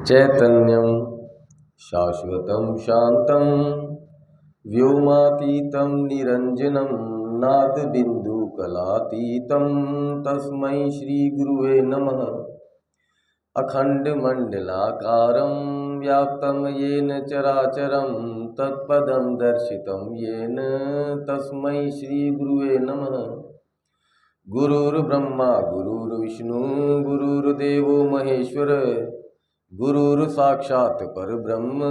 चैतन्यं शाश्वतं शान्तं व्योमातीतं निरञ्जनं नादबिन्दुकलातीतं तस्मै श्रीगुरुवे नमः। अखण्डमण्डलाकारं व्याप्तं येन चराचरं तत्पदं दर्शितं येन तस्मै श्रीगुरुवे नमः। गुरुर्ब्रह्मा गुरुर्विष्णु गुरुर्देवो महेश्वर गुरुर्साक्षात् परब्रह्म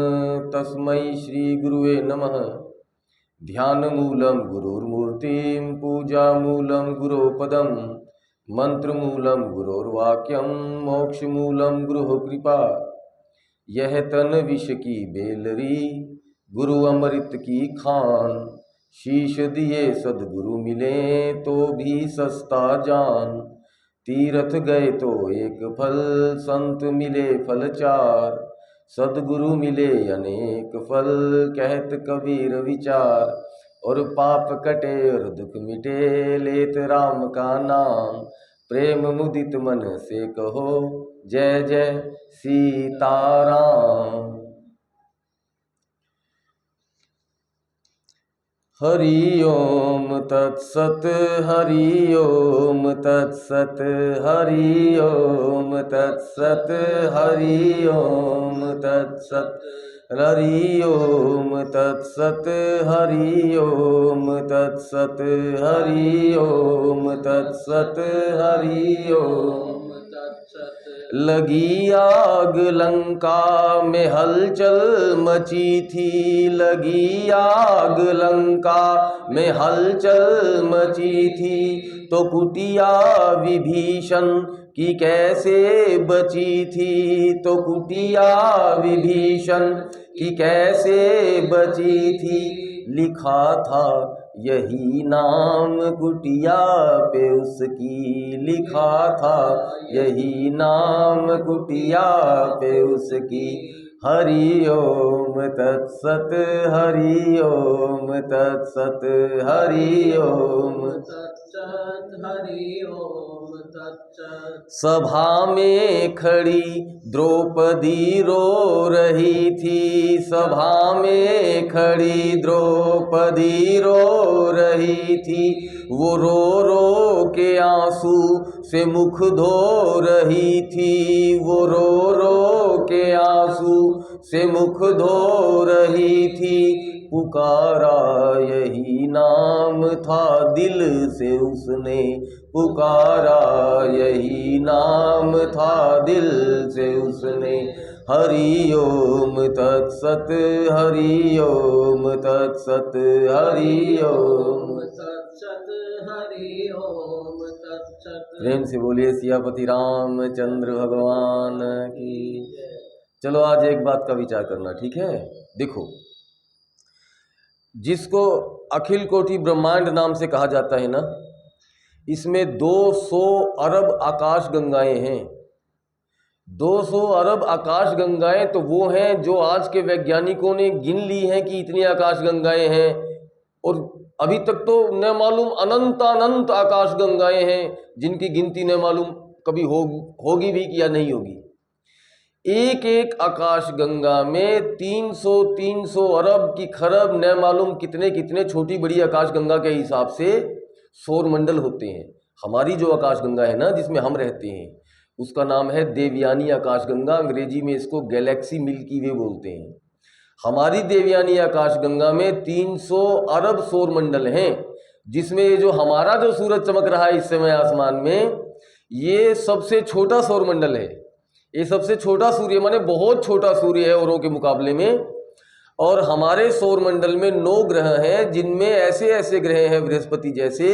तस्मै श्रीगुरुवे नमः। ध्यानमूलं गुरुर्मूर्तिं पूजामूलं गुरोपदं मंत्रमूलं गुरोर्वाक्यं मोक्षमूलं गुरुः कृपा। यह तन विष की बेलरी गुरु अमृत की खान, शीश दिए सदगुरु मिले तो भी सस्ता जान। तीर्थ गए तो एक फल संत मिले फल चार, सदगुरु मिले अनेक फल कहत कबीर विचार। और पाप कटे और दुख मिटे लेत राम का नाम, प्रेम मुदित मन से कहो जय जय सीताराम। हरि ओम तत्सत हरि ओम तत्सत हरि ओम तत्सत हरि ओम तत्सत हरि ओम तत्सत हरि ओम तत्सत हरि ओम तत्सत हरि ओम तत्सत। लगी आग लंका में हलचल मची थी, लगी आग लंका में हलचल मची थी, तो कुटिया विभीषण की कैसे बची थी, तो कुटिया विभीषण की कैसे बची थी। लिखा था यही नाम कुटिया पे उसकी, लिखा था यही नाम कुटिया पे उसकी। हरि ओम तत्सत हरि ओम तत्सत हरि ओम तत्सत हरि ओम तत्सत। सभा में खड़ी द्रौपदी रो रही थी, सभा में खड़ी द्रौपदी रो रही थी। वो रो रो के आंसू से मुख धो रही थी, वो रो रो के आंसू से मुख धो रही थी। पुकारा यही नाम था दिल से उसने, पुकारा यही नाम था दिल से उसने। हरि ओम तत्सत हरि ओम तत्सत हरि ओम तत्सत हरि ओम तत्सत। प्रेम से बोलिए सियापति रामचंद्र भगवान की। चलो आज एक बात का विचार करना, ठीक है। देखो, जिसको अखिल कोटि ब्रह्मांड नाम से कहा जाता है ना, इसमें 200 अरब आकाश गंगाएं हैं। 200 अरब आकाश गंगाएं तो वो हैं जो आज के वैज्ञानिकों ने गिन ली हैं कि इतनी आकाश गंगाएं हैं, और अभी तक तो न मालूम अनंत अनंत आकाश गंगाएं हैं जिनकी गिनती न मालूम कभी होगी भी कि या नहीं होगी। एक एक आकाश गंगा में 300 अरब की खरब न मालूम कितने कितने छोटी बड़ी आकाश गंगा के हिसाब से सौर मंडल होते हैं। हमारी जो आकाश गंगा है ना, जिसमें हम रहते हैं, उसका नाम है देवयानी आकाश गंगा। अंग्रेजी में इसको गैलेक्सी मिल्की वे बोलते हैं। हमारी देवयानी आकाश गंगा में 300 अरब सौर मंडल हैं, जिसमें ये जो हमारा जो सूरज चमक रहा है इस समय आसमान में, ये सबसे छोटा सौर मंडल है। ये सबसे छोटा सूर्य माने बहुत छोटा सूर्य है औरों के मुकाबले में। और हमारे सौर मंडल में 9 ग्रह हैं, जिनमें ऐसे ऐसे ग्रह हैं बृहस्पति जैसे,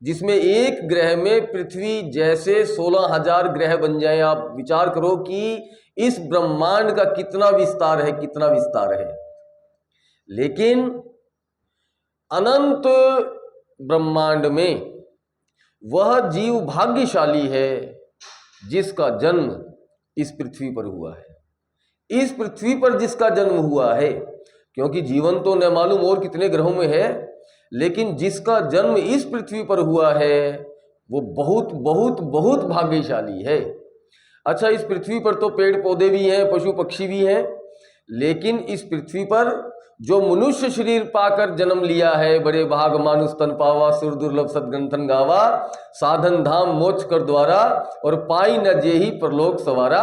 जिसमें एक ग्रह में पृथ्वी जैसे 16,000 ग्रह बन जाएं। आप विचार करो कि इस ब्रह्मांड का कितना विस्तार है, कितना विस्तार है। लेकिन अनंत ब्रह्मांड में वह जीव भाग्यशाली है जिसका जन्म इस पृथ्वी पर हुआ है। इस पृथ्वी पर जिसका जन्म हुआ है, क्योंकि जीवन तो न मालूम और कितने ग्रहों में है, लेकिन जिसका जन्म इस पृथ्वी पर हुआ है वो बहुत बहुत बहुत भाग्यशाली है। अच्छा, इस पृथ्वी पर तो पेड़ पौधे भी हैं, पशु पक्षी भी हैं, लेकिन इस पृथ्वी पर जो मनुष्य शरीर पाकर जन्म लिया है, बड़े भाग मानुष तन पावा, सुर दुर्लभ सदग्रंथन गावा, साधन धाम मोक्ष कर द्वारा, और पाई न जेहि परलोक सवारा।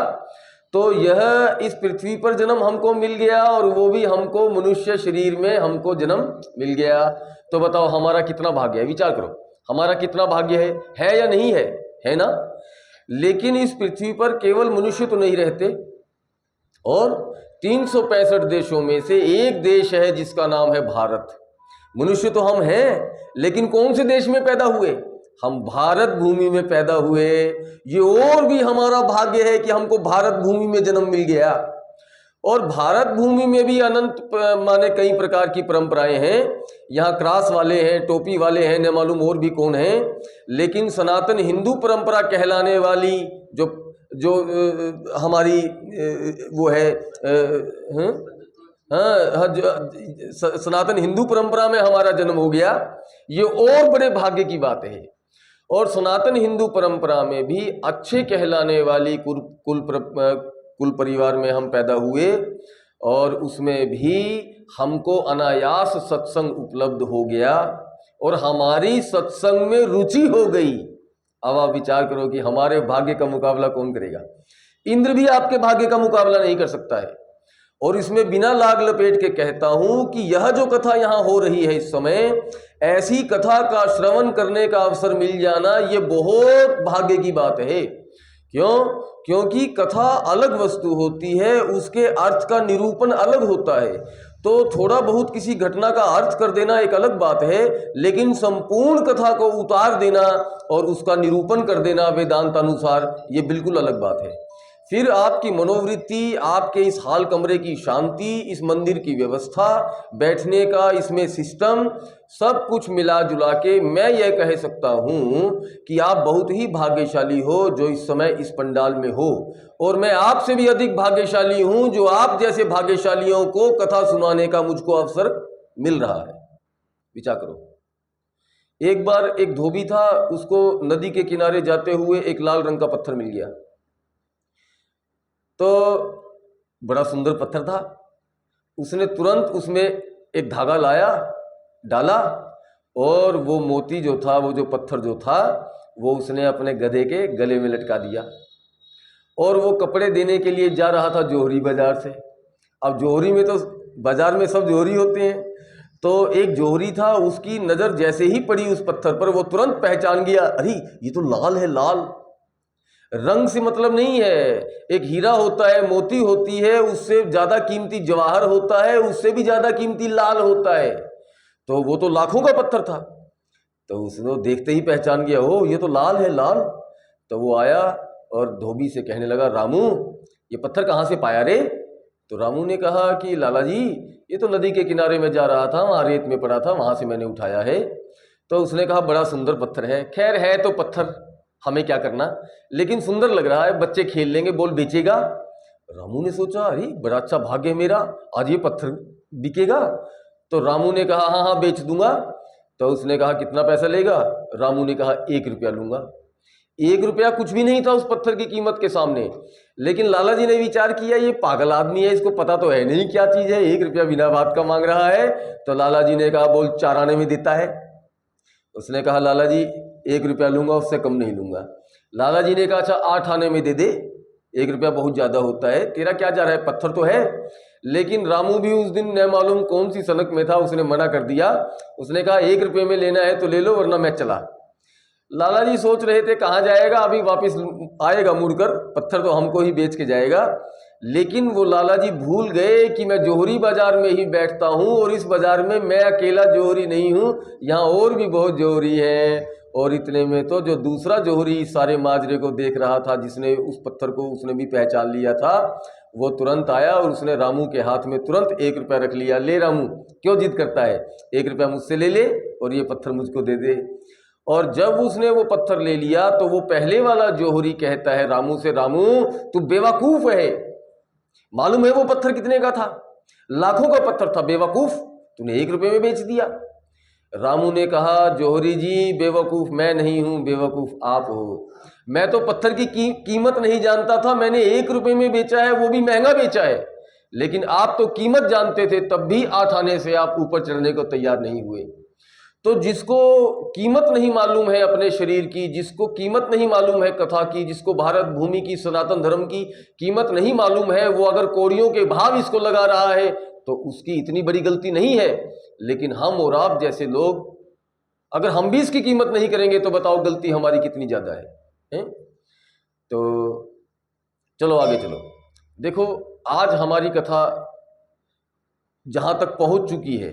तो यह इस पृथ्वी पर जन्म हमको मिल गया, और वो भी हमको मनुष्य शरीर में हमको जन्म मिल गया। तो बताओ हमारा कितना भाग्य है, विचार करो, हमारा कितना भाग्य है या नहीं है ना। लेकिन इस पृथ्वी पर केवल मनुष्य तो नहीं रहते, और 365 देशों में से एक देश है जिसका नाम है भारत। मनुष्य तो हम हैं, लेकिन कौन से देश में पैदा हुए? हम भारत भूमि में पैदा हुए। ये और भी हमारा भाग्य है कि हमको भारत भूमि में जन्म मिल गया। और भारत भूमि में भी अनंत माने कई प्रकार की परंपराएं हैं। यहाँ क्रास वाले हैं, टोपी वाले हैं, न मालूम और भी कौन हैं, लेकिन सनातन हिंदू परंपरा कहलाने वाली जो हमारी वो है, सनातन हिंदू परंपरा में हमारा जन्म हो गया, ये और बड़े भाग्य की बात है। और सनातन हिंदू परंपरा में भी अच्छे कहलाने वाली कुल परिवार में हम पैदा हुए, और उसमें भी हमको अनायास सत्संग उपलब्ध हो गया, और हमारी सत्संग में रुचि हो गई। अब आप विचार करो कि हमारे भाग्य का मुकाबला कौन करेगा? इंद्र भी आपके भाग्य का मुकाबला नहीं कर सकता है। और इसमें बिना लाग लपेट के कहता हूं कि यह जो कथा यहां हो रही है इस समय, ऐसी कथा का श्रवण करने का अवसर मिल जाना, ये बहुत भाग्य की बात है। क्यों? क्योंकि कथा अलग वस्तु होती है, उसके अर्थ का निरूपण अलग होता है। तो थोड़ा बहुत किसी घटना का अर्थ कर देना एक अलग बात है, लेकिन संपूर्ण कथा को उतार देना और उसका निरूपण कर देना वेदांत अनुसार, ये बिल्कुल अलग बात है। फिर आपकी मनोवृत्ति, आपके इस हाल कमरे की शांति, इस मंदिर की व्यवस्था, बैठने का इसमें सिस्टम, सब कुछ मिला जुला के मैं यह कह सकता हूँ कि आप बहुत ही भाग्यशाली हो जो इस समय इस पंडाल में हो। और मैं आपसे भी अधिक भाग्यशाली हूँ जो आप जैसे भाग्यशालियों को कथा सुनाने का मुझको अवसर मिल रहा है। विचार करो, एक बार एक धोबी था, उसको नदी के किनारे जाते हुए एक लाल रंग का पत्थर मिल गया। तो बड़ा सुंदर पत्थर था। उसने तुरंत उसमें एक धागा लाया, डाला, और वो मोती जो था, वो जो पत्थर जो था, वो उसने अपने गधे के गले में लटका दिया। और वो कपड़े देने के लिए जा रहा था जोहरी बाजार से। अब जोहरी में तो बाजार में सब जोहरी होते हैं, तो एक जोहरी था, उसकी नज़र जैसे ही पड़ी उस पत्थर पर, वो तुरंत पहचान गया, अरे ये तो लाल है। लाल रंग से मतलब नहीं है, एक हीरा होता है, मोती होती है, उससे ज़्यादा कीमती जवाहर होता है, उससे भी ज़्यादा कीमती लाल होता है। तो वो तो लाखों का पत्थर था, तो उसने देखते ही पहचान गया, ओ ये तो लाल है, लाल। तो वो आया और धोबी से कहने लगा, रामू ये पत्थर कहाँ से पाया रे? तो रामू ने कहा कि लाला जी ये तो नदी के किनारे में जा रहा था, वहाँ रेत में पड़ा था, वहाँ से मैंने उठाया है। तो उसने कहा बड़ा सुंदर पत्थर है। खैर है तो पत्थर, हमें क्या करना, लेकिन सुंदर लग रहा है, बच्चे खेल लेंगे, बोल बेचेगा? रामू ने सोचा, अरे बड़ा अच्छा भाग्य मेरा, आज ये पत्थर बिकेगा। तो रामू ने कहा हाँ हाँ बेच दूंगा। तो उसने कहा कितना पैसा लेगा? रामू ने कहा 1 रुपया लूंगा। 1 रुपया कुछ भी नहीं था उस पत्थर की कीमत के सामने। लेकिन लाला जी ने विचार किया, ये पागल आदमी है, इसको पता तो है नहीं क्या चीज़ है, 1 रुपया बिना बात का मांग रहा है। तो लाला जी ने कहा बोल 4 आने में देता है? उसने कहा लाला जी 1 रुपया लूंगा, उससे कम नहीं लूंगा। लाला जी ने कहा अच्छा 8 आने में दे दे, 1 रुपया बहुत ज़्यादा होता है, तेरा क्या जा रहा है, पत्थर तो है। लेकिन रामू भी उस दिन न मालूम कौन सी सनक में था, उसने मना कर दिया। उसने कहा 1 रुपये में लेना है तो ले लो, वरना मैं चला। लाला जी सोच रहे थे कहाँ जाएगा, अभी वापस आएगा मुड़कर, पत्थर तो हमको ही बेच के जाएगा। लेकिन वो लाला जी भूल गए कि मैं जोहरी बाजार में ही बैठता हूँ, और इस बाजार में मैं अकेला जोहरी नहीं हूँ, यहाँ और भी बहुत जोहरी हैं। और इतने में तो जो दूसरा जोहरी सारे माजरे को देख रहा था, जिसने उस पत्थर को उसने भी पहचान लिया था, वो तुरंत आया और उसने रामू के हाथ में तुरंत 1 रुपया रख लिया। ले रामू, क्यों जिद करता है, 1 रुपया मुझसे ले ले और ये पत्थर मुझको दे दे। और जब उसने वो पत्थर ले लिया तो वो पहले वाला जोहरी कहता है रामू से, रामू तू बेवकूफ़ है, मालूम है वो पत्थर कितने का था? लाखों का पत्थर था, बेवकूफ़, तूने 1 रुपये में बेच दिया। रामू ने कहा जोहरी जी बेवकूफ़ मैं नहीं हूँ, बेवकूफ़ आप हो। मैं तो पत्थर की कीमत नहीं जानता था, मैंने 1 रुपए में बेचा है, वो भी महंगा बेचा है। लेकिन आप तो कीमत जानते थे, तब भी 8 आने से आप ऊपर चढ़ने को तैयार नहीं हुए। तो जिसको कीमत नहीं मालूम है अपने शरीर की, जिसको कीमत नहीं मालूम है कथा की, जिसको भारत भूमि की, सनातन धर्म की कीमत नहीं मालूम है, वो अगर कौड़ियों के भाव इसको लगा रहा है तो उसकी इतनी बड़ी गलती नहीं है। लेकिन हम और आप जैसे लोग, अगर हम भी इसकी कीमत नहीं करेंगे तो बताओ गलती हमारी कितनी ज्यादा है? तो चलो आगे चलो। देखो, आज हमारी कथा जहां तक पहुंच चुकी है,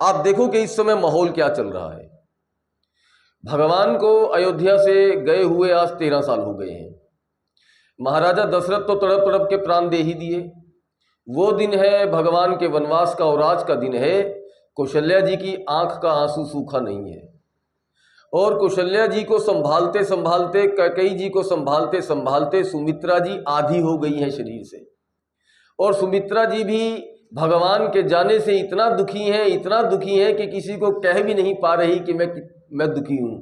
आप देखो कि इस समय माहौल क्या चल रहा है। भगवान को अयोध्या से गए हुए आज 13 साल हो गए हैं। महाराजा दशरथ तो तड़प तड़प के प्राण दे ही दिए। वो दिन है भगवान के वनवास का, और आज का दिन है कौशल्या जी की आंख का आंसू सूखा नहीं है। और कौशल्या जी को संभालते संभालते, कैकेयी जी को संभालते संभालते सुमित्रा जी आधी हो गई हैं शरीर से। और सुमित्रा जी भी भगवान के जाने से इतना दुखी हैं, इतना दुखी हैं कि किसी को कह भी नहीं पा रही कि मैं दुखी हूं।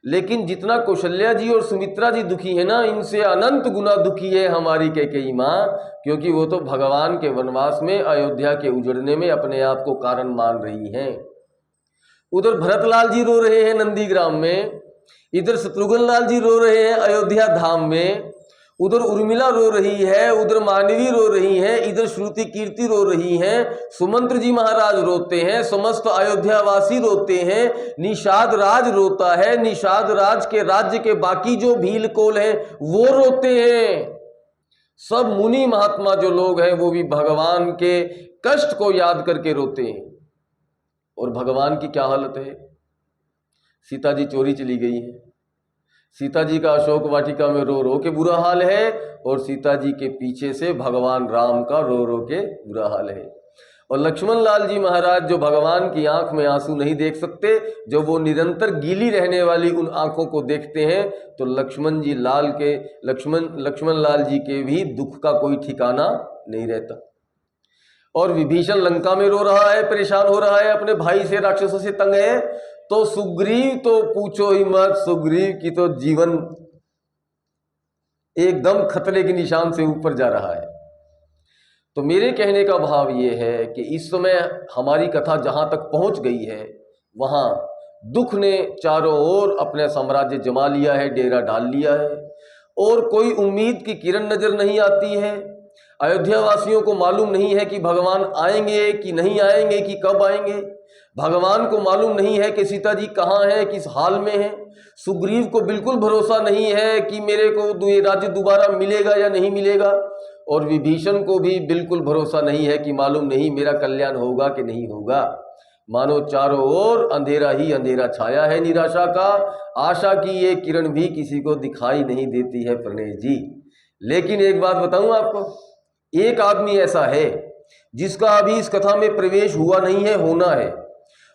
लेकिन जितना कौशल्या जी और सुमित्रा जी दुखी है ना, इनसे अनंत गुना दुखी है हमारी कैकेयी माँ, क्योंकि वो तो भगवान के वनवास में, अयोध्या के उजड़ने में अपने आप को कारण मान रही हैं। उधर भरतलाल जी रो रहे हैं नंदीग्राम में, इधर शत्रुघ्न लाल जी रो रहे हैं अयोध्या धाम में, उधर उर्मिला रो रही है, उधर मानवी रो रही है, इधर श्रुति कीर्ति रो रही हैं, सुमंत्र जी महाराज रोते हैं, समस्त अयोध्यावासी रोते हैं, निषाद राज रोता है, निषाद राज के राज्य के बाकी जो भील कोल हैं वो रोते हैं। सब मुनि महात्मा जो लोग हैं वो भी भगवान के कष्ट को याद करके रोते हैं। और भगवान की क्या हालत है? सीता जी चोरी चली गई है, सीता जी का अशोक वाटिका में रो रो के बुरा हाल है, और सीता जी के पीछे से भगवान राम का रो रो के बुरा हाल है। और लक्ष्मण लाल जी महाराज जो भगवान की आंख में आंसू नहीं देख सकते, जो वो निरंतर गीली रहने वाली उन आंखों को देखते हैं, तो लक्ष्मण लाल जी के भी दुख का कोई ठिकाना नहीं रहता। और विभीषण लंका में रो रहा है, परेशान हो रहा है, अपने भाई से, राक्षसों से तंग है। तो सुग्रीव तो पूछो ही मत, सुग्रीव की तो जीवन एकदम खतरे के निशान से ऊपर जा रहा है। तो मेरे कहने का भाव ये है कि इस समय हमारी कथा जहां तक पहुंच गई है, वहां दुख ने चारों ओर अपने साम्राज्य जमा लिया है, डेरा डाल लिया है, और कोई उम्मीद की किरण नजर नहीं आती है। अयोध्या वासियों को मालूम नहीं है कि भगवान आएंगे कि नहीं आएंगे, कि कब आएंगे। भगवान को मालूम नहीं है कि सीता जी कहाँ है, किस हाल में है। सुग्रीव को बिल्कुल भरोसा नहीं है कि मेरे को ये राज्य दोबारा मिलेगा या नहीं मिलेगा। और विभीषण को भी बिल्कुल भरोसा नहीं है कि मालूम नहीं मेरा कल्याण होगा कि नहीं होगा। मानो चारों ओर अंधेरा ही अंधेरा छाया है निराशा का। आशा की ये किरण भी किसी को दिखाई नहीं देती है प्रणय जी। लेकिन एक बात बताऊं आपको, एक आदमी ऐसा है जिसका अभी इस कथा में प्रवेश हुआ नहीं है, होना है।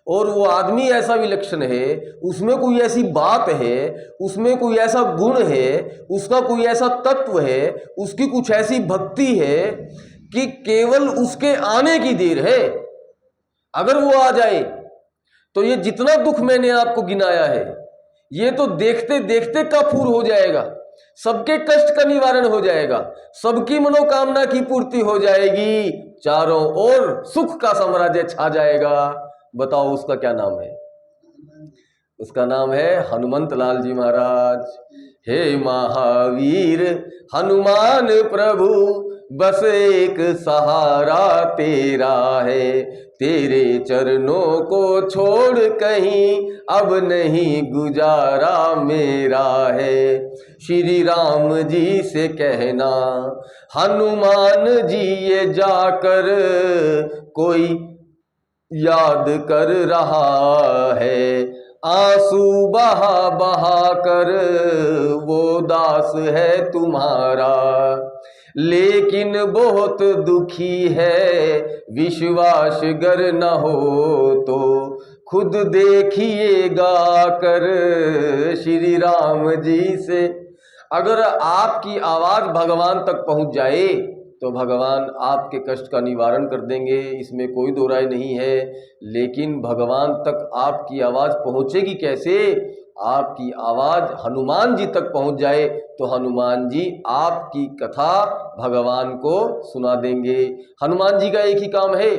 और वो आदमी ऐसा विलक्षण है, उसमें कोई ऐसी बात है, उसमें कोई ऐसा गुण है, उसका कोई ऐसा तत्व है, उसकी कुछ ऐसी भक्ति है कि केवल उसके आने की देर है। अगर वो आ जाए तो ये जितना दुख मैंने आपको गिनाया है, ये तो देखते देखते कपूर हो जाएगा। सबके कष्ट का निवारण हो जाएगा, सबकी मनोकामना की पूर्ति हो जाएगी, चारों ओर सुख का साम्राज्य छा जाएगा। बताओ उसका क्या नाम है? उसका नाम है हनुमंत लाल जी महाराज। हे महावीर हनुमान प्रभु, बस एक सहारा तेरा है, तेरे चरणों को छोड़ कहीं अब नहीं गुजारा मेरा है। श्री राम जी से कहना हनुमान जी ये जाकर कोई याद कर रहा है, आंसू बहा बहा कर वो दास है तुम्हारा, लेकिन बहुत दुखी है, विश्वास गर न हो तो खुद देखिएगा कर श्री राम जी से। अगर आपकी आवाज भगवान तक पहुंच जाए तो भगवान आपके कष्ट का निवारण कर देंगे, इसमें कोई दो राय नहीं है। लेकिन भगवान तक आपकी आवाज पहुंचेगी कैसे? आपकी आवाज़ हनुमान जी तक पहुंच जाए तो हनुमान जी आपकी कथा भगवान को सुना देंगे। हनुमान जी का एक ही काम है,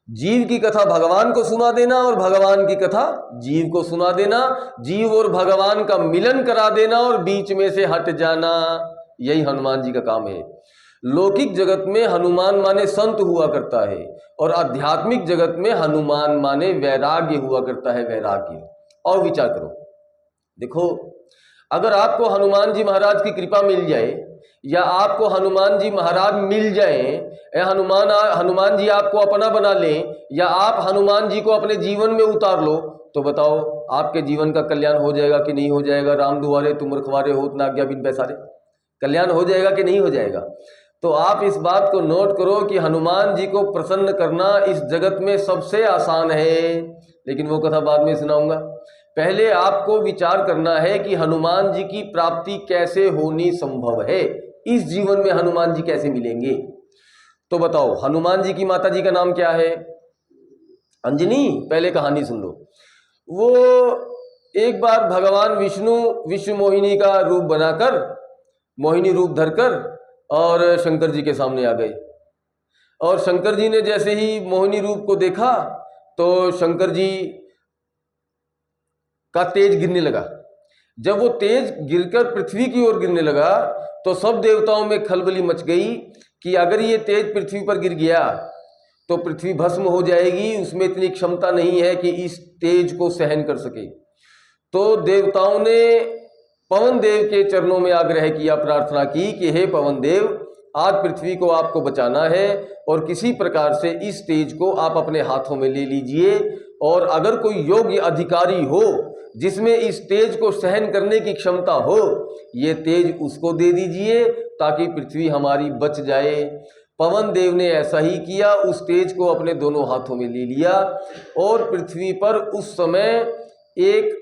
जीव की कथा भगवान को सुना देना और भगवान की कथा जीव को सुना देना, जीव और भगवान का मिलन करा देना और बीच में से हट जाना, यही हनुमान जी का काम है। लौकिक जगत में हनुमान माने संत हुआ करता है और आध्यात्मिक जगत में हनुमान माने वैराग्य हुआ करता है, वैराग्य। और विचार करो, देखो अगर आपको हनुमान जी महाराज की कृपा मिल जाए या आपको हनुमान जी महाराज मिल जाए, हनुमान जी आपको अपना बना लें या आप हनुमान जी को अपने जीवन में उतार लो, तो बताओ आपके जीवन का कल्याण हो जाएगा कि नहीं हो जाएगा? राम दुआरे तुम रखवारे होत ना आज्ञा बिन पैसारे, कल्याण हो जाएगा कि नहीं हो जाएगा? तो आप इस बात को नोट करो कि हनुमान जी को प्रसन्न करना इस जगत में सबसे आसान है। लेकिन वो कथा बाद में सुनाऊंगा। पहले आपको विचार करना है कि हनुमान जी की प्राप्ति कैसे होनी संभव है, इस जीवन में हनुमान जी कैसे मिलेंगे। तो बताओ, हनुमान जी की माता जी का नाम क्या है? अंजनी। पहले कहानी सुन लो। वो एक बार भगवान विष्णु विश्व मोहिनी का रूप बनाकर, मोहिनी रूप धरकर और शंकर जी के सामने आ गए। और शंकर जी ने जैसे ही मोहिनी रूप को देखा तो शंकर जी का तेज गिरने लगा। जब वो तेज गिरकर पृथ्वी की ओर गिरने लगा तो सब देवताओं में खलबली मच गई कि अगर ये तेज पृथ्वी पर गिर गया तो पृथ्वी भस्म हो जाएगी, उसमें इतनी क्षमता नहीं है कि इस तेज को सहन कर सके। तो देवताओं ने पवन देव के चरणों में आग्रह किया, प्रार्थना की कि हे पवन देव, आज पृथ्वी को आपको बचाना है और किसी प्रकार से इस तेज को आप अपने हाथों में ले लीजिए, और अगर कोई योग्य अधिकारी हो जिसमें इस तेज को सहन करने की क्षमता हो, ये तेज उसको दे दीजिए ताकि पृथ्वी हमारी बच जाए। पवन देव ने ऐसा ही किया, उस तेज को अपने दोनों हाथों में ले लिया और पृथ्वी पर उस समय एक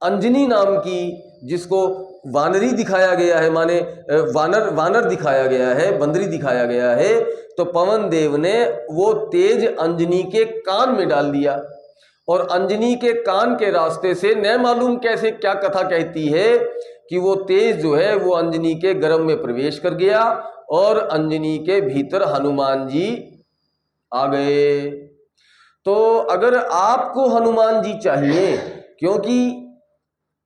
अंजनी नाम की, जिसको वानरी दिखाया गया है, माने वानर दिखाया गया है, बंदरी दिखाया गया है, तो पवन देव ने वो तेज अंजनी के कान में डाल दिया और अंजनी के कान के रास्ते से न मालूम कैसे क्या कथा कहती है कि वो तेज जो है वो अंजनी के गर्भ में प्रवेश कर गया और अंजनी के भीतर हनुमान जी आ गए। तो अगर आपको हनुमान जी चाहिए, क्योंकि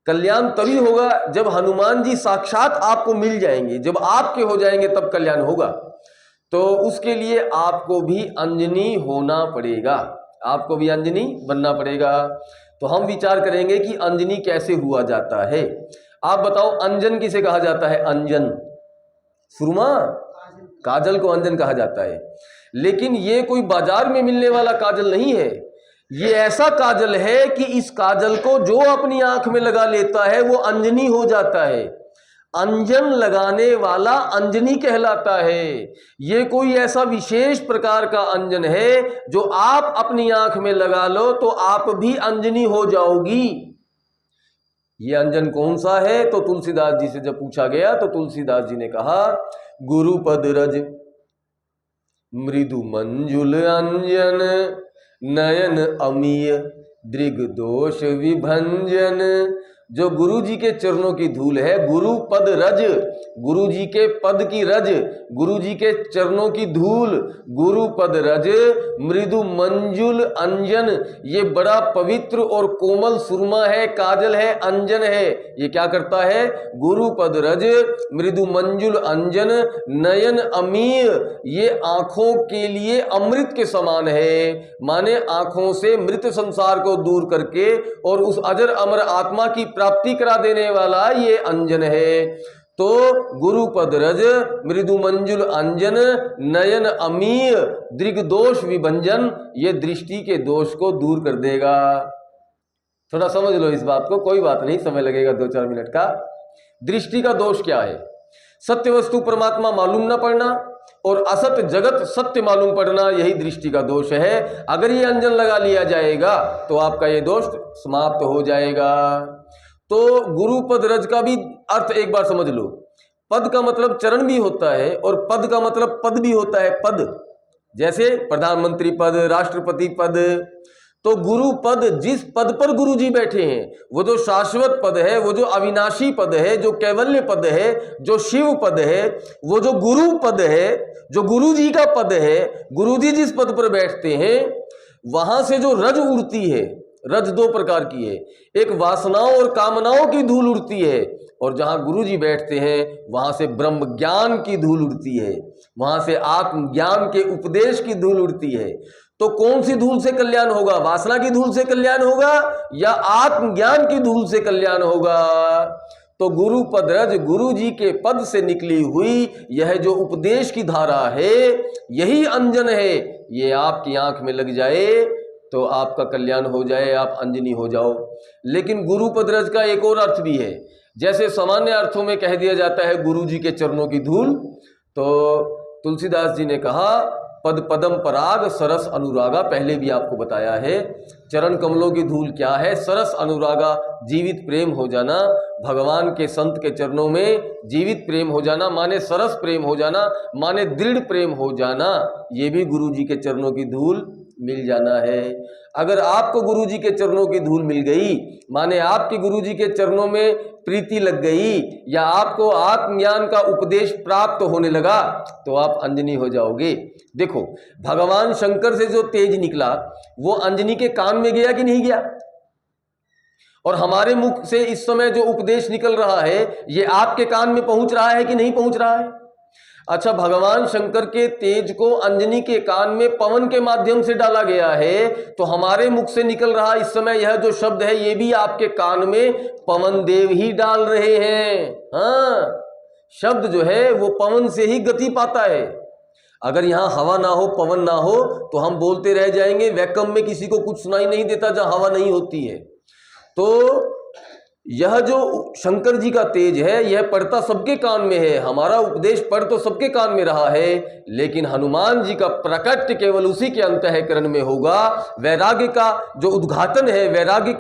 कल्याण तभी होगा जब हनुमान जी साक्षात आपको मिल जाएंगे, जब आपके हो जाएंगे तब कल्याण होगा। तो उसके लिए आपको भी अंजनी होना पड़ेगा, आपको भी अंजनी बनना पड़ेगा। तो हम विचार करेंगे कि अंजनी कैसे हुआ जाता है। आप बताओ, अंजन किसे कहा जाता है? अंजन, सुरमा, काजल को अंजन कहा जाता है। लेकिन ये कोई बाजार में मिलने वाला काजल नहीं है, ये ऐसा काजल है कि इस काजल को जो अपनी आंख में लगा लेता है वो अंजनी हो जाता है। अंजन लगाने वाला अंजनी कहलाता है। ये कोई ऐसा विशेष प्रकार का अंजन है जो आप अपनी आंख में लगा लो तो आप भी अंजनी हो जाओगी। ये अंजन कौन सा है? तो तुलसीदास जी से जब पूछा गया तो तुलसीदास जी ने कहा, गुरुपद रज मृदु मंजुल अंजन, नयन अमीय दृग दोष विभंजन। जो गुरु जी के चरणों की धूल है, गुरु पद रज, गुरु जी के पद की रज, गुरु जी के चरणों की धूल, गुरु पद रज मृदु मंजुल अंजन, ये बड़ा पवित्र और कोमल सुरमा है, काजल है, अंजन है। ये क्या करता है? गुरु पद रज मृदु मंजुल अंजन, नयन अमीय, ये आंखों के लिए अमृत के समान है, माने आंखों से मृत संसार को दूर करके और उस अजर अमर आत्मा की प्राप्ति करा देने वाला ये अंजन है। तो गुरुपद रज मृदु मंजुल अंजन, नयन अमीय दृग दोष विभंजन, ये दृष्टि के दोष को दूर कर देगा। थोड़ा समझ लो इस बात को, कोई बात नहीं, समय लगेगा 2-4 मिनट का। दृष्टि का दोष क्या है? सत्य वस्तु परमात्मा मालूम ना पड़ना और असत जगत सत्य मालूम पड़ना, यही दृष्टि का दोष है। अगर ये अंजन लगा लिया जाएगा तो आपका ये दोष समाप्त हो जाएगा। तो गुरुपद रज का भी अर्थ एक बार समझ लो। पद का मतलब चरण भी होता है और पद का मतलब पद भी होता है। पद जैसे प्रधानमंत्री पद, राष्ट्रपति पद। तो गुरु पद, जिस पद पर गुरु जी बैठे हैं, वो जो शाश्वत पद है, वो जो अविनाशी पद है, जो कैवल्य पद है, जो शिव पद है, वो जो गुरु पद है, जो गुरु जी का पद है, गुरु जी जिस पद पर बैठते हैं, वहां से जो रज उड़ती है, रज दो प्रकार की है, एक वासनाओं और कामनाओं की धूल उड़ती है, और जहां गुरु जी बैठते हैं वहां से ब्रह्म ज्ञान की धूल उड़ती है, वहां से आत्मज्ञान के उपदेश की धूल उड़ती है। तो कौन सी धूल से कल्याण होगा? वासना की धूल से कल्याण होगा या आत्मज्ञान की धूल से कल्याण होगा? तो गुरु पद रज, गुरु जी के पद से निकली हुई यह जो उपदेश की धारा है, यही अंजन है। ये आपकी आंख में लग जाए तो आपका कल्याण हो जाए, आप अंजनी हो जाओ। लेकिन गुरु पद रज का एक और अर्थ भी है। जैसे सामान्य अर्थों में कह दिया जाता है गुरु जी के चरणों की धूल, तो तुलसीदास जी ने कहा पद पदम पराग सरस अनुरागा, पहले भी आपको बताया है। चरण कमलों की धूल क्या है? सरस अनुरागा, जीवित प्रेम हो जाना, भगवान के संत के चरणों में जीवित प्रेम हो जाना, माने सरस प्रेम हो जाना, माने दृढ़ प्रेम हो जाना, ये भी गुरु जी के चरणों की धूल मिल जाना है। अगर आपको गुरु जी के चरणों की धूल मिल गई, माने आपकी गुरु जी के चरणों में प्रीति लग गई, या आपको आत्मज्ञान का उपदेश प्राप्त होने लगा, तो आप अंजनी हो जाओगे। देखो, भगवान शंकर से जो तेज निकला वो अंजनी के कान में गया कि नहीं गया? और हमारे मुख से इस समय जो उपदेश निकल रहा है ये आपके कान में पहुंच रहा है कि नहीं पहुंच रहा है? अच्छा, भगवान शंकर के तेज को अंजनी के कान में पवन के माध्यम से डाला गया है, तो हमारे मुख से निकल रहा इस समय यह जो शब्द है ये भी आपके कान में पवन देव ही डाल रहे हैं। हाँ, शब्द जो है वो पवन से ही गति पाता है। अगर यहाँ हवा ना हो, पवन ना हो, तो हम बोलते रह जाएंगे। वैक्यूम में किसी को कुछ सुनाई नहीं देता जहाँ हवा नहीं होती है। तो यह जो शंकर जी का तेज है यह पड़ता सबके कान में है। हमारा उपदेश पढ़ तो सबके कान में रहा है, लेकिन हनुमान जी का प्रकट केवल उसी के अंतःकरण में होगा। वैराग्य का जो उद्घाटन है, वैराग्य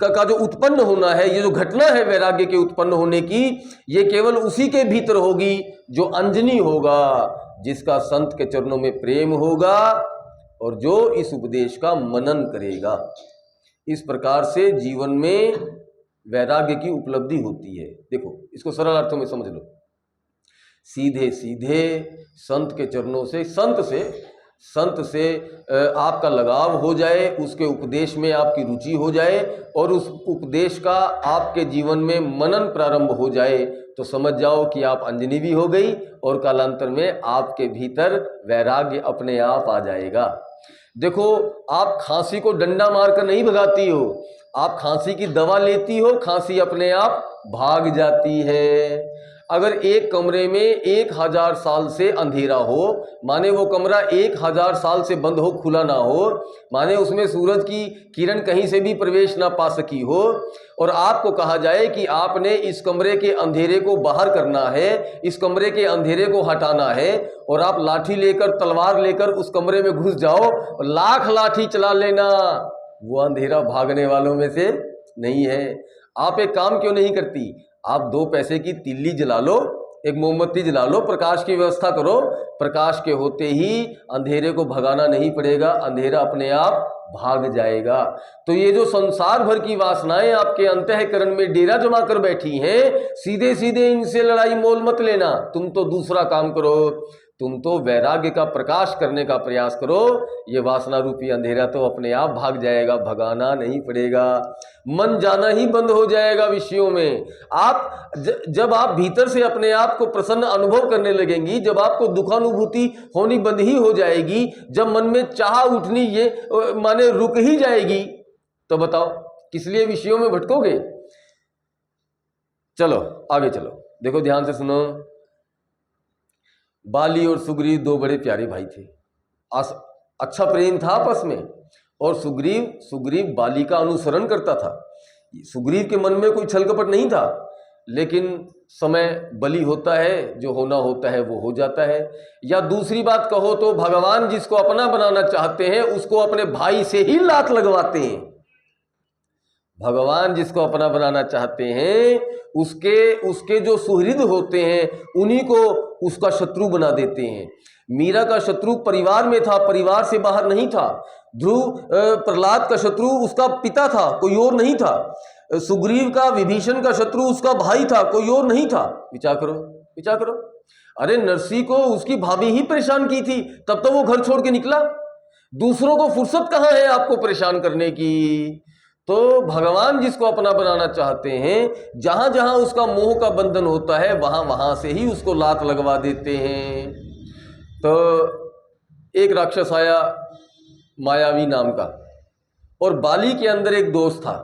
का जो उत्पन्न होना है, ये जो घटना है वैराग्य के उत्पन्न होने की, ये केवल उसी के भीतर होगी जो अंजनी होगा, जिसका संत के चरणों में प्रेम होगा और जो इस उपदेश का मनन करेगा। इस प्रकार से जीवन में वैराग्य की उपलब्धि होती है। देखो, इसको सरल अर्थों में समझ लो। सीधे सीधे संत के चरणों से, संत से आपका लगाव हो जाए, उसके उपदेश में आपकी रुचि हो जाए और उस उपदेश का आपके जीवन में मनन प्रारंभ हो जाए, तो समझ जाओ कि आप अंजनी भी हो गई और कालांतर में आपके भीतर वैराग्य अपने आप आ जाएगा। देखो, आप खांसी को डंडा मारकर नहीं भगाती हो, आप खांसी की दवा लेती हो, खांसी अपने आप भाग जाती है। अगर एक कमरे में 1000 साल से अंधेरा हो, माने वो कमरा 1000 साल से बंद हो, खुला ना हो, माने उसमें सूरज की किरण कहीं से भी प्रवेश ना पा सकी हो, और आपको कहा जाए कि आपने इस कमरे के अंधेरे को बाहर करना है, इस कमरे के अंधेरे को हटाना है, और आप लाठी लेकर, तलवार लेकर उस कमरे में घुस जाओ और लाख लाठी चला लेना, वो अंधेरा भागने वालों में से नहीं है। आप एक काम क्यों नहीं करती? आप 2 पैसे की तिल्ली जला लो, एक मोमबत्ती जला लो, प्रकाश की व्यवस्था करो। प्रकाश के होते ही अंधेरे को भगाना नहीं पड़ेगा, अंधेरा अपने आप भाग जाएगा। तो ये जो संसार भर की वासनाएं आपके अंतःकरण में डेरा जमा कर बैठी हैं, सीधे सीधे इनसे लड़ाई मोल मत लेना। तुम तो दूसरा काम करो, तुम तो वैराग्य का प्रकाश करने का प्रयास करो। ये वासना रूपी अंधेरा तो अपने आप भाग जाएगा, भगाना नहीं पड़ेगा। मन जाना ही बंद हो जाएगा विषयों में। आप जब आप भीतर से अपने आप को प्रसन्न अनुभव करने लगेंगी, जब आपको दुखानुभूति होनी बंद ही हो जाएगी, जब मन में चाह उठनी ये माने रुक ही जाएगी, तो बताओ किस लिए विषयों में भटकोगे? चलो आगे चलो, देखो ध्यान से सुनो। बाली और सुग्रीव 2 बड़े प्यारे भाई थे, अच्छा प्रेम था आपस में, और सुग्रीव बाली का अनुसरण करता था। सुग्रीव के मन में कोई छल कपट नहीं था, लेकिन समय बली होता है, जो होना होता है वो हो जाता है। या दूसरी बात कहो तो भगवान जिसको अपना बनाना चाहते हैं उसको अपने भाई से ही लात लगवाते हैं। भगवान जिसको अपना बनाना चाहते हैं उसके जो सुहृद होते हैं उन्हीं को उसका शत्रु बना देते हैं। मीरा का शत्रु परिवार में था, परिवार से बाहर नहीं था। ध्रुव प्रहलाद का शत्रु उसका पिता था, कोई और नहीं था। सुग्रीव का विभीषण का शत्रु उसका भाई था, कोई और नहीं था। विचार करो, विचार करो। अरे नरसिंह को उसकी भाभी ही परेशान की थी, तब तो वो घर छोड़ के निकला। दूसरों को फुर्सत कहाँ है आपको परेशान करने की। तो भगवान जिसको अपना बनाना चाहते हैं, जहां जहां उसका मोह का बंधन होता है वहां वहां से ही उसको लात लगवा देते हैं। तो एक राक्षस आया मायावी नाम का, और बाली के अंदर एक दोस्त था।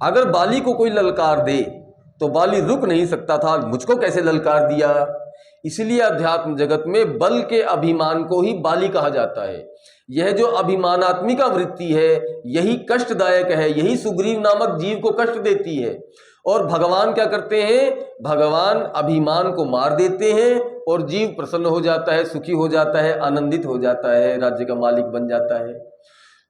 अगर बाली को कोई ललकार दे तो बाली रुक नहीं सकता था, मुझको कैसे ललकार दिया। इसलिए अध्यात्म जगत में बल के अभिमान को ही बाली कहा जाता है। यह जो अभिमानात्मिका वृत्ति है यही कष्टदायक है, यही सुग्रीव नामक जीव को कष्ट देती है। और भगवान क्या करते हैं, भगवान अभिमान को मार देते हैं और जीव प्रसन्न हो जाता है, सुखी हो जाता है, आनंदित हो जाता है, राज्य का मालिक बन जाता है।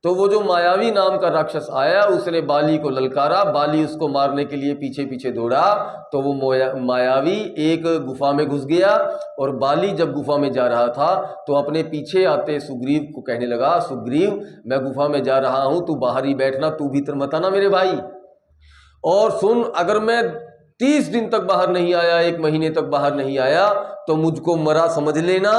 तो वो जो मायावी नाम का राक्षस आया, उसने बाली को ललकारा, बाली उसको मारने के लिए पीछे पीछे दौड़ा, तो वो मायावी एक गुफा में घुस गया। और बाली जब गुफा में जा रहा था तो अपने पीछे आते सुग्रीव को कहने लगा, सुग्रीव मैं गुफा में जा रहा हूं, तू बाहर ही बैठना, तू भीतर मत आना मेरे भाई। और सुन, अगर मैं 30 दिन तक बाहर नहीं आया, 1 महीने तक बाहर नहीं आया, तो मुझको मरा समझ लेना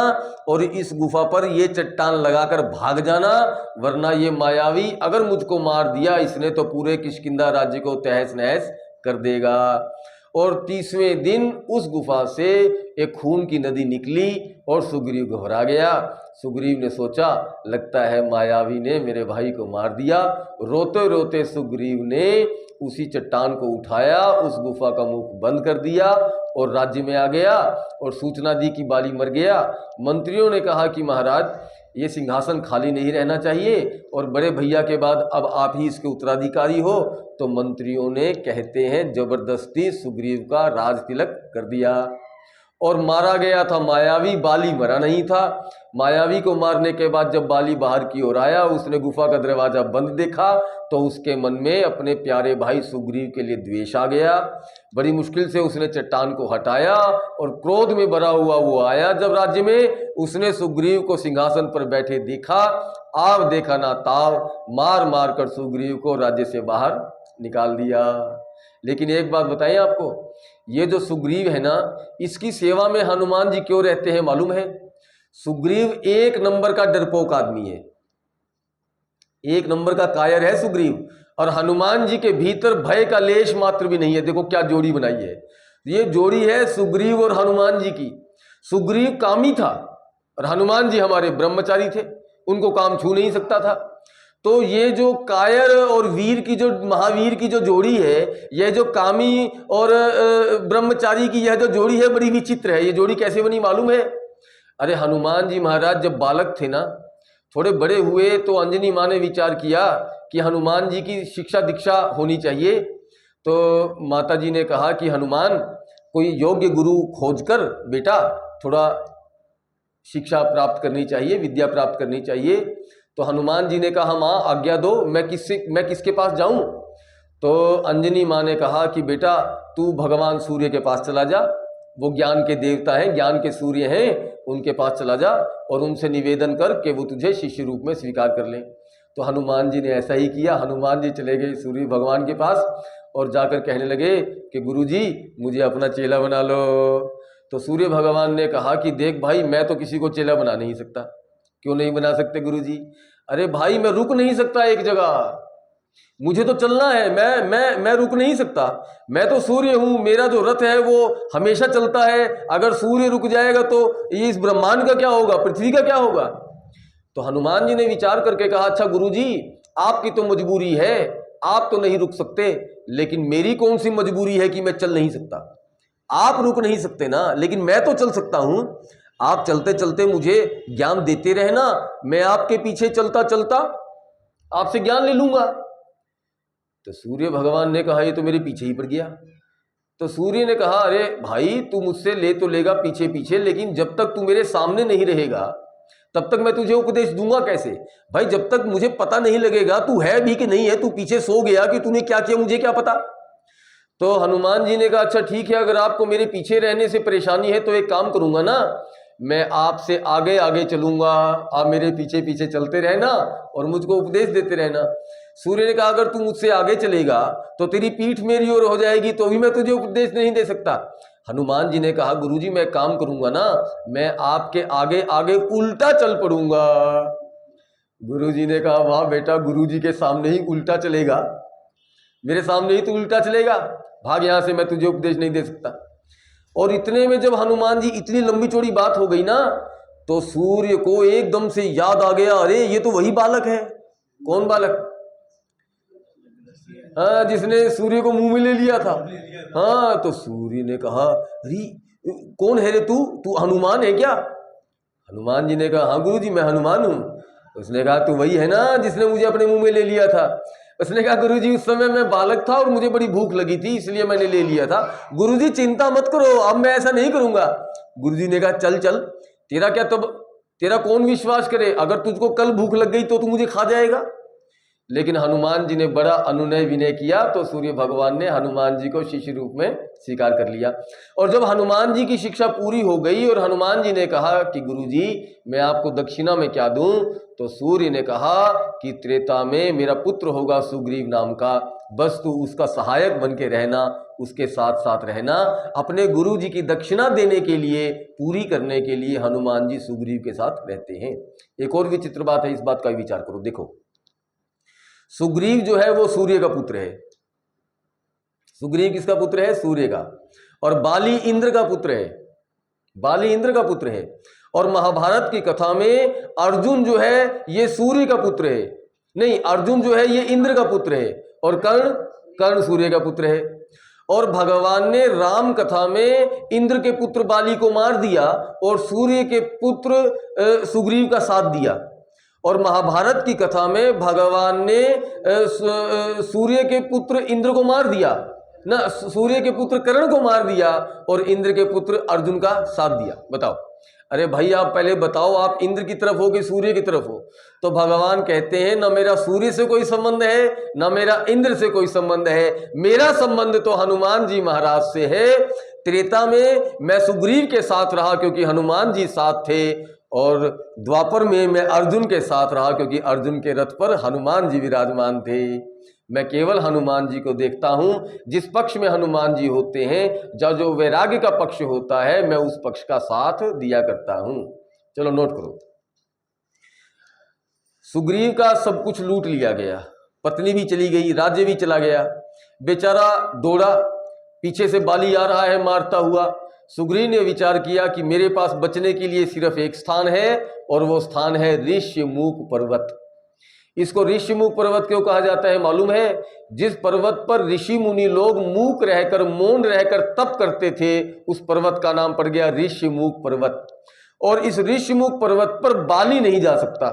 और इस गुफा पर ये चट्टान लगाकर भाग जाना, वरना ये मायावी अगर मुझको मार दिया इसने तो पूरे किष्किंधा राज्य को तहस नहस कर देगा। और 30वें दिन उस गुफा से एक खून की नदी निकली और सुग्रीव घबरा गया। सुग्रीव ने सोचा, लगता है मायावी ने मेरे भाई को मार दिया। रोते रोते सुग्रीव ने उसी चट्टान को उठाया, उस गुफा का मुख बंद कर दिया और राज्य में आ गया और सूचना दी कि बाली मर गया। मंत्रियों ने कहा कि महाराज ये सिंहासन खाली नहीं रहना चाहिए और बड़े भैया के बाद अब आप ही इसके उत्तराधिकारी हो। तो मंत्रियों ने कहते हैं जबरदस्ती सुग्रीव का राज तिलक कर दिया और मारा गया था मायावी, बाली मरा नहीं था। मायावी को मारने के बाद जब बाली बाहर की ओर आया, उसने गुफा का दरवाजा बंद देखा तो उसके मन में अपने प्यारे भाई सुग्रीव के लिए द्वेष आ गया। बड़ी मुश्किल से उसने चट्टान को हटाया और क्रोध में भरा हुआ वो आया जब राज्य में, उसने सुग्रीव को सिंहासन पर बैठे देखा, आव देखा ना ताव, मार मार कर सुग्रीव को राज्य से बाहर निकाल दिया। लेकिन एक बात बताएं आपको, ये जो सुग्रीव है ना, इसकी सेवा में हनुमान जी क्यों रहते हैं मालूम है? सुग्रीव 1 नंबर का डरपोक आदमी है, 1 नंबर का कायर है सुग्रीव, और हनुमान जी के भीतर भय का लेश मात्र भी नहीं है। देखो क्या जोड़ी बनाई है, ये जोड़ी है सुग्रीव और हनुमान जी की। सुग्रीव कामी था और हनुमान जी हमारे ब्रह्मचारी थे, उनको काम छू नहीं सकता था। तो ये जो कायर और वीर की जो महावीर की जो जोड़ी है, यह जो कामी और ब्रह्मचारी की यह जो जोड़ी है बड़ी विचित्र है। ये जोड़ी कैसे बनी मालूम है? अरे हनुमान जी महाराज जब बालक थे ना, थोड़े बड़े हुए तो अंजनी माँ ने विचार किया कि हनुमान जी की शिक्षा दीक्षा होनी चाहिए। तो माता जी ने कहा कि हनुमान कोई योग्य गुरु खोजकर बेटा थोड़ा शिक्षा प्राप्त करनी चाहिए, विद्या प्राप्त करनी चाहिए। तो हनुमान जी ने कहा माँ आज्ञा दो, मैं किसके पास जाऊं? तो अंजनी माँ ने कहा कि बेटा तू भगवान सूर्य के पास चला जा, वो ज्ञान के देवता हैं, ज्ञान के सूर्य हैं, उनके पास चला जा और उनसे निवेदन कर कि वो तुझे शिष्य रूप में स्वीकार कर लें। तो हनुमान जी ने ऐसा ही किया। हनुमान जी चले गए सूर्य भगवान के पास और जाकर कहने लगे कि गुरुजी मुझे अपना चेला बना लो। तो सूर्य भगवान ने कहा कि देख भाई, मैं तो किसी को चेला बना नहीं सकता। क्यों नहीं बना सकते गुरुजी? अरे भाई मैं रुक नहीं सकता एक जगह, मुझे तो चलना है, मैं रुक नहीं सकता। मैं तो सूर्य हूं, मेरा जो रथ है वो हमेशा चलता है। अगर सूर्य रुक जाएगा तो ये इस ब्रह्मांड का क्या होगा, पृथ्वी का क्या होगा? तो हनुमान जी ने विचार करके कहा अच्छा गुरुजी आपकी तो मजबूरी है, आप तो नहीं रुक सकते, लेकिन मेरी कौन सी मजबूरी है कि मैं चल नहीं सकता? आप रुक नहीं सकते ना, लेकिन मैं तो चल सकता हूं। आप चलते चलते मुझे ज्ञान देते रहना, मैं आपके पीछे चलता चलता आपसे ज्ञान ले लूंगा। तो सूर्य भगवान ने कहा ये तो मेरे पीछे ही पड़ गया। तो सूर्य ने कहा अरे भाई तू मुझसे ले तो लेगा पीछे पीछे, लेकिन जब तक तू मेरे सामने नहीं रहेगा तब तक मैं तुझे उपदेश दूंगा कैसे? भाई जब तक मुझे पता नहीं लगेगा तू है भी कि नहीं है, तू पीछे सो गया कि तूने क्या किया, मुझे क्या पता? तो हनुमान जी ने कहा अच्छा ठीक है, अगर आपको मेरे पीछे रहने से परेशानी है तो एक काम करूंगा ना, मैं आपसे आगे आगे चलूंगा, आप मेरे पीछे पीछे चलते रहना और मुझको उपदेश देते रहना। सूर्य ने कहा अगर तू मुझसे आगे चलेगा तो तेरी पीठ मेरी ओर हो जाएगी, तो भी मैं तुझे उपदेश नहीं दे सकता। हनुमान जी ने कहा गुरुजी मैं काम करूंगा ना, मैं आपके आगे आगे उल्टा चल पड़ूंगा। गुरुजी ने कहा वाह बेटा, गुरुजी के सामने ही उल्टा चलेगा, मेरे सामने ही तो उल्टा चलेगा, भाग यहां से, मैं तुझे उपदेश नहीं दे सकता। और इतने में जब हनुमान जी, इतनी लंबी चौड़ी बात हो गई ना, तो सूर्य को एकदम से याद आ गया, अरे ये तो वही बालक है। कौन बालक? हाँ, जिसने सूर्य को मुंह में ले लिया था। हाँ, तो सूर्य ने कहा अरे कौन है रे तू, तू हनुमान है क्या? हनुमान जी ने कहा हाँ गुरुजी मैं हनुमान हूँ। उसने कहा तू वही है ना जिसने मुझे अपने मुंह में ले लिया था? उसने कहा गुरुजी उस समय मैं बालक था और मुझे बड़ी भूख लगी थी इसलिए मैंने ले लिया था। गुरुजी चिंता मत करो, अब मैं ऐसा नहीं करूंगा। गुरुजी ने कहा चल चल, तेरा क्या, तब तेरा कौन विश्वास करे, अगर तुझको कल भूख लग गई तो तू मुझे खा जाएगा। लेकिन हनुमान जी ने बड़ा अनुनय विनय किया, तो सूर्य भगवान ने हनुमान जी को शिष्य रूप में स्वीकार कर लिया। और जब हनुमान जी की शिक्षा पूरी हो गई और हनुमान जी ने कहा कि गुरुजी मैं आपको दक्षिणा में क्या दूं, तो सूर्य ने कहा कि त्रेता में मेरा पुत्र होगा सुग्रीव नाम का, बस तू उसका सहायक बन के रहना, उसके साथ साथ रहना। अपने गुरु जी की दक्षिणा देने के लिए, पूरी करने के लिए हनुमान जी सुग्रीव के साथ रहते हैं। एक और विचित्र बात है, इस बात का भी विचार करो। देखो सुग्रीव जो है वो सूर्य का पुत्र है। सुग्रीव किसका पुत्र है? सूर्य का। और बाली इंद्र का पुत्र है। बाली इंद्र का पुत्र है। और महाभारत की कथा में अर्जुन जो है ये सूर्य का पुत्र है, नहीं अर्जुन जो है ये इंद्र का पुत्र है, और कर्ण सूर्य का पुत्र है। और भगवान ने राम कथा में इंद्र के पुत्र बाली को मार दिया और सूर्य के पुत्र सुग्रीव का साथ दिया। और महाभारत की कथा में भगवान ने सूर्य के पुत्र इंद्र को मार दिया ना, सूर्य के पुत्र कर्ण को मार दिया और इंद्र के पुत्र अर्जुन का साथ दिया। बताओ, अरे भाई आप पहले बताओ, आप इंद्र की तरफ हो कि सूर्य की तरफ हो? तो भगवान कहते हैं न मेरा सूर्य से कोई संबंध है न मेरा इंद्र से कोई संबंध है, मेरा संबंध तो हनुमान जी महाराज से है। त्रेता में मैं सुग्रीव के साथ रहा क्योंकि हनुमान जी साथ थे, और द्वापर में मैं अर्जुन के साथ रहा क्योंकि अर्जुन के रथ पर हनुमान जी विराजमान थे। मैं केवल हनुमान जी को देखता हूं, जिस पक्ष में हनुमान जी होते हैं, जो वैराग्य का पक्ष होता है, मैं उस पक्ष का साथ दिया करता हूं। चलो नोट करो, सुग्रीव का सब कुछ लूट लिया गया, पत्नी भी चली गई, राज्य भी चला गया, बेचारा दौड़ा, पीछे से बाली आ रहा है मारता हुआ। सुग्रीव ने विचार किया कि मेरे पास बचने के लिए सिर्फ एक स्थान है और वो स्थान है ऋष्यमुख पर्वत। इसको ऋष्यमुख पर्वत क्यों कहा जाता है मालूम है? जिस पर्वत पर ऋषि मुनि लोग मूक रहकर, मौन रहकर तप करते थे, उस पर्वत का नाम पड़ गया ऋष्यमुख पर्वत। और इस ऋष्यमुख पर्वत पर बाली नहीं जा सकता,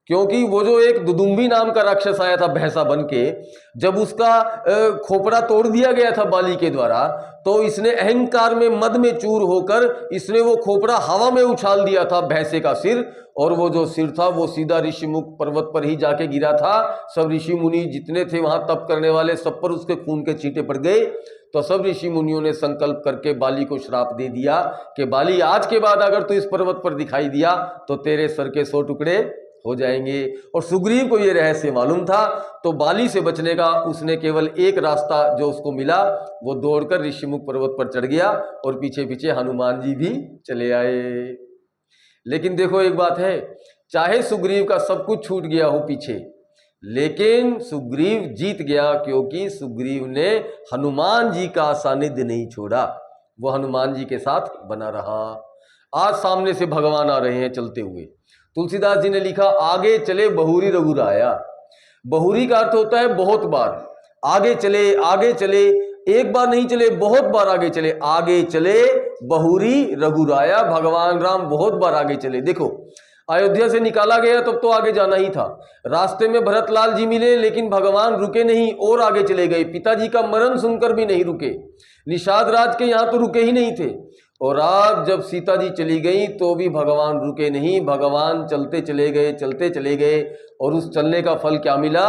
क्योंकि वो जो एक दुदुम्बी नाम का राक्षस आया था भैंसा बन के, जब उसका खोपड़ा तोड़ दिया गया था बाली के द्वारा, तो इसने अहंकार में मद में चूर होकर इसने वो खोपड़ा हवा में उछाल दिया था, भैंसे का सिर, और वो जो सिर था वो सीधा ऋषिमुख पर्वत पर ही जाके गिरा था। सब ऋषि मुनि जितने थे वहां तप करने वाले, सब पर उसके खून के छींटे पड़ गए। तो सब ऋषि मुनियों ने संकल्प करके बाली को श्राप दे दिया कि बाली आज के बाद अगर तू इस पर्वत पर दिखाई दिया तो तेरे सर के 100 टुकड़े हो जाएंगे। और सुग्रीव को यह रहस्य मालूम था, तो बाली से बचने का उसने केवल एक रास्ता जो उसको मिला, वो दौड़कर ऋषिमुख पर्वत पर चढ़ गया और पीछे पीछे हनुमान जी भी चले आए। लेकिन देखो एक बात है, चाहे सुग्रीव का सब कुछ छूट गया हो पीछे, लेकिन सुग्रीव जीत गया, क्योंकि सुग्रीव ने हनुमान जी का सानिध्य नहीं छोड़ा, वो हनुमान जी के साथ बना रहा। आज सामने से भगवान आ रहे हैं चलते हुए। तुलसीदास जी ने लिखा, आगे चले बहुरी रघुराया। बहुरी का अर्थ होता है बहुत बार, आगे चले, आगे चले, एक बार नहीं चले, बहुत बार आगे चले। आगे चले बहुरी रघुराया, भगवान राम बहुत बार आगे चले। देखो अयोध्या से निकाला गया तब तो आगे जाना ही था, रास्ते में भरतलाल जी मिले लेकिन भगवान रुके नहीं और आगे चले गए। पिताजी का मरण सुनकर भी नहीं रुके, निषाद राज के यहाँ तो रुके ही नहीं थे। और आज जब सीता जी चली गई तो भी भगवान रुके नहीं, भगवान चलते चले गए, चलते चले गए। और उस चलने का फल क्या मिला?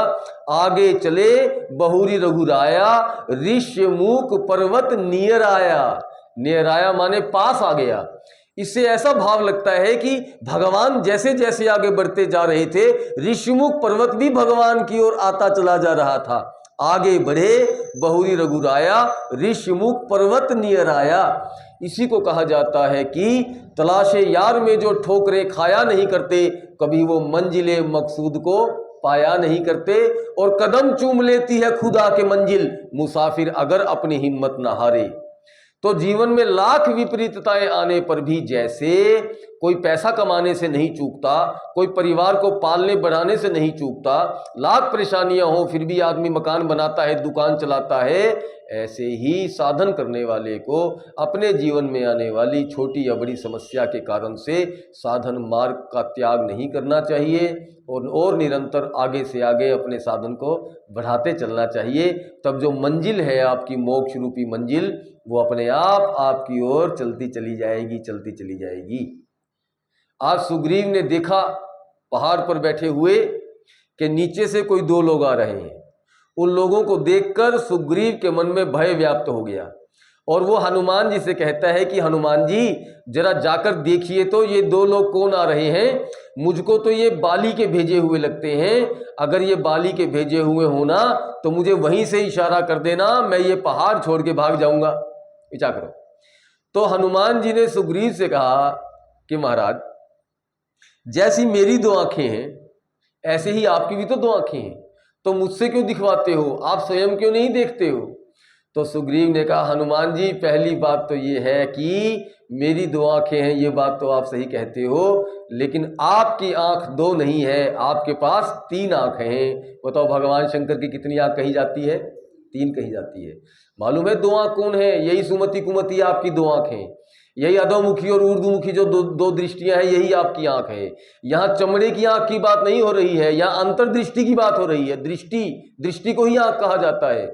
आगे चले बहुरी रघुराया, ऋष्यमुख पर्वत नियर आया। नियर आया माने पास आ गया। इससे ऐसा भाव लगता है कि भगवान जैसे जैसे आगे बढ़ते जा रहे थे, ऋषिमुख पर्वत भी भगवान की ओर आता चला जा रहा था। आगे बढ़े बहुरी रघुराया, ऋषिमुख पर्वत नियर आया। इसी को कहा जाता है कि तलाशे यार में जो ठोकरें खाया नहीं करते, कभी वो मंजिले मकसूद को पाया नहीं करते। और कदम चूम लेती है खुदा के मंजिल, मुसाफिर अगर अपनी हिम्मत न हारे। तो जीवन में लाख विपरीतताएं आने पर भी, जैसे कोई पैसा कमाने से नहीं चूकता, कोई परिवार को पालने बढ़ाने से नहीं चूकता, लाख परेशानियां हो फिर भी आदमी मकान बनाता है, दुकान चलाता है, ऐसे ही साधन करने वाले को अपने जीवन में आने वाली छोटी या बड़ी समस्या के कारण से साधन मार्ग का त्याग नहीं करना चाहिए और निरंतर आगे से आगे अपने साधन को बढ़ाते चलना चाहिए। तब जो मंजिल है आपकी मोक्ष रूपी मंजिल, वो अपने आप आपकी ओर चलती चली जाएगी, चलती चली जाएगी। आज सुग्रीव ने देखा पहाड़ पर बैठे हुए कि नीचे से कोई दो लोग आ रहे हैं। उन लोगों को देखकर सुग्रीव के मन में भय व्याप्त हो गया और वो हनुमान जी से कहता है कि हनुमान जी जरा जाकर देखिए तो ये दो लोग कौन आ रहे हैं, मुझको तो ये बाली के भेजे हुए लगते हैं। अगर ये बाली के भेजे हुए होना तो मुझे वहीं से इशारा कर देना, मैं ये पहाड़ छोड़ के भाग जाऊंगा, विचार करो। तो हनुमान जी ने सुग्रीव से कहा कि महाराज, जैसी मेरी दो आंखें हैं ऐसे ही आपकी भी तो दो आंखें हैं, तो मुझसे क्यों दिखवाते हो, आप स्वयं क्यों नहीं देखते हो? तो सुग्रीव ने कहा, हनुमान जी पहली बात तो ये है कि मेरी दो आंखें हैं, ये बात तो आप सही कहते हो, लेकिन आपकी आंख दो नहीं है, आपके पास तीन आंखें हैं। बताओ भगवान शंकर की कितनी आंख कही जाती है? तीन कही जाती है। मालूम है दो आंख कौन है? यही सुमति कुमति आपकी दो आंखें, यही अधोमुखी और ऊर्ध्वमुखी जो दो दृष्टियां हैं, यही आपकी आंख है। यहाँ चमड़े की आंख की बात नहीं हो रही है, यहाँ अंतर्दृष्टि की बात हो रही है। दृष्टि को ही आंख कहा जाता है।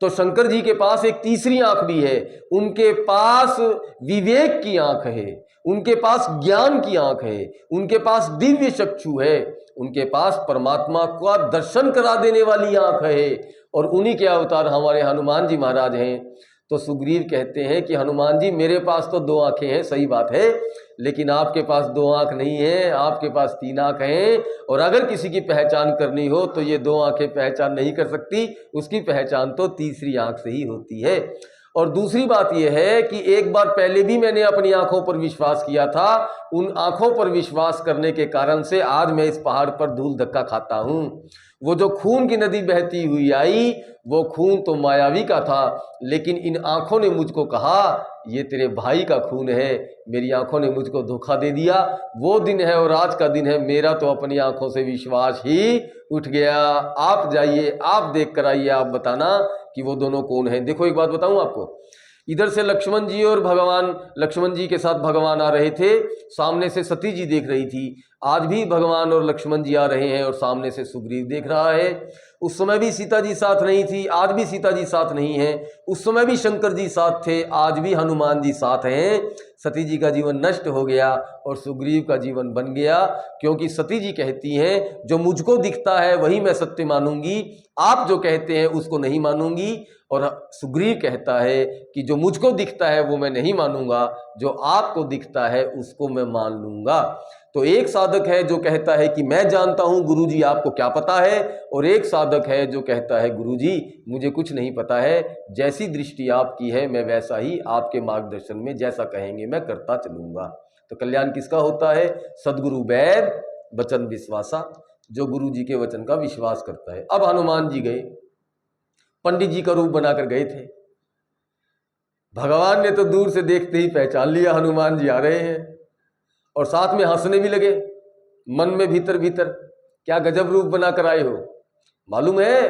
तो शंकर जी के पास एक तीसरी आंख भी है, उनके पास विवेक की आंख है, उनके पास ज्ञान की आंख है, उनके पास दिव्य चक्षु है, उनके पास परमात्मा का दर्शन करा देने वाली आंख है। और उन्हीं के अवतार हमारे हनुमान जी महाराज हैं। तो सुग्रीव कहते हैं कि हनुमान जी मेरे पास तो दो आंखें हैं, सही बात है, लेकिन आपके पास दो आंख नहीं है, आपके पास तीन आंख हैं। और अगर किसी की पहचान करनी हो तो ये दो आंखें पहचान नहीं कर सकती, उसकी पहचान तो तीसरी आंख से ही होती है। और दूसरी बात यह है कि एक बार पहले भी मैंने अपनी आंखों पर विश्वास किया था, उन आंखों पर विश्वास करने के कारण से आज मैं इस पहाड़ पर धूल धक्का खाता हूं। वो जो खून की नदी बहती हुई आई, वो खून तो मायावी का था, लेकिन इन आंखों ने मुझको कहा ये तेरे भाई का खून है। मेरी आंखों ने मुझको धोखा दे दिया। वो दिन है और आज का दिन है, मेरा तो अपनी आंखों से विश्वास ही उठ गया। आप जाइए, आप देख कर आइए, आप बताना कि वो दोनों कौन हैं। देखो एक बात बताऊं आपको, इधर से लक्ष्मण जी और लक्ष्मण जी के साथ भगवान आ रहे थे, सामने से सती जी देख रही थी। आज भी भगवान और लक्ष्मण जी आ रहे हैं और सामने से सुग्रीव देख रहा है। उस समय भी सीता जी साथ नहीं थी, आज भी सीता जी साथ नहीं है। उस समय भी शंकर जी साथ थे, आज भी हनुमान जी साथ हैं। सती जी का जीवन नष्ट हो गया और सुग्रीव का जीवन बन गया, क्योंकि सती जी कहती हैं जो मुझको दिखता है वही मैं सत्य मानूंगी, आप जो कहते हैं उसको नहीं मानूंगी। और सुग्रीव कहता है कि जो मुझको दिखता है वो मैं नहीं मानूंगा, जो आपको दिखता है उसको मैं मान लूंगा। तो एक साधक है जो कहता है कि मैं जानता हूं गुरुजी आपको क्या पता है, और एक साधक है जो कहता है गुरुजी मुझे कुछ नहीं पता है, जैसी दृष्टि आपकी है मैं वैसा ही आपके मार्गदर्शन में जैसा कहेंगे मैं करता चलूंगा। तो कल्याण किसका होता है? सदगुरु वैद वचन विश्वासा, जो गुरु जी के वचन का विश्वास करता है। अब हनुमान जी गए, पंडित जी का रूप बनाकर गए थे। भगवान ने तो दूर से देखते ही पहचान लिया हनुमान जी आ रहे हैं, और साथ में हंसने भी लगे मन में भीतर भीतर, क्या गजब रूप बनाकर आए हो। मालूम है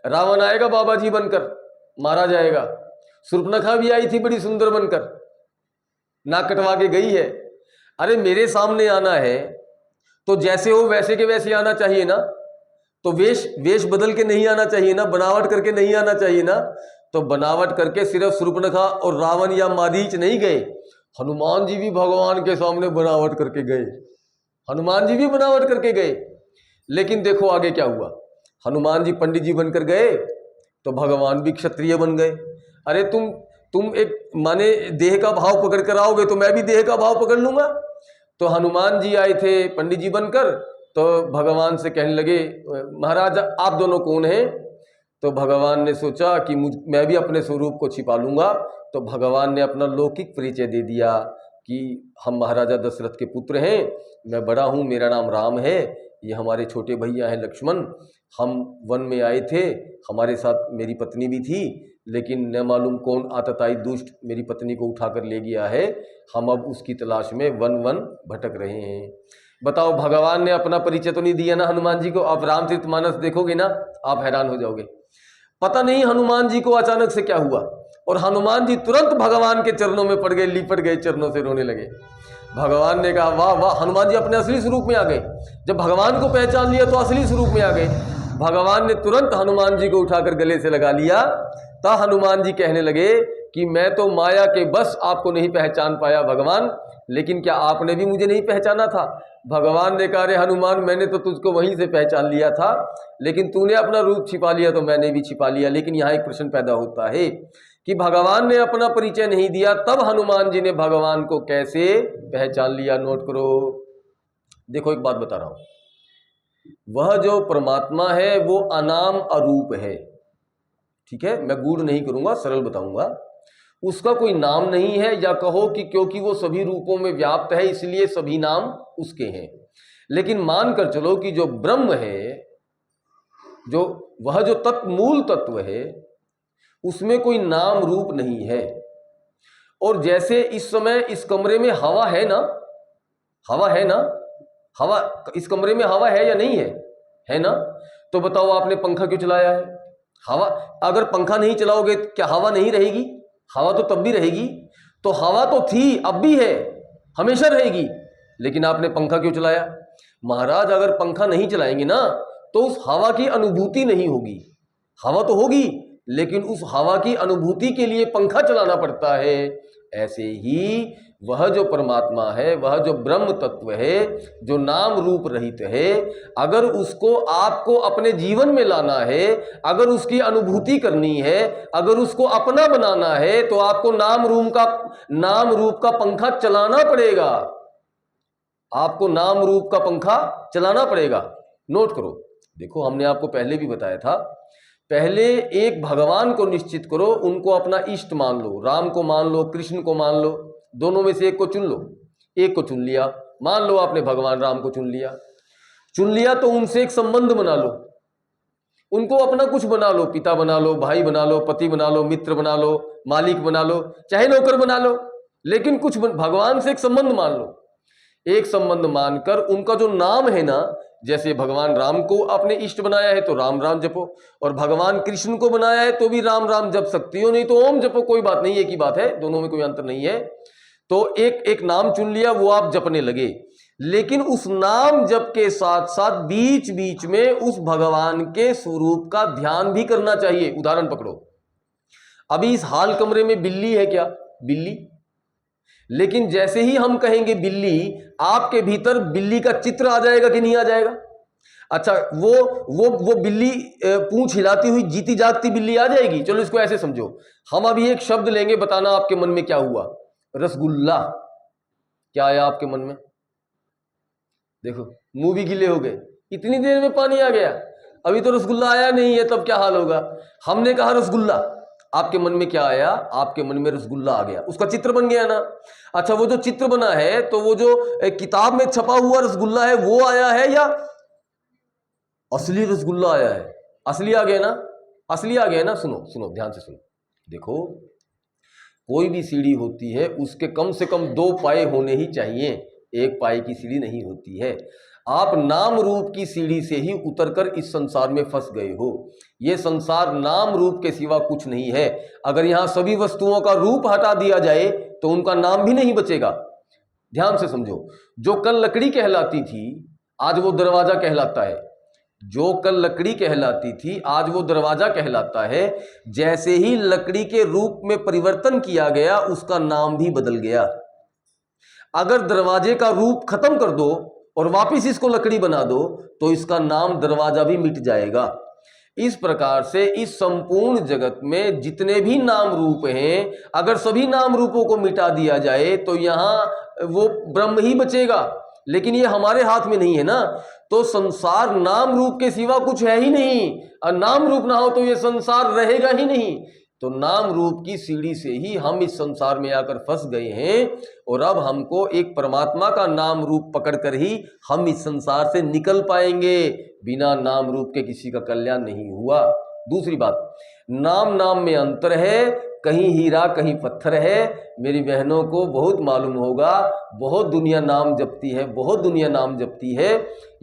रावण आएगा बाबा जी बनकर, मारा जाएगा। शूर्पणखा भी आई थी बड़ी सुंदर बनकर, नाक कटवा के गई है। अरे मेरे सामने आना है तो जैसे हो वैसे के वैसे आना चाहिए ना, तो वेश बदल के नहीं आना चाहिए ना, बनावट करके नहीं आना चाहिए ना। तो बनावट करके सिर्फ शूर्पणखा और रावण या मारीच नहीं गए, हनुमान जी भी भगवान के सामने बनावट करके गए, हनुमान जी भी बनावट करके गए। लेकिन देखो आगे क्या हुआ, हनुमान जी पंडित जी बनकर गए तो भगवान भी क्षत्रिय बन गए। अरे तुम तुम एक माने देह का भाव पकड़ कर आओगे तो मैं भी देह का भाव पकड़ लूंगा। तो हनुमान जी आए थे पंडित जी बनकर, तो भगवान से कहने लगे महाराज आप दोनों कौन हैं? तो भगवान ने सोचा कि मैं भी अपने स्वरूप को छिपा लूंगा। तो भगवान ने अपना लौकिक परिचय दे दिया कि हम महाराजा दशरथ के पुत्र हैं, मैं बड़ा हूँ, मेरा नाम राम है, ये हमारे छोटे भैया हैं लक्ष्मण। हम वन में आए थे, हमारे साथ मेरी पत्नी भी थी, लेकिन न मालूम कौन आतताई दुष्ट मेरी पत्नी को उठाकर ले गया है। हम अब उसकी तलाश में वन वन भटक रहे हैं। बताओ, भगवान ने अपना परिचय तो नहीं दिया ना हनुमान जी को। आप रामचरितमानस देखोगे ना, आप हैरान हो जाओगे। पता नहीं हनुमान जी को अचानक से क्या हुआ, और हनुमान जी तुरंत भगवान के चरणों में पड़ गए, लिपट गए, चरणों से रोने लगे। भगवान ने कहा वाह वाह, हनुमान जी अपने असली स्वरूप में आ गए। जब भगवान को पहचान लिया तो असली स्वरूप में आ गए। भगवान ने तुरंत हनुमान जी को उठाकर गले से लगा लिया। तब हनुमान जी कहने लगे कि मैं तो माया के बस आपको नहीं पहचान पाया भगवान, लेकिन क्या आपने भी मुझे नहीं पहचाना था? भगवान ने कहा अरे हनुमान, मैंने तो तुझको वहीं से पहचान लिया था, लेकिन तूने अपना रूप छिपा लिया तो मैंने भी छिपा लिया। लेकिन यहाँ एक प्रश्न पैदा होता है कि भगवान ने अपना परिचय नहीं दिया, तब हनुमान जी ने भगवान को कैसे पहचान लिया? नोट करो। देखो एक बात बता रहा हूं, वह जो परमात्मा है वो अनाम अरूप है, ठीक है, मैं गूढ़ नहीं करूंगा, सरल बताऊंगा। उसका कोई नाम नहीं है, या कहो कि क्योंकि वो सभी रूपों में व्याप्त है इसलिए सभी नाम उसके हैं। लेकिन मानकर चलो कि जो ब्रह्म है, जो वह जो तत्व मूल तत्व है, उसमें कोई नाम रूप नहीं है। और जैसे इस समय इस कमरे में हवा है ना, हवा है ना, हवा इस कमरे में हवा है या नहीं है? है ना? तो बताओ आपने पंखा क्यों चलाया है? हवा, अगर पंखा नहीं चलाओगे क्या हवा नहीं रहेगी? हवा तो तब भी रहेगी। तो हवा तो थी, अब भी है, हमेशा रहेगी, लेकिन आपने पंखा क्यों चलाया? महाराज अगर पंखा नहीं चलाएंगे ना तो उस हवा की अनुभूति नहीं होगी। हवा तो होगी, लेकिन उस हवा की अनुभूति के लिए पंखा चलाना पड़ता है। ऐसे ही वह जो परमात्मा है, वह जो ब्रह्म तत्व है, जो नाम रूप रहित है, अगर उसको आपको अपने जीवन में लाना है, अगर उसकी अनुभूति करनी है, अगर उसको अपना बनाना है, तो आपको नाम रूप का पंखा चलाना पड़ेगा। आपको नाम रूप का पंखा चलाना पड़ेगा। नोट करो, देखो हमने आपको पहले भी बताया था, पहले एक भगवान को निश्चित करो, उनको अपना इष्ट मान लो, राम को मान लो, कृष्ण को मान लो, दोनों में से एक को चुन लो। एक को चुन लिया, मान लो आपने भगवान राम को चुन लिया, तो उनसे एक संबंध बना लो, उनको अपना कुछ बना लो, पिता बना लो, भाई बना लो, पति बना लो, मित्र बना लो, मालिक बना लो, चाहे नौकर बना लो, लेकिन कुछ भगवान से एक संबंध मान लो। एक संबंध मानकर उनका जो नाम है ना, जैसे भगवान राम को आपने इष्ट बनाया है तो राम राम जपो, और भगवान कृष्ण को बनाया है तो भी राम राम जप सकती हो, नहीं तो ओम जपो, कोई बात नहीं, एक ही बात है, दोनों में कोई अंतर नहीं है। तो एक नाम चुन लिया, वो आप जपने लगे, लेकिन उस नाम जप के साथ साथ बीच बीच में उस भगवान के स्वरूप का ध्यान भी करना चाहिए। उदाहरण पकड़ो, अभी इस हाल कमरे में बिल्ली है क्या? बिल्ली, लेकिन जैसे ही हम कहेंगे बिल्ली, आपके भीतर बिल्ली का चित्र आ जाएगा कि नहीं आ जाएगा? अच्छा, वो बिल्ली पूंछ हिलाती हुई जीती जागती बिल्ली आ जाएगी। चलो इसको ऐसे समझो, हम अभी एक शब्द लेंगे, बताना आपके मन में क्या हुआ। रसगुल्ला, क्या आया आपके मन में? देखो मुंह भी गीले हो गए, इतनी देर में पानी आ गया, अभी तो रसगुल्ला आया नहीं है, तब क्या हाल होगा? हमने कहा रसगुल्ला, आपके मन में क्या आया? आपके मन में रसगुल्ला आ गया, उसका चित्र बन गया ना। अच्छा, वो जो चित्र बना है, तो वो जो किताब में छपा हुआ रसगुल्ला है वो आया है या असली रसगुल्ला आया है? असली आ गया ना, असली आ गया ना। सुनो सुनो, ध्यान से सुनो, देखो कोई भी सीढ़ी होती है उसके कम से कम 2 पाए होने ही चाहिए, एक पाए की सीढ़ी नहीं होती है। आप नाम रूप की सीढ़ी से ही उतरकर इस संसार में फंस गए हो। यह संसार नाम रूप के सिवा कुछ नहीं है। अगर यहां सभी वस्तुओं का रूप हटा दिया जाए तो उनका नाम भी नहीं बचेगा। ध्यान से समझो, जो कल लकड़ी कहलाती थी आज वो दरवाजा कहलाता है, जो कल लकड़ी कहलाती थी आज वो दरवाजा कहलाता है। जैसे ही लकड़ी के रूप में परिवर्तन किया गया, उसका नाम भी बदल गया। अगर दरवाजे का रूप खत्म कर दो और वापस इसको लकड़ी बना दो तो इसका नाम दरवाजा भी मिट जाएगा। इस प्रकार से इस संपूर्ण जगत में जितने भी नाम रूप हैं, अगर सभी नाम रूपों को मिटा दिया जाए तो यहां वो ब्रह्म ही बचेगा, लेकिन ये हमारे हाथ में नहीं है ना। तो संसार नाम रूप के सिवा कुछ है ही नहीं, और नाम रूप ना हो तो ये संसार रहेगा ही नहीं। तो नाम रूप की सीढ़ी से ही हम इस संसार में आकर फंस गए हैं, और अब हमको एक परमात्मा का नाम रूप पकड़कर ही हम इस संसार से निकल पाएंगे। बिना नाम रूप के किसी का कल्याण नहीं हुआ। दूसरी बात, नाम नाम में अंतर है, कहीं हीरा कहीं पत्थर है। मेरी बहनों को बहुत मालूम होगा, बहुत दुनिया नाम जपती है, बहुत दुनिया नाम जपती है।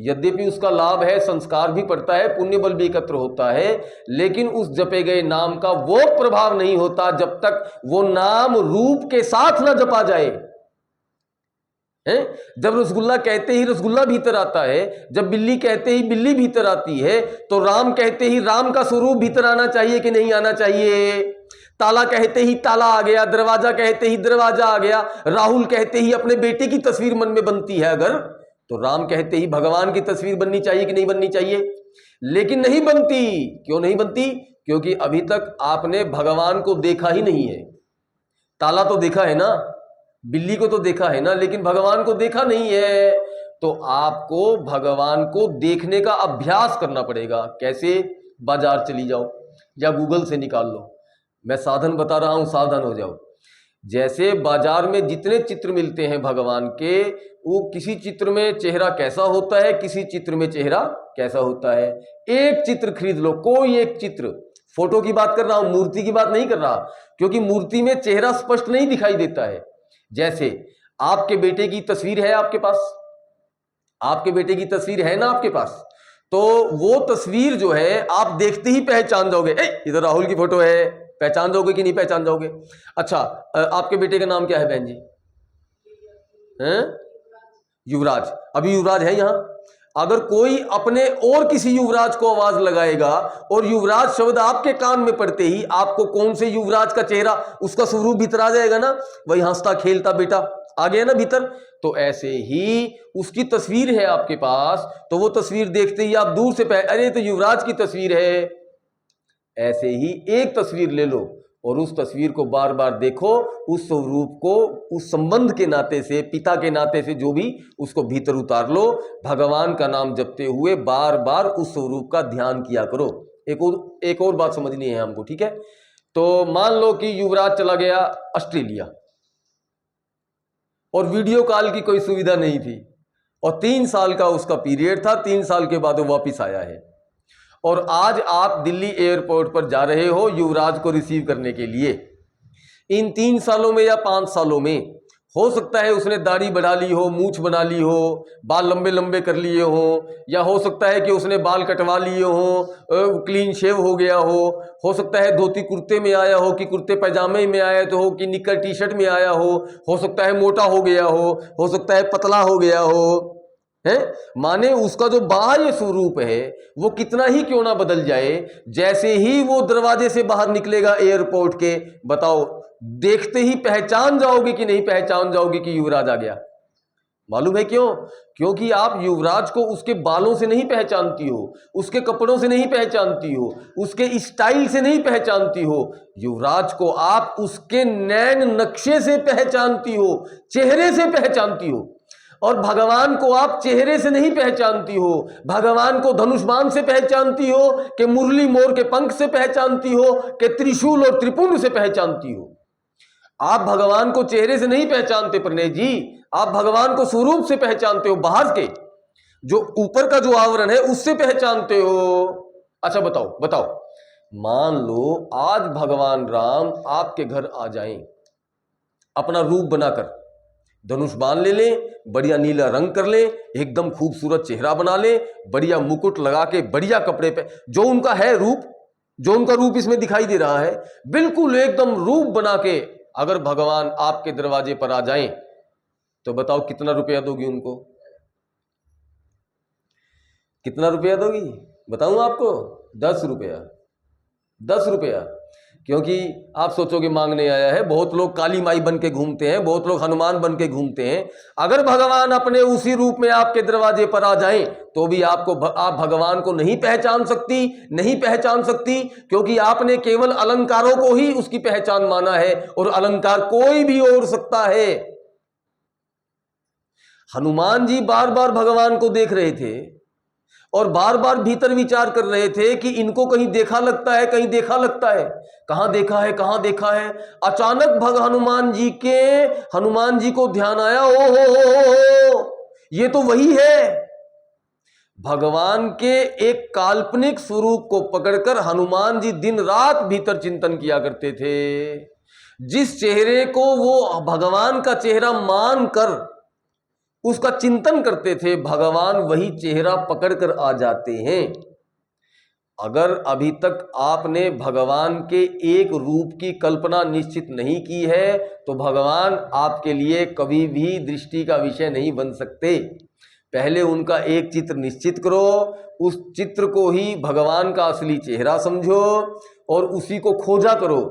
यद्यपि उसका लाभ है, संस्कार भी पड़ता है, पुण्य बल भी एकत्र होता है, लेकिन उस जपे गए नाम का वो प्रभाव नहीं होता जब तक वो नाम रूप के साथ ना जपा जाए। जब रसगुल्ला कहते ही रसगुल्ला भीतर आता है, जब बिल्ली कहते ही बिल्ली भीतर आती है, तो राम कहते ही राम का स्वरूप भीतर आना चाहिए कि नहीं आना चाहिए? ताला कहते ही ताला आ गया, दरवाजा कहते ही दरवाजा आ गया, राहुल कहते ही अपने बेटे की तस्वीर मन में बनती है अगर, तो राम कहते ही भगवान की तस्वीर बननी चाहिए कि नहीं बननी चाहिए? लेकिन नहीं बनती। क्यों नहीं बनती? क्योंकि अभी तक आपने भगवान को देखा ही नहीं है। ताला तो देखा है ना, बिल्ली को तो देखा है ना, लेकिन भगवान को देखा नहीं है। तो आपको भगवान को देखने का अभ्यास करना पड़ेगा। कैसे? बाजार चली जाओ या गूगल से निकाल लो। मैं साधन बता रहा हूं, सावधान हो जाओ। जैसे बाजार में जितने चित्र मिलते हैं भगवान के, वो किसी चित्र में चेहरा कैसा होता है, किसी चित्र में चेहरा कैसा होता है। एक चित्र खरीद लो, कोई एक चित्र, फोटो की बात कर रहा हूं, मूर्ति की बात नहीं कर रहा, क्योंकि मूर्ति में चेहरा स्पष्ट नहीं दिखाई देता है। जैसे आपके बेटे की तस्वीर है आपके पास, आपके बेटे की तस्वीर है ना आपके पास, तो वो तस्वीर जो है आप देखते ही पहचान जाओगे। इधर राहुल की फोटो है, पहचान जाओगे कि नहीं पहचान जाओगे? अच्छा, आपके बेटे का नाम क्या है बहन जी? हैं? युवराज। अभी युवराज है यहां? अगर कोई अपने और किसी युवराज को आवाज लगाएगा और युवराज शब्द आपके कान में पड़ते ही आपको कौन से युवराज का चेहरा, उसका स्वरूप भीतर आ जाएगा ना, वही हंसता खेलता बेटा आ गया ना भीतर। तो ऐसे ही उसकी तस्वीर है आपके पास, तो वो तस्वीर देखते ही आप दूर से अरे तो युवराज की तस्वीर है। ऐसे ही एक तस्वीर ले लो और उस तस्वीर को बार बार देखो, उस स्वरूप को उस संबंध के नाते से, पिता के नाते से जो भी, उसको भीतर उतार लो। भगवान का नाम जपते हुए बार बार उस स्वरूप का ध्यान किया करो। एक और बात समझनी है हमको, ठीक है? तो मान लो कि युवराज चला गया ऑस्ट्रेलिया और वीडियो कॉल की कोई सुविधा नहीं थी, और 3 साल का उसका पीरियड था, 3 साल के बाद वो वापिस आया है, और आज आप दिल्ली एयरपोर्ट पर जा रहे हो युवराज को रिसीव करने के लिए। इन 3 सालों में या 5 सालों में हो सकता है उसने दाढ़ी बढ़ा ली हो, मूछ बना ली हो, बाल लंबे लंबे कर लिए हो, या हो सकता है कि उसने बाल कटवा लिए हो, क्लीन शेव हो गया हो सकता है धोती कुर्ते में आया हो कि कुर्ते पैजामे में आया तो हो कि निक्कर टी शर्ट में आया हो सकता है मोटा हो गया हो सकता है पतला हो गया हो, है? माने उसका जो बाह्य स्वरूप है वो कितना ही क्यों ना बदल जाए, जैसे ही वो दरवाजे से बाहर निकलेगा एयरपोर्ट के, बताओ देखते ही पहचान जाओगे कि नहीं पहचान जाओगे कि युवराज आ गया? मालूम है क्यों? क्योंकि आप युवराज को उसके बालों से नहीं पहचानती हो, उसके कपड़ों से नहीं पहचानती हो, उसके स्टाइल से नहीं पहचानती हो। युवराज को आप उसके नैन नक्शे से पहचानती हो, चेहरे से पहचानती हो। और भगवान को आप चेहरे से नहीं पहचानती हो, भगवान को धनुष्बाण से पहचानती हो कि मुरली मोर के पंख से पहचानती हो कि त्रिशूल और त्रिपुंड से पहचानती हो। आप भगवान को चेहरे से नहीं पहचानते प्रणय जी, आप भगवान को स्वरूप से पहचानते हो, बाहर के जो ऊपर का जो आवरण है उससे पहचानते हो। अच्छा बताओ, मान लो आज भगवान राम आपके घर आ जाएं, अपना रूप बनाकर, धनुष बांध ले लें, बढ़िया नीला रंग कर लें, एकदम खूबसूरत चेहरा बना लें, बढ़िया मुकुट लगा के, बढ़िया कपड़े पे, जो उनका है रूप, जो उनका रूप इसमें दिखाई दे रहा है, बिल्कुल एकदम रूप बना के अगर भगवान आपके दरवाजे पर आ जाएं, तो बताओ कितना रुपया दोगी उनको? कितना रुपया दोगी? बताऊं आपको? 10 रुपया। 10 रुपया। क्योंकि आप सोचोगे मांगने आया है, बहुत लोग काली माई बन के घूमते हैं, बहुत लोग हनुमान बन के घूमते हैं। अगर भगवान अपने उसी रूप में आपके दरवाजे पर आ जाएं तो भी आप भगवान को नहीं पहचान सकती, क्योंकि आपने केवल अलंकारों को ही उसकी पहचान माना है, और अलंकार कोई भी ओढ़ सकता है। हनुमान जी बार बार भगवान को देख रहे थे और बार बार भीतर विचार कर रहे थे कि इनको कहीं देखा लगता है, कहीं देखा लगता है, कहां देखा है, कहां देखा है। अचानक हनुमान जी को ध्यान आया, ओ हो, ये तो वही है। भगवान के एक काल्पनिक स्वरूप को पकड़कर हनुमान जी दिन रात भीतर चिंतन किया करते थे। जिस चेहरे को वो भगवान का चेहरा मानकर उसका चिंतन करते थे, भगवान वही चेहरा पकड़कर आ जाते हैं। अगर अभी तक आपने भगवान के एक रूप की कल्पना निश्चित नहीं की है तो भगवान आपके लिए कभी भी दृष्टि का विषय नहीं बन सकते। पहले उनका एक चित्र निश्चित करो, उस चित्र को ही भगवान का असली चेहरा समझो और उसी को खोजा करो,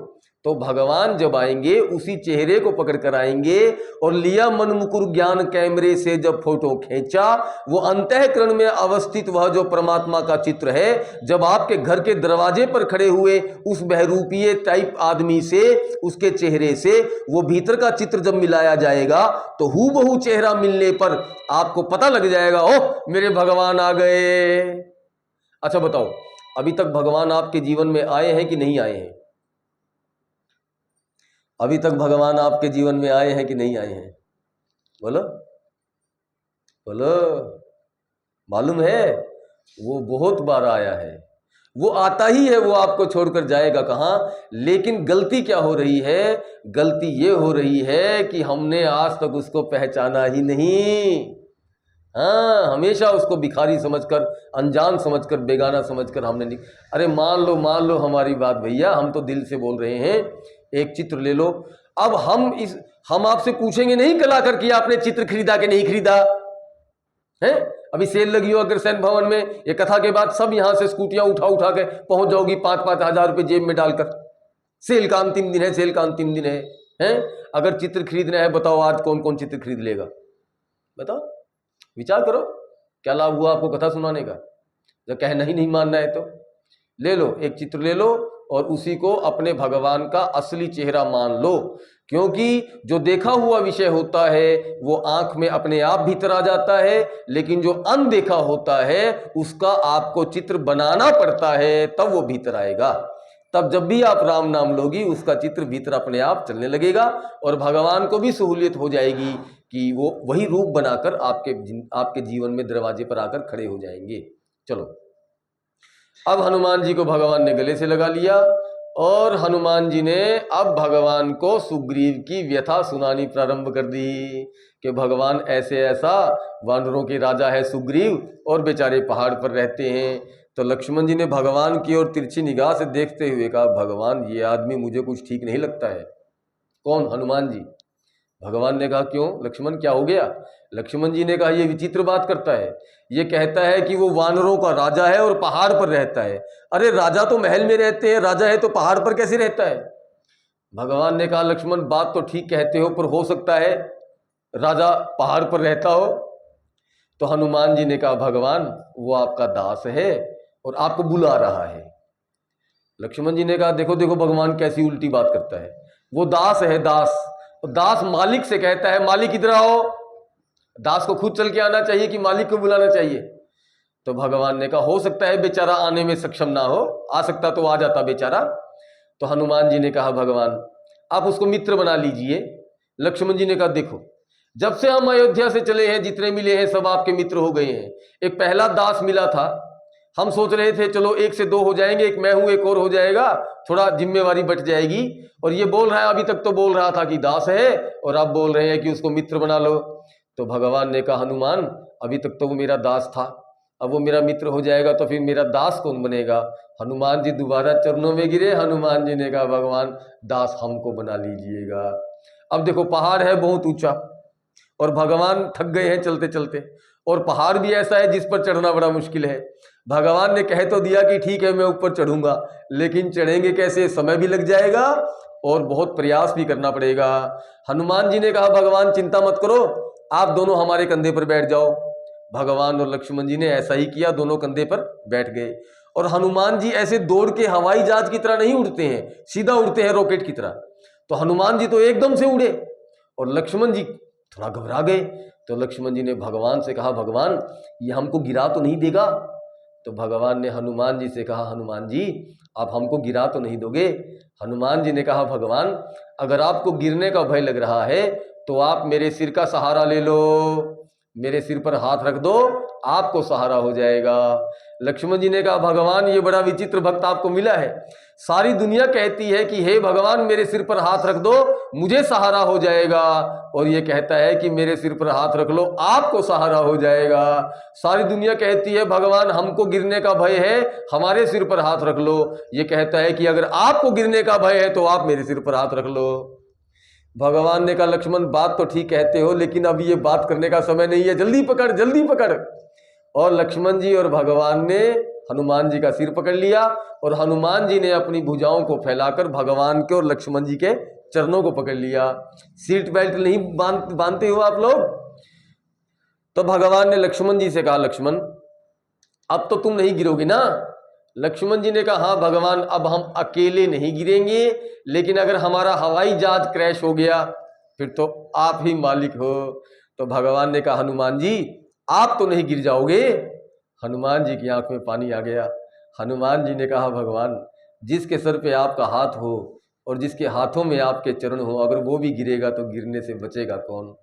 तो भगवान जब आएंगे उसी चेहरे को पकड़ कर आएंगे। और लिया मन मुकुर ज्ञान कैमरे से जब फोटो खींचा, वो अंतःकरण में अवस्थित वह जो परमात्मा का चित्र है, जब आपके घर के दरवाजे पर खड़े हुए उस बहरूपीय टाइप आदमी से, उसके चेहरे से वो भीतर का चित्र जब मिलाया जाएगा तो हूबहू चेहरा मिलने पर आपको पता लग जाएगा, ओह मेरे भगवान आ गए। अच्छा बताओ, अभी तक भगवान आपके जीवन में आए हैं कि नहीं आए हैं? अभी तक भगवान आपके जीवन में आए हैं कि नहीं आए हैं? बोलो बोलो। मालूम है, वो बहुत बार आया है, वो आता ही है, वो आपको छोड़कर जाएगा कहाँ। लेकिन गलती क्या हो रही है? गलती ये हो रही है कि हमने आज तक उसको पहचाना ही नहीं। हाँ, हमेशा उसको भिखारी समझकर, अनजान समझकर, बेगाना समझकर हमने नहीं। अरे मान लो हमारी बात भैया, हम तो दिल से बोल रहे हैं। एक चित्र ले लो। अब हम आपसे पूछेंगे नहीं कलाकार कि आपने चित्र खरीदा कि नहीं खरीदा है। अभी सेल लगी हो अग्रसेन भवन में, ये कथा के बाद सब यहां से स्कूटियां उठा के पहुंच जाओगी 5-5 हजार रुपए जेब में डालकर। सेल का अंतिम दिन है, सेल का अंतिम दिन है। अगर चित्र खरीदना है बताओ, आज कौन कौन चित्र खरीद लेगा? बताओ, विचार करो, क्या लाभ हुआ आपको कथा सुनाने का? जब कहना ही नहीं मानना है तो ले लो, एक चित्र ले लो और उसी को अपने भगवान का असली चेहरा मान लो। क्योंकि जो देखा हुआ विषय होता है वो आंख में अपने आप भीतर आ जाता है, लेकिन जो अनदेखा होता है उसका आपको चित्र बनाना पड़ता है, तब वो भीतर आएगा। तब जब भी आप राम नाम लोगी उसका चित्र भीतर अपने आप चलने लगेगा और भगवान को भी सहूलियत हो जाएगी कि वो वही रूप बनाकर आपके जीवन में दरवाजे पर आकर खड़े हो जाएंगे। चलो, अब हनुमान जी को भगवान ने गले से लगा लिया और हनुमान जी ने अब भगवान को सुग्रीव की व्यथा सुनानी प्रारंभ कर दी कि भगवान ऐसे ऐसा, वानरों के राजा है सुग्रीव और बेचारे पहाड़ पर रहते हैं। तो लक्ष्मण जी ने भगवान की ओर तिरछी निगाह से देखते हुए कहा, भगवान ये आदमी मुझे कुछ ठीक नहीं लगता है। कौन? हनुमान जी। भगवान ने कहा, क्यों लक्ष्मण, क्या हो गया? लक्ष्मण जी ने कहा, ये विचित्र बात करता है, ये कहता है कि वो वानरों का राजा है और पहाड़ पर रहता है। अरे राजा तो महल में रहते हैं, राजा है तो पहाड़ पर कैसे रहता है? भगवान ने कहा, लक्ष्मण बात तो ठीक कहते हो, पर हो सकता है राजा पहाड़ पर रहता हो। तो हनुमान जी ने कहा, भगवान वो आपका दास है और आपको बुला रहा है। लक्ष्मण जी ने कहा, देखो देखो भगवान कैसी उल्टी बात करता है, वो दास है, दास मालिक से कहता है मालिक इधर आओ। दास को खुद चल के आना चाहिए कि मालिक को बुलाना चाहिए? तो भगवान ने कहा, हो सकता है बेचारा आने में सक्षम ना हो, आ सकता तो आ जाता बेचारा। तो हनुमान जी ने कहा, भगवान आप उसको मित्र बना लीजिए। लक्ष्मण जी ने कहा, देखो जब से हम अयोध्या से चले हैं जितने मिले हैं सब आपके मित्र हो गए हैं। एक पहला दास मिला था, हम सोच रहे थे चलो 1 से 2 हो जाएंगे, एक मैं हूं एक और हो जाएगा, थोड़ा जिम्मेवारी बट जाएगी। और ये बोल रहा है, अभी तक तो बोल रहा था कि दास है और अब बोल रहे हैं कि उसको मित्र बना लो। तो भगवान ने कहा, हनुमान अभी तक तो वो मेरा दास था, अब वो मेरा मित्र हो जाएगा तो फिर मेरा दास कौन बनेगा? हनुमान जी दोबारा चरणों में गिरे। हनुमान जी ने कहा, भगवान दास हमको बना लीजिएगा। अब देखो पहाड़ है बहुत ऊंचा और भगवान थक गए हैं चलते चलते, और पहाड़ भी ऐसा है जिस पर चढ़ना बड़ा मुश्किल है। भगवान ने कह तो दिया कि ठीक है मैं ऊपर चढ़ूंगा, लेकिन चढ़ेंगे कैसे, समय भी लग जाएगा और बहुत प्रयास भी करना पड़ेगा। हनुमान जी ने कहा भगवान चिंता मत करो, आप दोनों हमारे कंधे पर बैठ जाओ। भगवान और लक्ष्मण जी ने ऐसा ही किया, दोनों कंधे पर बैठ गए। और हनुमान जी ऐसे दौड़ के हवाई जहाज की तरह नहीं उड़ते हैं, सीधा उड़ते हैं रॉकेट की तरह। तो हनुमान जी तो एकदम से उड़े और लक्ष्मण जी थोड़ा घबरा गए। तो लक्ष्मण जी ने भगवान से कहा भगवान ये हमको गिरा तो नहीं देगा। तो भगवान ने हनुमान जी से कहा हनुमान जी आप हमको गिरा तो नहीं दोगे। हनुमान जी ने कहा भगवान अगर आपको गिरने का भय लग रहा है तो आप मेरे सिर का सहारा ले लो, मेरे सिर पर हाथ रख दो, आपको सहारा हो जाएगा। लक्ष्मण जी ने कहा भगवान ये बड़ा विचित्र भक्त आपको मिला है, सारी दुनिया कहती है कि हे भगवान मेरे सिर पर हाथ रख दो मुझे सहारा हो जाएगा, और ये कहता है कि मेरे सिर पर हाथ रख लो आपको सहारा हो जाएगा। सारी दुनिया कहती है भगवान हमको गिरने का भय है हमारे सिर पर हाथ रख लो, ये कहता है कि अगर आपको गिरने का भय है तो आप मेरे सिर पर हाथ रख लो। भगवान ने कहा लक्ष्मण बात तो ठीक कहते हो लेकिन अभी ये बात करने का समय नहीं है, जल्दी पकड़ जल्दी पकड़। और लक्ष्मण जी और भगवान ने हनुमान जी का सिर पकड़ लिया और हनुमान जी ने अपनी भुजाओं को फैलाकर भगवान के और लक्ष्मण जी के चरणों को पकड़ लिया। सीट बेल्ट नहीं बांधते हो आप लोग। तो भगवान ने लक्ष्मण जी से कहा लक्ष्मण अब तो तुम नहीं गिरोगे ना। लक्ष्मण जी ने कहा हाँ भगवान अब हम अकेले नहीं गिरेंगे, लेकिन अगर हमारा हवाई जहाज क्रैश हो गया फिर तो आप ही मालिक हो। तो भगवान ने कहा हनुमान जी आप तो नहीं गिर जाओगे। हनुमान जी की आंख में पानी आ गया। हनुमान जी ने कहा भगवान जिसके सर पे आपका हाथ हो और जिसके हाथों में आपके चरण हो अगर वो भी गिरेगा तो गिरने से बचेगा कौन।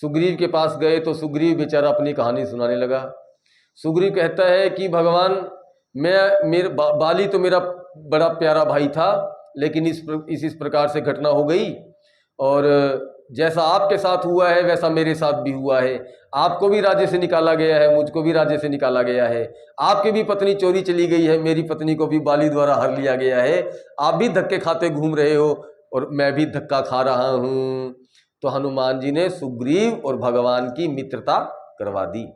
सुग्रीव के पास गए तो सुग्रीव बेचारा अपनी कहानी सुनाने लगा। सुग्रीव कहता है कि भगवान मेरे बाली तो मेरा बड़ा प्यारा भाई था, लेकिन इस प्रकार से घटना हो गई और जैसा आपके साथ हुआ है वैसा मेरे साथ भी हुआ है। आपको भी राज्य से निकाला गया है, मुझको भी राज्य से निकाला गया है, आपकी भी पत्नी चोरी चली गई है, मेरी पत्नी को भी बाली द्वारा हर लिया गया है, आप भी धक्के खाते घूम रहे हो और मैं भी धक्का खा रहा हूँ। तो हनुमान जी ने सुग्रीव और भगवान की मित्रता करवा दी।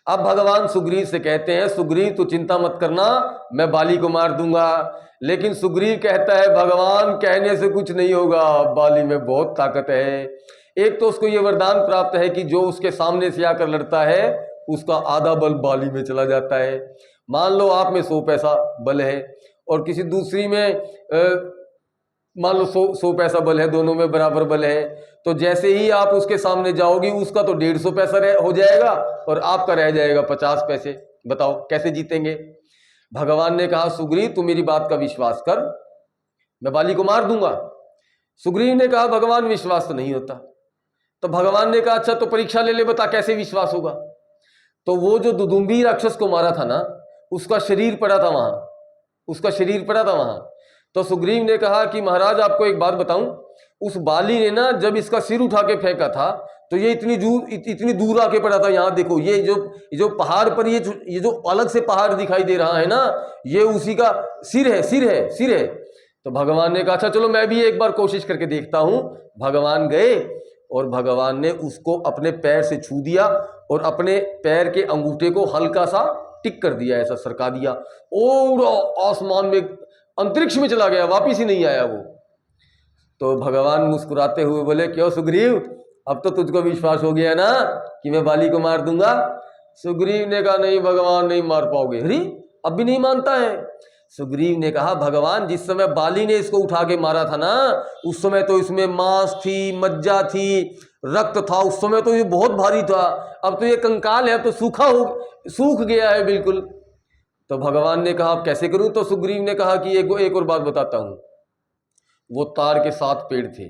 अब भगवान सुग्रीव से कहते हैं सुग्रीव तू चिंता मत करना मैं बाली को मार दूंगा। लेकिन सुग्रीव कहता है भगवान कहने से कुछ नहीं होगा, बाली में बहुत ताकत है। एक तो उसको ये वरदान प्राप्त है कि जो उसके सामने से आकर लड़ता है उसका आधा बल बाली में चला जाता है। मान लो आप में 100 पैसा बल है और किसी दूसरी में मान लो 100 पैसा बल है, दोनों में बराबर बल है, तो जैसे ही आप उसके सामने जाओगी उसका तो 150 पैसा हो जाएगा और आपका रह जाएगा 50 पैसे। बताओ कैसे जीतेंगे। भगवान ने कहा सुग्रीव तू मेरी बात का विश्वास कर, मैं बाली को मार दूंगा। सुग्रीव ने कहा भगवान विश्वास तो नहीं होता। तो भगवान ने कहा अच्छा तो परीक्षा ले ले, बता कैसे विश्वास होगा। तो वो जो दुदुम्बी राक्षस को मारा था ना उसका शरीर पड़ा था वहां, उसका शरीर पड़ा था वहां। तो सुग्रीव ने कहा कि महाराज आपको एक बात बताऊं, उस बाली ने ना जब इसका सिर उठा के फेंका था तो ये इतनी दूर आके पड़ा था। यहाँ देखो ये जो पहाड़ पर ये जो अलग से पहाड़ दिखाई दे रहा है ना ये उसी का सिर है। तो भगवान ने कहा अच्छा चलो मैं भी एक बार कोशिश करके देखता हूँ। भगवान गए और भगवान ने उसको अपने पैर से छू दिया और अपने पैर के अंगूठे को हल्का सा टिक कर दिया, ऐसा सरका दिया और आसमान में अंतरिक्ष में चला गया, वापिस ही नहीं आया वो। तो भगवान मुस्कुराते हुए बोले क्यों सुग्रीव अब तो तुझको विश्वास हो गया ना कि मैं बाली को मार दूंगा। सुग्रीव ने कहा नहीं भगवान नहीं मार पाओगे। अरे अब भी नहीं मानता है। सुग्रीव ने कहा भगवान जिस समय बाली ने इसको उठा के मारा था ना उस समय तो इसमें मांस थी, मज्जा थी, रक्त था, उस समय तो ये बहुत भारी था, अब तो ये कंकाल है, अब तो सूख गया है बिल्कुल। तो भगवान ने कहा अब कैसे करूं। तो सुग्रीव ने कहा कि एक और बात बताता हूं। वो तार के 7 पेड़ थे।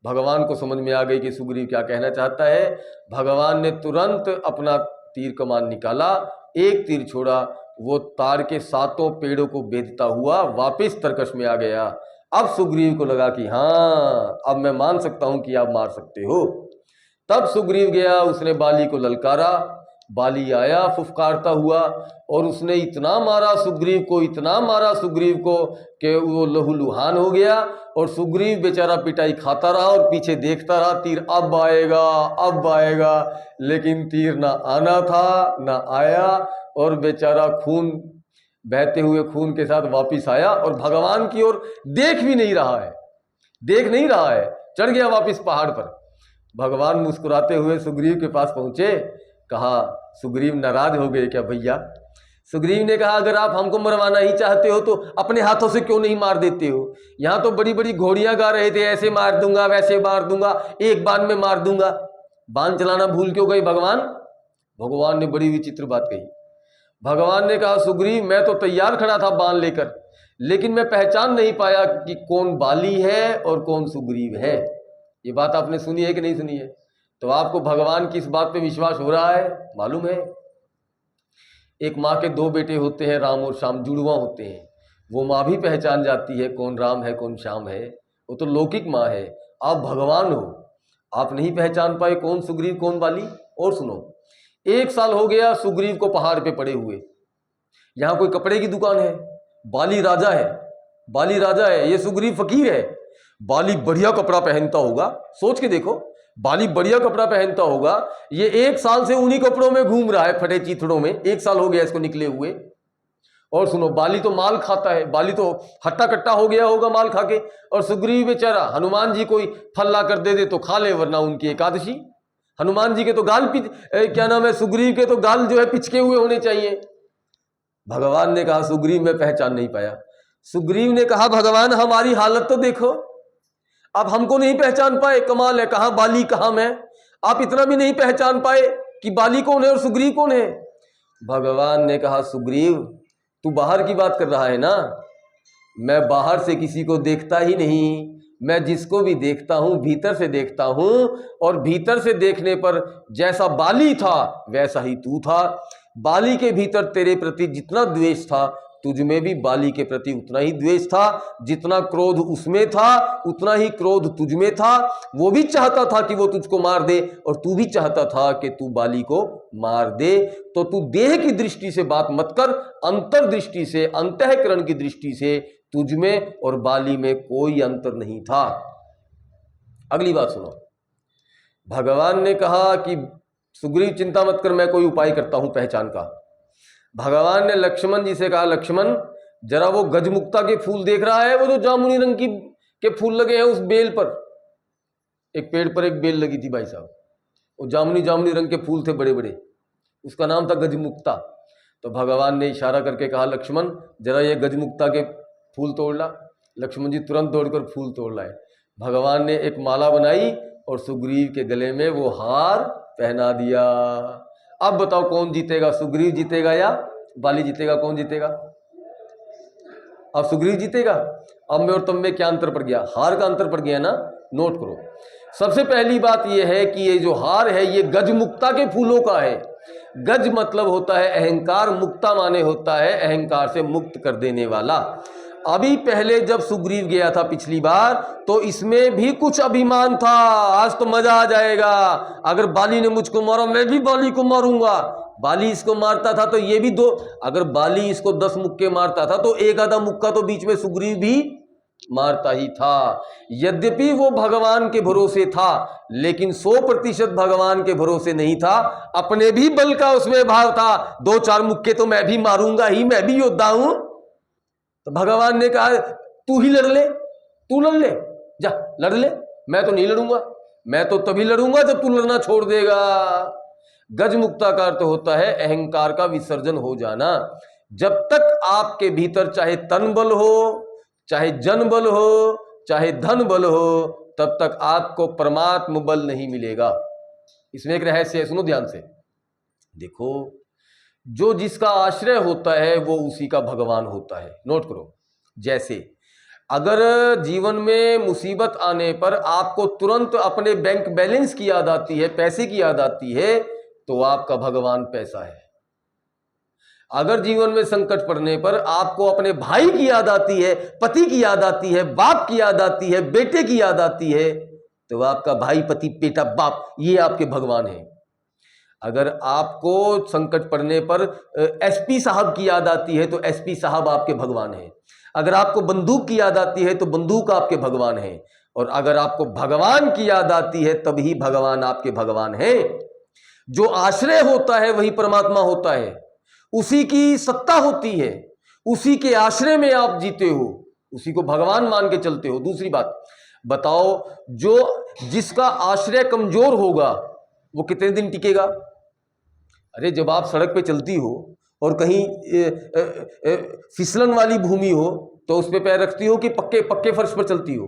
भगवान को समझ में आ गई कि सुग्रीव क्या कहना चाहता है। भगवान ने तुरंत अपना तीर कमान निकाला, एक तीर छोड़ा, वो तार के 7 पेड़ों को बेधता हुआ वापस तरकश में आ गया। अब सुग्रीव को लगा कि हाँ अब मैं मान सकता हूं कि आप मार सकते हो। तब सुग्रीव गया, उसने बाली को ललकारा बाली आया फुफकारता हुआ और उसने इतना मारा सुग्रीव को, इतना मारा सुग्रीव को कि वो लहूलुहान हो गया। और सुग्रीव बेचारा पिटाई खाता रहा और पीछे देखता रहा, तीर अब आएगा अब आएगा, लेकिन तीर ना आना था ना आया और बेचारा खून बहते हुए खून के साथ वापिस आया और भगवान की ओर देख भी नहीं रहा है, देख नहीं रहा है, चढ़ गया वापिस पहाड़ पर। भगवान मुस्कुराते हुए सुग्रीव के पास पहुंचे, कहा सुग्रीव नाराज हो गए क्या भैया? सुग्रीव ने कहा अगर आप हमको मरवाना ही चाहते हो तो अपने हाथों से क्यों नहीं मार देते हो? यहाँ तो बड़ी बड़ी घोड़ियां गा रहे थे, ऐसे मार दूंगा वैसे मार दूंगा, एक बाण में मार दूंगा। बाण चलाना भूल क्यों गए भगवान? भगवान ने बड़ी विचित्र बात कही। भगवान ने कहा सुग्रीव मैं तो तैयार खड़ा था बाण लेकर, लेकिन मैं पहचान नहीं पाया कि कौन बाली है और कौन सुग्रीव है। ये बात आपने सुनी है कि नहीं सुनी है? तो आपको भगवान की इस बात पे विश्वास हो रहा है? मालूम है एक माँ के दो बेटे होते हैं, राम और श्याम, जुड़वा होते हैं। वो माँ भी पहचान जाती है कौन राम है कौन श्याम है, वो तो लौकिक माँ है। आप भगवान हो, आप नहीं पहचान पाए कौन सुग्रीव कौन बाली? और सुनो, 1 साल हो गया सुग्रीव को पहाड़ पे पड़े हुए। यहाँ कोई कपड़े की दुकान है, बाली राजा है, बाली राजा है, ये सुग्रीव फकीर है। बाली बढ़िया कपड़ा पहनता होगा, सोच के देखो, बाली बढ़िया कपड़ा पहनता होगा। ये 1 साल से उन्हीं कपड़ों में घूम रहा है, फटे चीथड़ों में, 1 साल हो गया इसको निकले हुए। और सुनो, बाली तो माल खाता है, बाली तो हट्टा कट्टा हो गया होगा माल खा के। और सुग्रीव बेचारा, हनुमान जी कोई फल ला कर दे दे तो खा ले, वरना उनकी एकादशी। हनुमान जी के तो गाल क्या नाम है, सुग्रीव के तो गाल जो है पिचके हुए होने चाहिए। भगवान ने कहा सुग्रीव मैं पहचान नहीं पाया। सुग्रीव ने कहा भगवान हमारी हालत तो देखो, आप हमको नहीं पहचान पाए, कमाल है, कहां बाली कहां मैं, आप इतना भी नहीं पहचान पाए कि बाली कौन है और सुग्रीव कौन है। भगवान ने कहा सुग्रीव तू बाहर की बात कर रहा है ना, मैं बाहर से किसी को देखता ही नहीं, मैं जिसको भी देखता हूं भीतर से देखता हूं, और भीतर से देखने पर जैसा बाली था वैसा ही तू था। बाली के भीतर तेरे प्रति जितना द्वेष था, तुझ में भी बाली के प्रति उतना ही द्वेष था। जितना क्रोध उसमें था उतना ही क्रोध तुझ में था। वो भी चाहता था कि वो तुझको मार दे और तू भी चाहता था कि तू बाली को मार दे। तो तू देह की दृष्टि से बात मत कर, अंतर्दृष्टि से, अंतःकरण की दृष्टि से तुझ में और बाली में कोई अंतर नहीं था। अगली बात सुनो, भगवान ने कहा कि सुग्रीव चिंता मत कर, मैं कोई उपाय करता हूं पहचान का। भगवान ने लक्ष्मण जी से कहा लक्ष्मण जरा वो गजमुक्ता के फूल देख रहा है, वो जो जामुनी रंग की के फूल लगे हैं उस बेल पर, एक पेड़ पर एक बेल लगी थी भाई साहब, वो जामुनी जामुनी रंग के फूल थे बड़े बड़े, उसका नाम था गजमुक्ता। तो भगवान ने इशारा करके कहा लक्ष्मण जरा ये गजमुक्ता के फूल तोड़ ला। लक्ष्मण जी तुरंत दौड़कर फूल तोड़ लाए। भगवान ने एक माला बनाई और सुग्रीव के गले में वो हार पहना दिया। अब बताओ कौन जीतेगा, सुग्रीव जीतेगा या बाली जीतेगा? कौन जीतेगा? अब सुग्रीव जीतेगा। अब में और तब में क्या अंतर पड़ गया? हार का अंतर पड़ गया ना, नोट करो। सबसे पहली बात यह है कि ये जो हार है ये गजमुक्ता के फूलों का है। गज मतलब होता है अहंकार, मुक्ता माने होता है अहंकार से मुक्त कर देने वाला। अभी पहले जब सुग्रीव गया था पिछली बार, तो इसमें भी कुछ अभिमान था, आज तो मजा आ जाएगा, अगर बाली ने मुझको मारा मैं भी बाली को मारूंगा। बाली इसको मारता था तो ये भी दो, अगर बाली इसको 10 मुक्के मारता था तो एक आधा मुक्का तो बीच में सुग्रीव भी मारता ही था। यद्यपि वो भगवान के भरोसे था, लेकिन 100% भगवान के भरोसे नहीं था, अपने भी बल का उसमें भाव था, 2-4 मुक्के तो मैं भी मारूंगा ही, मैं भी योद्धा हूं। तो भगवान ने कहा तू ही लड़ ले, तू लड़ ले, जा लड़ ले, मैं तो नहीं लड़ूंगा, मैं तो तभी लड़ूंगा जब तू लड़ना छोड़ देगा। गजमुक्ता का अर्थ होता है अहंकार का विसर्जन हो जाना। जब तक आपके भीतर चाहे तन बल हो, चाहे जन बल हो, चाहे धन बल हो, तब तक आपको परमात्म बल नहीं मिलेगा। इसमें एक रहस्य है, सुनो ध्यान से। देखो, जो जिसका आश्रय होता है वो उसी का भगवान होता है। नोट करो, जैसे अगर जीवन में मुसीबत आने पर आपको तुरंत अपने बैंक बैलेंस की याद आती है, पैसे की याद आती है, तो आपका भगवान पैसा है। अगर जीवन में संकट पड़ने पर आपको अपने भाई की याद आती है, पति की याद आती है, बाप की याद आती है, बेटे की याद आती है, तो आपका भाई, पति, बेटा, बाप, ये आपके भगवान हैं। अगर आपको संकट पड़ने पर एसपी साहब की याद आती है तो एसपी साहब आपके भगवान हैं। अगर आपको बंदूक की याद आती है तो बंदूक आपके भगवान हैं। और अगर आपको भगवान की याद आती है तभी भगवान आपके भगवान हैं। जो आश्रय होता है वही परमात्मा होता है, उसी की सत्ता होती है, उसी के आश्रय में आप जीते हो, उसी को भगवान मान के चलते हो। दूसरी बात बताओ, जो जिसका आश्रय कमजोर होगा वो कितने दिन टिकेगा? अरे जब आप सड़क पे चलती हो और कहीं फिसलन वाली भूमि हो तो उस पे पैर रखती हो कि पक्के पक्के फर्श पर चलती हो?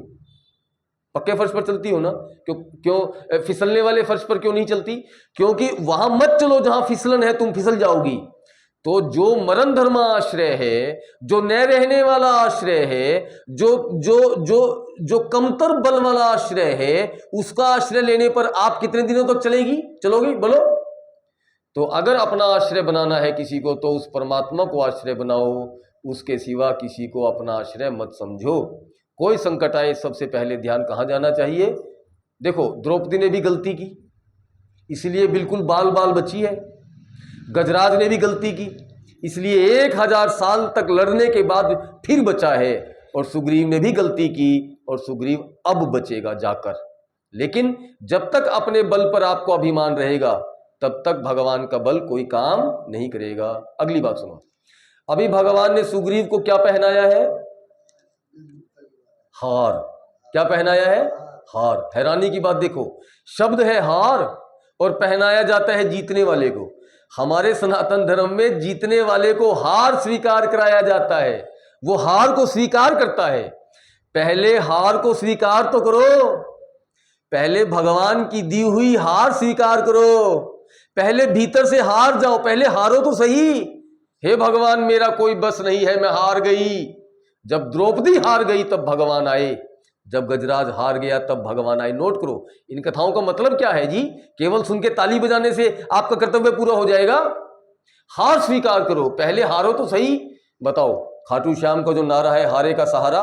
पक्के फर्श पर चलती हो ना। क्यों फिसलने वाले फर्श पर क्यों नहीं चलती? क्योंकि वहां मत चलो जहां फिसलन है, तुम फिसल जाओगी। तो जो मरण धर्मा आश्रय है, जो न रहने वाला आश्रय है, जो जो जो जो कमतर बल वाला आश्रय है, उसका आश्रय लेने पर आप कितने दिनों तक चलोगी बोलो? तो अगर अपना आश्रय बनाना है किसी को तो उस परमात्मा को आश्रय बनाओ, उसके सिवा किसी को अपना आश्रय मत समझो। कोई संकट आए सबसे पहले ध्यान कहाँ जाना चाहिए? देखो, द्रौपदी ने भी गलती की, इसलिए बिल्कुल बाल बाल बची है। गजराज ने भी गलती की, इसलिए 1000 साल तक लड़ने के बाद फिर बचा है। और सुग्रीव ने भी गलती की और सुग्रीव अब बचेगा जाकर। लेकिन जब तक अपने बल पर आपको अभिमान रहेगा तब तक भगवान का बल कोई काम नहीं करेगा। अगली बात सुनो, अभी भगवान ने सुग्रीव को क्या पहनाया है? हार। क्या पहनाया है? हार। हैरानी की बात देखो, शब्द है हार और पहनाया जाता है जीतने वाले को। हमारे सनातन धर्म में जीतने वाले को हार स्वीकार कराया जाता है, वो हार को स्वीकार करता है। पहले हार को स्वीकार तो करो, पहले भगवान की दी हुई हार स्वीकार करो, पहले भीतर से हार जाओ, पहले हारो तो सही। हे भगवान, मेरा कोई बस नहीं है, मैं हार गई। जब द्रौपदी हार गई तब भगवान आए, जब गजराज हार गया तब भगवान आए। नोट करो, इन कथाओं का मतलब क्या है जी? केवल सुन के ताली बजाने से आपका कर्तव्य पूरा हो जाएगा? हार स्वीकार करो, पहले हारो तो सही। बताओ, खाटू श्याम का जो नारा है, हारे का सहारा,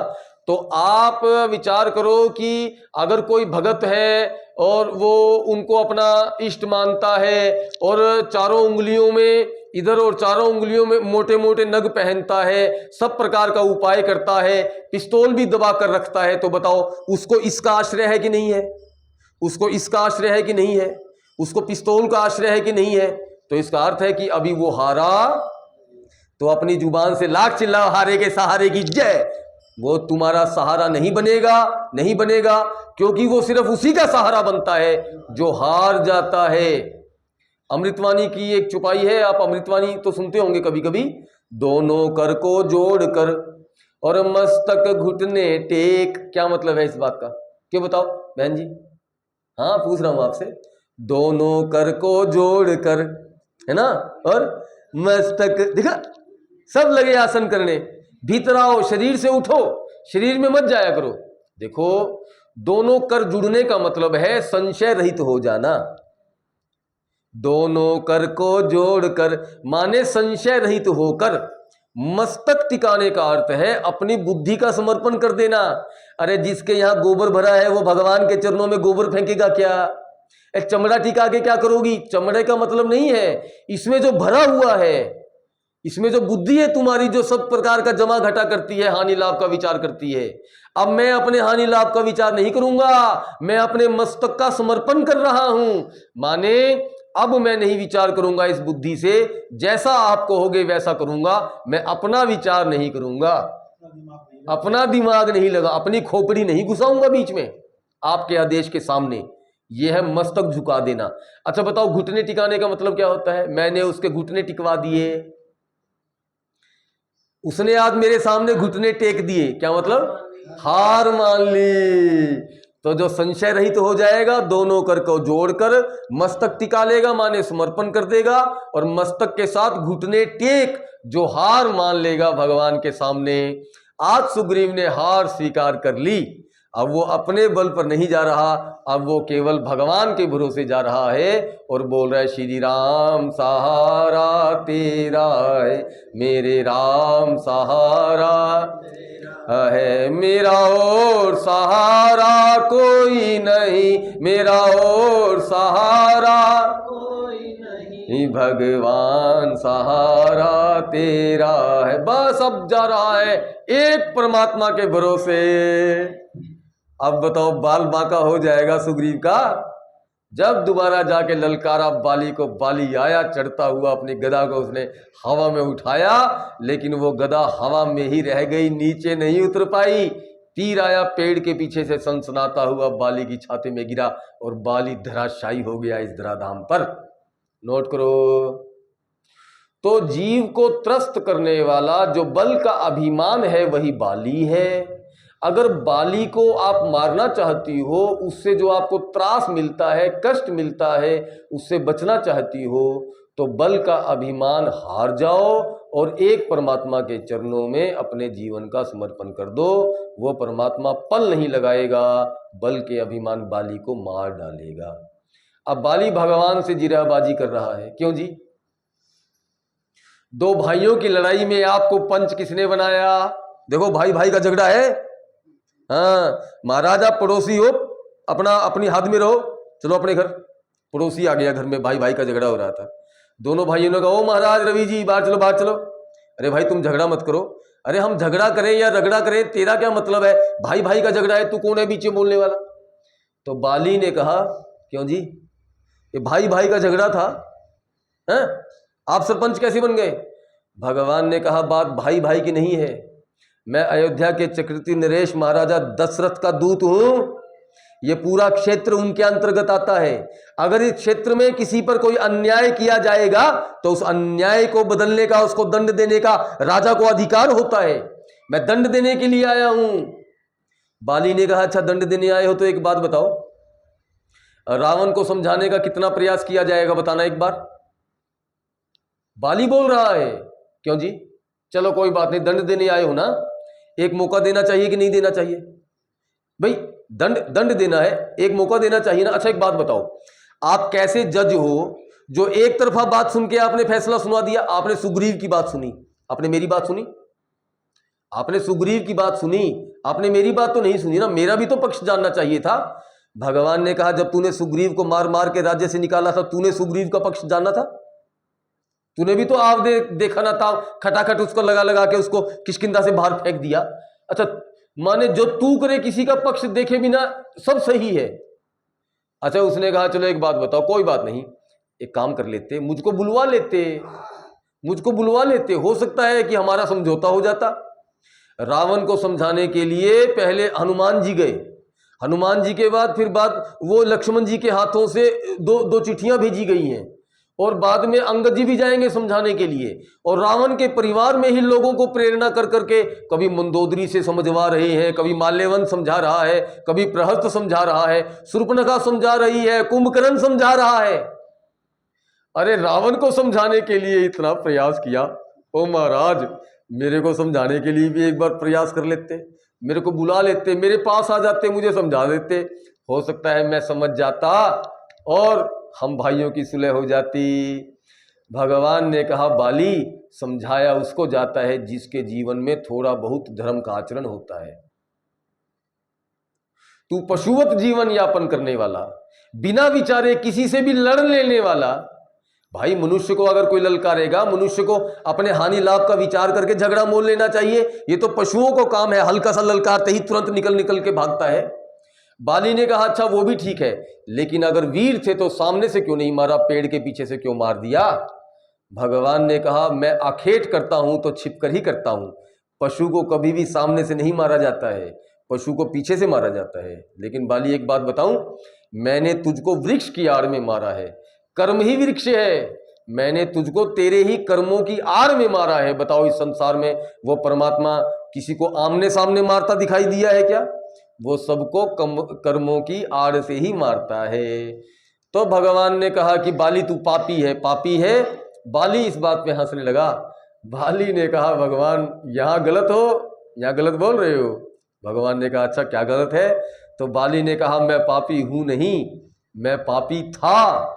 तो आप विचार करो कि अगर कोई भगत है और वो उनको अपना इष्ट मानता है और चारों उंगलियों में इधर और चारों उंगलियों में मोटे मोटे नग पहनता है, सब प्रकार का उपाय करता है, पिस्तौल भी दबा कर रखता है, तो बताओ उसको इसका आश्रय है कि नहीं है? उसको इसका आश्रय है कि नहीं है? उसको पिस्तौल का आश्रय है कि नहीं है? तो इसका अर्थ है कि अभी वो हारा। तो अपनी जुबान से लाख चिल्लाओ, हारे के सहारे की जय। वो तुम्हारा सहारा नहीं बनेगा, नहीं बनेगा, क्योंकि वो सिर्फ उसी का सहारा बनता है जो हार जाता है। अमृतवाणी की एक चुपाई है, आप अमृतवाणी तो सुनते होंगे कभी कभी। दोनों कर को जोड़ कर और मस्तक घुटने टेक। क्या मतलब है इस बात का? क्यों बताओ बहन जी? हाँ, पूछ रहा हूं आपसे। दोनों कर को जोड़ कर, है ना, और मस्तक, देखा, सब लगे आसन करने। भीतर आओ, शरीर से उठो, शरीर में मत जाया करो। देखो, दोनों कर जुड़ने का मतलब है संशय रहित हो जाना। दोनों कर को जोड़कर माने संशय रहित होकर। मस्तक टिकाने का अर्थ है अपनी बुद्धि का समर्पण कर देना। अरे जिसके यहां गोबर भरा है वो भगवान के चरणों में गोबर फेंकेगा क्या? चमड़ा टिका के क्या करोगी? चमड़े का मतलब नहीं है, इसमें जो भरा हुआ है, इसमें जो बुद्धि है तुम्हारी, जो सब प्रकार का जमा घटा करती है, हानि लाभ का विचार करती है। अब मैं अपने हानि लाभ का विचार नहीं करूंगा, मैं अपने मस्तक का समर्पण कर रहा हूं। माने अब मैं नहीं विचार करूंगा इस बुद्धि से, जैसा आप कहोगे वैसा करूंगा, मैं अपना विचार नहीं करूंगा, अपना दिमाग नहीं लगा, अपनी खोपड़ी नहीं घुसाऊंगा बीच में आपके आदेश के सामने। यह है मस्तक झुका देना। अच्छा बताओ, घुटने टिकाने का मतलब क्या होता है? मैंने उसके घुटने टिकवा दिए, उसने आज मेरे सामने घुटने टेक दिए, क्या मतलब? हार मान ली। तो जो संशय रहित तो हो जाएगा, दोनों कर को जोड़कर मस्तक टिका लेगा, माने समर्पण कर देगा, और मस्तक के साथ घुटने टेक जो हार मान लेगा भगवान के सामने। आज सुग्रीव ने हार स्वीकार कर ली। अब वो अपने बल पर नहीं जा रहा, अब वो केवल भगवान के भरोसे जा रहा है और बोल रहा है, श्री राम सहारा तेरा है, मेरे राम सहारा है, मेरा और सहारा कोई नहीं, मेरा और सहारा कोई नहीं। भगवान सहारा तेरा है। बस अब जा रहा है एक परमात्मा के भरोसे। अब बताओ बाल बांका हो जाएगा सुग्रीव का। जब दोबारा जाके ललकारा बाली को, बाली आया चढ़ता हुआ, अपनी गदा को उसने हवा में उठाया, लेकिन वो गदा हवा में ही रह गई, नीचे नहीं उतर पाई। तीर आया पेड़ के पीछे से सनसनाता हुआ, बाली की छाती में गिरा और बाली धराशायी हो गया इस धराधाम पर। नोट करो। तो जीव को त्रस्त करने वाला जो बल का अभिमान है वही बाली है। अगर बाली को आप मारना चाहती हो, उससे जो आपको त्रास मिलता है, कष्ट मिलता है, उससे बचना चाहती हो, तो बल का अभिमान हार जाओ और एक परमात्मा के चरणों में अपने जीवन का समर्पण कर दो। वो परमात्मा पल नहीं लगाएगा, बल के अभिमान बाली को मार डालेगा। अब बाली भगवान से जिराबाजी कर रहा है। क्यों जी? दो भाइयों की लड़ाई में आपको पंच किसने बनाया? देखो भाई भाई का झगड़ा है। हाँ महाराज, आप पड़ोसी हो, अपनी हद में रहो, चलो अपने घर। पड़ोसी आ गया घर में, भाई भाई का झगड़ा हो रहा था। दोनों भाइयों ने कहा, ओ महाराज रवि जी बाहर चलो बाहर चलो। अरे भाई तुम झगड़ा मत करो। अरे हम झगड़ा करें या रगड़ा करें, तेरा क्या मतलब है? भाई भाई का झगड़ा है, तू कौन है बीच में बोलने वाला? तो बाली ने कहा, क्यों जी, ये भाई भाई का झगड़ा था, हैं? आप सरपंच कैसे बन गए? भगवान ने कहा, बात भाई भाई की नहीं है। मैं अयोध्या के चक्रवर्ती नरेश महाराजा दशरथ का दूत हूं। ये पूरा क्षेत्र उनके अंतर्गत आता है। अगर इस क्षेत्र में किसी पर कोई अन्याय किया जाएगा तो उस अन्याय को बदलने का, उसको दंड देने का राजा को अधिकार होता है। मैं दंड देने के लिए आया हूं। बाली ने कहा, अच्छा दंड देने आए हो तो एक बात बताओ, रावण को समझाने का कितना प्रयास किया जाएगा, बताना एक बार। बाली बोल रहा है, क्यों जी, चलो कोई बात नहीं, दंड देने आए हो ना, एक मौका देना चाहिए कि नहीं देना चाहिए? भाई दंड देना है, एक मौका देना चाहिए ना। अच्छा एक बात बताओ, आप कैसे जज हो जो एक तरफा बात सुन के आपने फैसला सुना दिया? आपने सुग्रीव की बात सुनी, आपने मेरी बात सुनी? आपने सुग्रीव की बात सुनी, आपने मेरी बात तो नहीं सुनी ना। मेरा भी तो पक्ष जानना चाहिए था। भगवान ने कहा, जब तूने सुग्रीव को मार मार के राज्य से निकाला था, तूने सुग्रीव का पक्ष जानना था? तूने भी तो आप देखा ना था, खटाखट उसको लगा लगा के उसको किष्किंधा से बाहर फेंक दिया। अच्छा माने जो तू करे किसी का पक्ष देखे बिना सब सही है। अच्छा उसने कहा, चलो एक बात बताओ, कोई बात नहीं, एक काम कर लेते, मुझको बुलवा लेते, हो सकता है कि हमारा समझौता हो जाता। रावण को समझाने के लिए पहले हनुमान जी गए, हनुमान जी के बाद फिर वो लक्ष्मण जी के हाथों से दो चिट्ठियां भेजी गई हैं, और बाद में अंगद जी भी जाएंगे समझाने के लिए। और रावण के परिवार में ही लोगों को प्रेरणा कर करके कभी मंदोदरी से समझवा रहे हैं, कभी माल्यवंत समझा रहा है, कभी प्रहस्त समझा रहा है, शूर्पणखा समझा रही है, कुंभकर्ण समझा रहा है। अरे रावण को समझाने के लिए इतना प्रयास किया, ओ महाराज मेरे को समझाने के लिए भी एक बार प्रयास कर लेते, मेरे को बुला लेते, मेरे पास आ जाते, मुझे समझा देते, हो सकता है मैं समझ जाता और हम भाइयों की सुलह हो जाती। भगवान ने कहा, बाली समझाया उसको जाता है जिसके जीवन में थोड़ा बहुत धर्म का आचरण होता है। तू पशुवत जीवन यापन करने वाला, बिना विचारे किसी से भी लड़ लेने वाला। भाई मनुष्य को अगर कोई ललकारेगा, मनुष्य को अपने हानि लाभ का विचार करके झगड़ा मोल लेना चाहिए। ये तो पशुओं को काम है, हल्का सा ललकारते ही तुरंत निकल के भागता है। बाली ने कहा, अच्छा वो भी ठीक है, लेकिन अगर वीर थे तो सामने से क्यों नहीं मारा, पेड़ के पीछे से क्यों मार दिया? भगवान ने कहा, मैं आखेट करता हूं तो छिपकर ही करता हूं। पशु को कभी भी सामने से नहीं मारा जाता है, पशु को पीछे से मारा जाता है। लेकिन बाली एक बात बताऊं, मैंने तुझको वृक्ष की आड़ में मारा है, कर्म ही वृक्ष है, मैंने तुझको तेरे ही कर्मों की आड़ में मारा है। बताओ इस संसार में वो परमात्मा किसी को आमने सामने मारता दिखाई दिया है क्या? वो सबको कर्मों की आड़ से ही मारता है। तो भगवान ने कहा कि बाली तू पापी है, पापी है। बाली इस बात पे हंसने लगा। बाली ने कहा, भगवान यहाँ गलत हो, यहाँ गलत बोल रहे हो। भगवान ने कहा, अच्छा क्या गलत है? तो बाली ने कहा, मैं पापी हूं नहीं, मैं पापी था,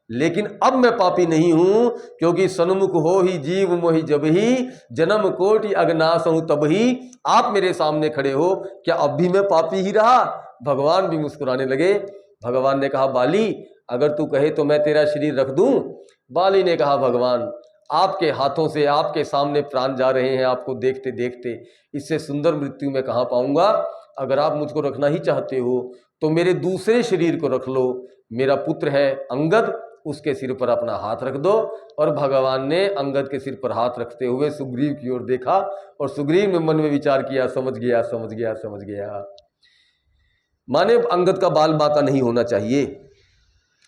लेकिन अब मैं पापी नहीं हूं, क्योंकि सन्मुख हो ही जीव मोहि जब ही, जन्म कोटि अगनाश हूं तब ही। आप मेरे सामने खड़े हो, क्या अब भी मैं पापी ही रहा? भगवान भी मुस्कुराने लगे। भगवान ने कहा, बाली अगर तू कहे तो मैं तेरा शरीर रख दूं, बाली ने कहा भगवान आपके हाथों से आपके सामने प्राण जा रहे हैं, आपको देखते देखते इससे सुंदर मृत्यु मैं कहाँ पाऊंगा। अगर आप मुझको रखना ही चाहते हो तो मेरे दूसरे शरीर को रख लो, मेरा पुत्र है अंगद, उसके सिर पर अपना हाथ रख दो। और भगवान ने अंगद के सिर पर हाथ रखते हुए सुग्रीव की ओर देखा और सुग्रीव ने मन में विचार किया, समझ गया समझ गया समझ गया। माने अंगद का बाल बाका नहीं होना चाहिए।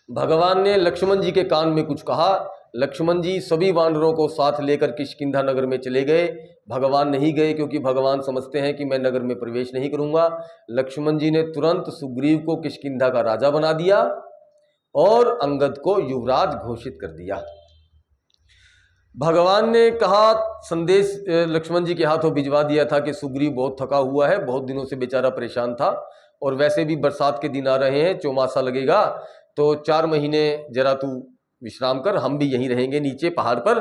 भगवान ने लक्ष्मण जी के कान में कुछ कहा। लक्ष्मण जी सभी वानरों को साथ लेकर किष्किंधा नगर में चले गए। भगवान नहीं गए क्योंकि भगवान समझते हैं कि मैं नगर में प्रवेश नहीं करूंगा। लक्ष्मण जी ने तुरंत सुग्रीव को किष्किंधा का राजा बना दिया और अंगद को युवराज घोषित कर दिया। भगवान ने कहा, संदेश लक्ष्मण जी के हाथों भिजवा दिया था कि सुग्रीव बहुत थका हुआ है, बहुत दिनों से बेचारा परेशान था और वैसे भी बरसात के दिन आ रहे हैं, चौमासा लगेगा, तो 4 महीने जरा तू विश्राम कर, हम भी यहीं रहेंगे नीचे पहाड़ पर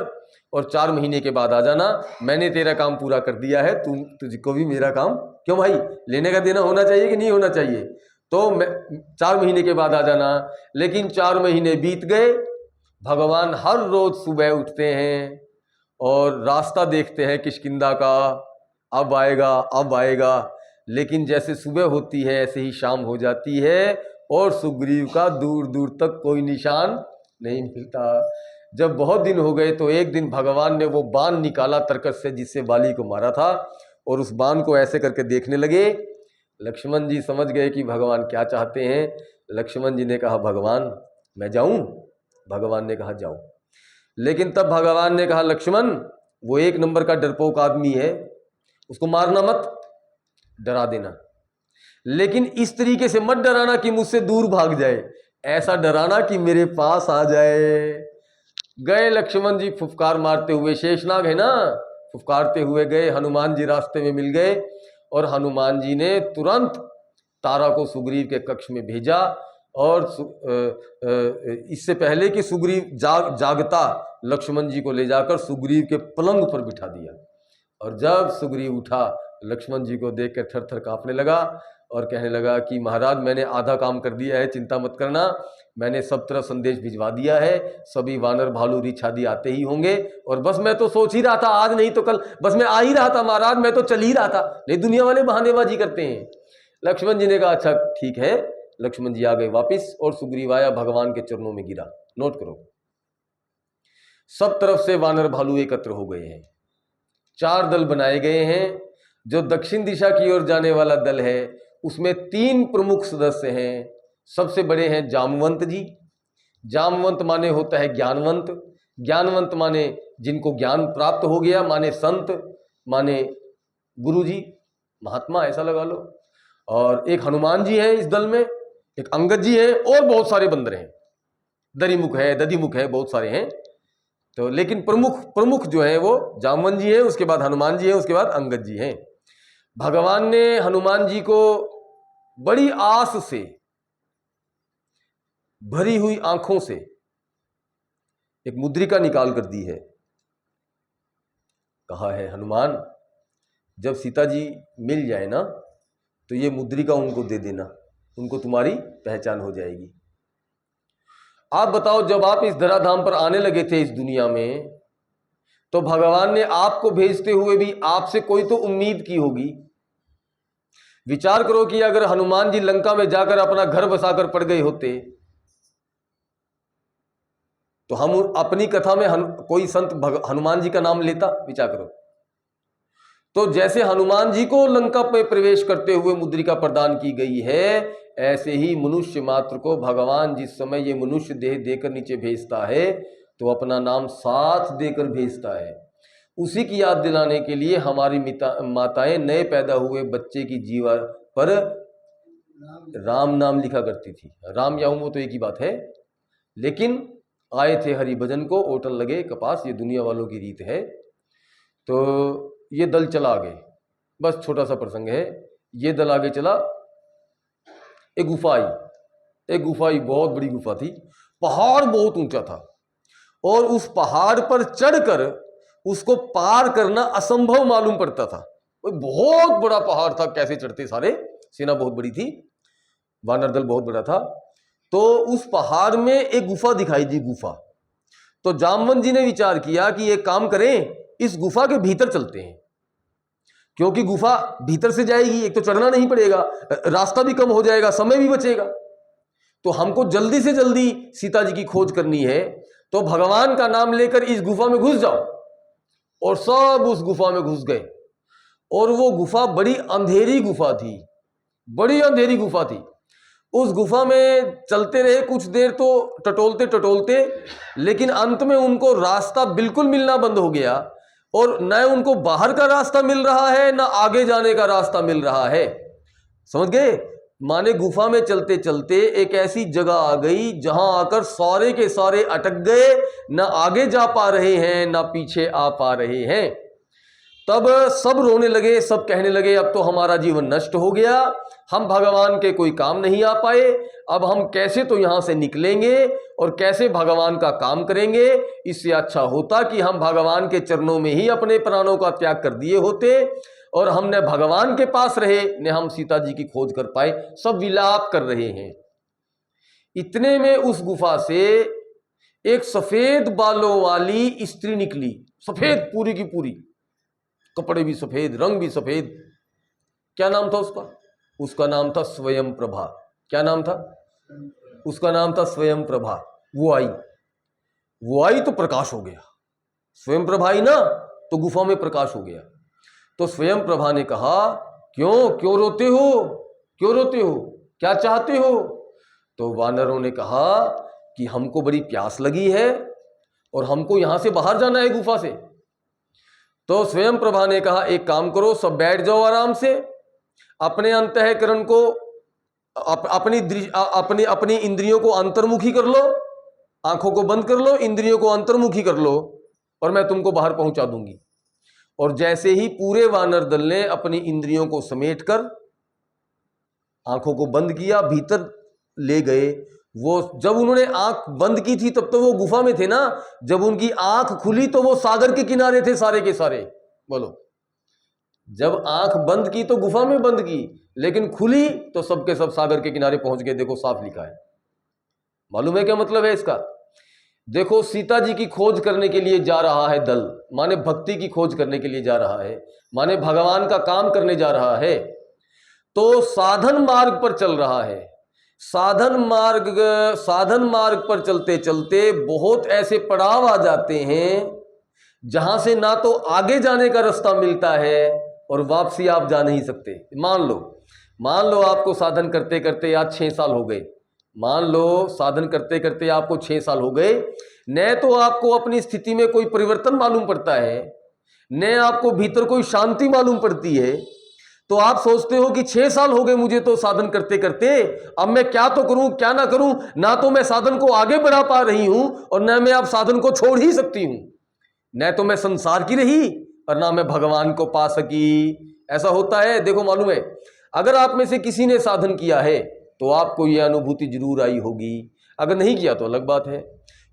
और 4 महीने के बाद आ जाना। मैंने तेरा काम पूरा कर दिया है, तुझको भी मेरा काम, क्यों भाई, लेने का देना होना चाहिए कि नहीं होना चाहिए, तो 4 महीने के बाद आ जाना। लेकिन 4 महीने बीत गए। भगवान हर रोज सुबह उठते हैं और रास्ता देखते हैं किष्किंधा का, अब आएगा अब आएगा, लेकिन जैसे सुबह होती है ऐसे ही शाम हो जाती है और सुग्रीव का दूर दूर तक कोई निशान नहीं मिलता। जब बहुत दिन हो गए तो एक दिन भगवान ने वो बाण निकाला तरकस से जिससे बाली को मारा था और उस बाण को ऐसे करके देखने लगे। लक्ष्मण जी समझ गए कि भगवान क्या चाहते हैं। लक्ष्मण जी ने कहा भगवान मैं जाऊं? भगवान ने कहा जाओ। लेकिन तब भगवान ने कहा लक्ष्मण वो 1 नंबर का डरपोक आदमी है, उसको मारना मत, डरा देना, लेकिन इस तरीके से मत डराना कि मुझसे दूर भाग जाए, ऐसा डराना कि मेरे पास आ जाए। गए लक्ष्मण जी फुफकार मारते हुए, शेषनाग है ना, फुफकारते हुए गए। हनुमान जी रास्ते में मिल गए और हनुमान जी ने तुरंत तारा को सुग्रीव के कक्ष में भेजा और इससे पहले कि सुग्रीव जागता लक्ष्मण जी को ले जाकर सुग्रीव के पलंग पर बिठा दिया। और जब सुग्रीव उठा लक्ष्मण जी को देखकर थर थर कांपने लगा और कहने लगा कि महाराज मैंने आधा काम कर दिया है, चिंता मत करना, मैंने सब तरफ संदेश भिजवा दिया है, सभी वानर भालू रीछ आदि आते ही होंगे और बस मैं तो सोच ही रहा था आज नहीं तो कल, बस मैं आ ही रहा था महाराज, मैं तो चल ही रहा था, नहीं दुनिया वाले बहानेबाजी करते हैं। लक्ष्मण जी ने कहा अच्छा ठीक है। लक्ष्मण जी आ गए वापिस और सुग्रीव आया, भगवान के चरणों में गिरा। नोट करो, सब तरफ से वानर भालू एकत्र हो गए हैं, 4 दल बनाए गए हैं। जो दक्षिण दिशा की ओर जाने वाला दल है उसमें 3 प्रमुख सदस्य हैं। सबसे बड़े हैं जामवंत जी। जामवंत माने होता है ज्ञानवंत, ज्ञानवंत माने जिनको ज्ञान प्राप्त हो गया, माने संत, माने गुरु जी, महात्मा ऐसा लगा लो। और एक हनुमान जी है इस दल में, एक अंगद जी है और बहुत सारे बंदर हैं, दरिमुख है, दधिमुख है, बहुत सारे हैं। तो लेकिन प्रमुख जो है वो जामवंत जी है, उसके बाद हनुमान जी है, उसके बाद अंगद जी हैं। भगवान ने हनुमान जी को बड़ी आस से भरी हुई आंखों से एक मुद्रिका निकाल कर दी है। कहा है हनुमान जब सीता जी मिल जाए ना तो ये मुद्रिका उनको दे देना, उनको तुम्हारी पहचान हो जाएगी। आप बताओ जब आप इस धराधाम पर आने लगे थे इस दुनिया में तो भगवान ने आपको भेजते हुए भी आपसे कोई तो उम्मीद की होगी। विचार करो कि अगर हनुमान जी लंका में जाकर अपना घर बसाकर पड़ गए होते तो हम अपनी कथा में कोई संत हनुमान जी का नाम लेता? विचार करो। तो जैसे हनुमान जी को लंका पे प्रवेश करते हुए मुद्रिका प्रदान की गई है, ऐसे ही मनुष्य मात्र को भगवान जिस समय ये मनुष्य देह देकर नीचे भेजता है तो अपना नाम साथ देकर भेजता है। उसी की याद दिलाने के लिए हमारी माताएं नए पैदा हुए बच्चे की जीवा पर राम नाम लिखा करती थी। राम या वो तो एक ही बात है, लेकिन आए थे हरि भजन को ओटन लगे कपास, ये दुनिया वालों की रीत है। तो ये दल चला आगे, बस छोटा सा प्रसंग है। ये दल आगे चला, एक गुफा आई, बहुत बड़ी गुफा थी, पहाड़ बहुत ऊंचा था और उस पहाड़ पर चढ़कर उसको पार करना असंभव मालूम पड़ता था। बहुत बड़ा पहाड़ था, कैसे चढ़ते सारे, सेना बहुत बड़ी थी, वानर दल बहुत बड़ा था। तो उस पहाड़ में एक गुफा दिखाई दी, गुफा। तो जामवंत जी ने विचार किया कि एक काम करें, इस गुफा के भीतर चलते हैं, क्योंकि गुफा भीतर से जाएगी, एक तो चढ़ना नहीं पड़ेगा, रास्ता भी कम हो जाएगा, समय भी बचेगा। तो हमको जल्दी से जल्दी सीता जी की खोज करनी है, तो भगवान का नाम लेकर इस गुफा में घुस जाओ। और सब उस गुफा में घुस गए। और वो गुफा बड़ी अंधेरी गुफा थी, बड़ी अंधेरी गुफा थी। उस गुफा में चलते रहे कुछ देर, तो टटोलते टटोलते, लेकिन अंत में उनको रास्ता बिल्कुल मिलना बंद हो गया। और न उनको बाहर का रास्ता मिल रहा है, न आगे जाने का रास्ता मिल रहा है। समझ गए? माने गुफा में चलते चलते एक ऐसी जगह आ गई जहां आकर सारे के सारे अटक गए, न आगे जा पा रहे हैं, न पीछे आ पा रहे हैं। तब सब रोने लगे, सब कहने लगे अब तो हमारा जीवन नष्ट हो गया, हम भगवान के कोई काम नहीं आ पाए, अब हम कैसे तो यहां से निकलेंगे और कैसे भगवान का काम करेंगे। इससे अच्छा होता कि हम भगवान के चरणों में ही अपने प्राणों का त्याग कर दिए होते और हमने भगवान के पास रहे, ने हम सीता जी की खोज कर पाए। सब विलाप कर रहे हैं। इतने में उस गुफा से एक सफेद बालों वाली स्त्री निकली, सफेद पूरी की पूरी, कपड़े भी सफेद, रंग भी सफेद। क्या नाम था उसका? उसका नाम था स्वयं प्रभा। क्या नाम था उसका? नाम था स्वयं प्रभा। वो आई तो प्रकाश हो गया। स्वयं प्रभा आई ना, तो गुफा में प्रकाश हो गया। तो स्वयं प्रभा ने कहा, क्यों रोते हो, क्यों रोते हो, क्या चाहते हो? तो वानरों ने कहा कि हमको बड़ी प्यास लगी है और हमको यहां से बाहर जाना है गुफा से। तो स्वयं प्रभा ने कहा, एक काम करो, सब बैठ जाओ आराम से, अपने अंतःकरण को अपनी इंद्रियों को अंतर्मुखी कर लो, आंखों को बंद कर लो, इंद्रियों को अंतर्मुखी कर लो और मैं तुमको बाहर पहुंचा दूंगी। और जैसे ही पूरे वानर दल ने अपनी इंद्रियों को समेटकर आंखों को बंद किया, भीतर ले गए। वो जब उन्होंने आंख बंद की थी तब तो वो गुफा में थे ना, जब उनकी आंख खुली तो वो सागर के किनारे थे सारे के सारे। बोलो, जब आंख बंद की तो गुफा में बंद की, लेकिन खुली तो सबके सब सागर के किनारे पहुंच गए। देखो साफ लिखा है। मालूम है क्या मतलब है इसका? देखो, सीता जी की खोज करने के लिए जा रहा है दल, माने भक्ति की खोज करने के लिए जा रहा है, माने भगवान का काम करने जा रहा है। तो साधन मार्ग पर चल रहा है। साधन मार्ग पर चलते चलते बहुत ऐसे पड़ाव आ जाते हैं जहां से ना तो आगे जाने का रास्ता मिलता है और वापसी आप जा नहीं सकते। मान लो आपको साधन करते करते आज 6 साल हो गए। मान लो साधन करते करते आपको 6 साल हो गए, न तो आपको अपनी स्थिति में कोई परिवर्तन मालूम पड़ता है, न आपको भीतर कोई शांति मालूम पड़ती है। तो आप सोचते हो कि 6 साल हो गए मुझे तो साधन करते करते, अब मैं क्या तो करूं क्या ना करूं, ना तो मैं साधन को आगे बढ़ा पा रही हूं और न मैं अब साधन को छोड़ ही सकती हूं, न तो मैं संसार की रही और ना मैं भगवान को पा सकी। ऐसा होता है। देखो, मालूम है, अगर आप में से किसी ने साधन किया है तो आपको यह अनुभूति जरूर आई होगी, अगर नहीं किया तो अलग बात है।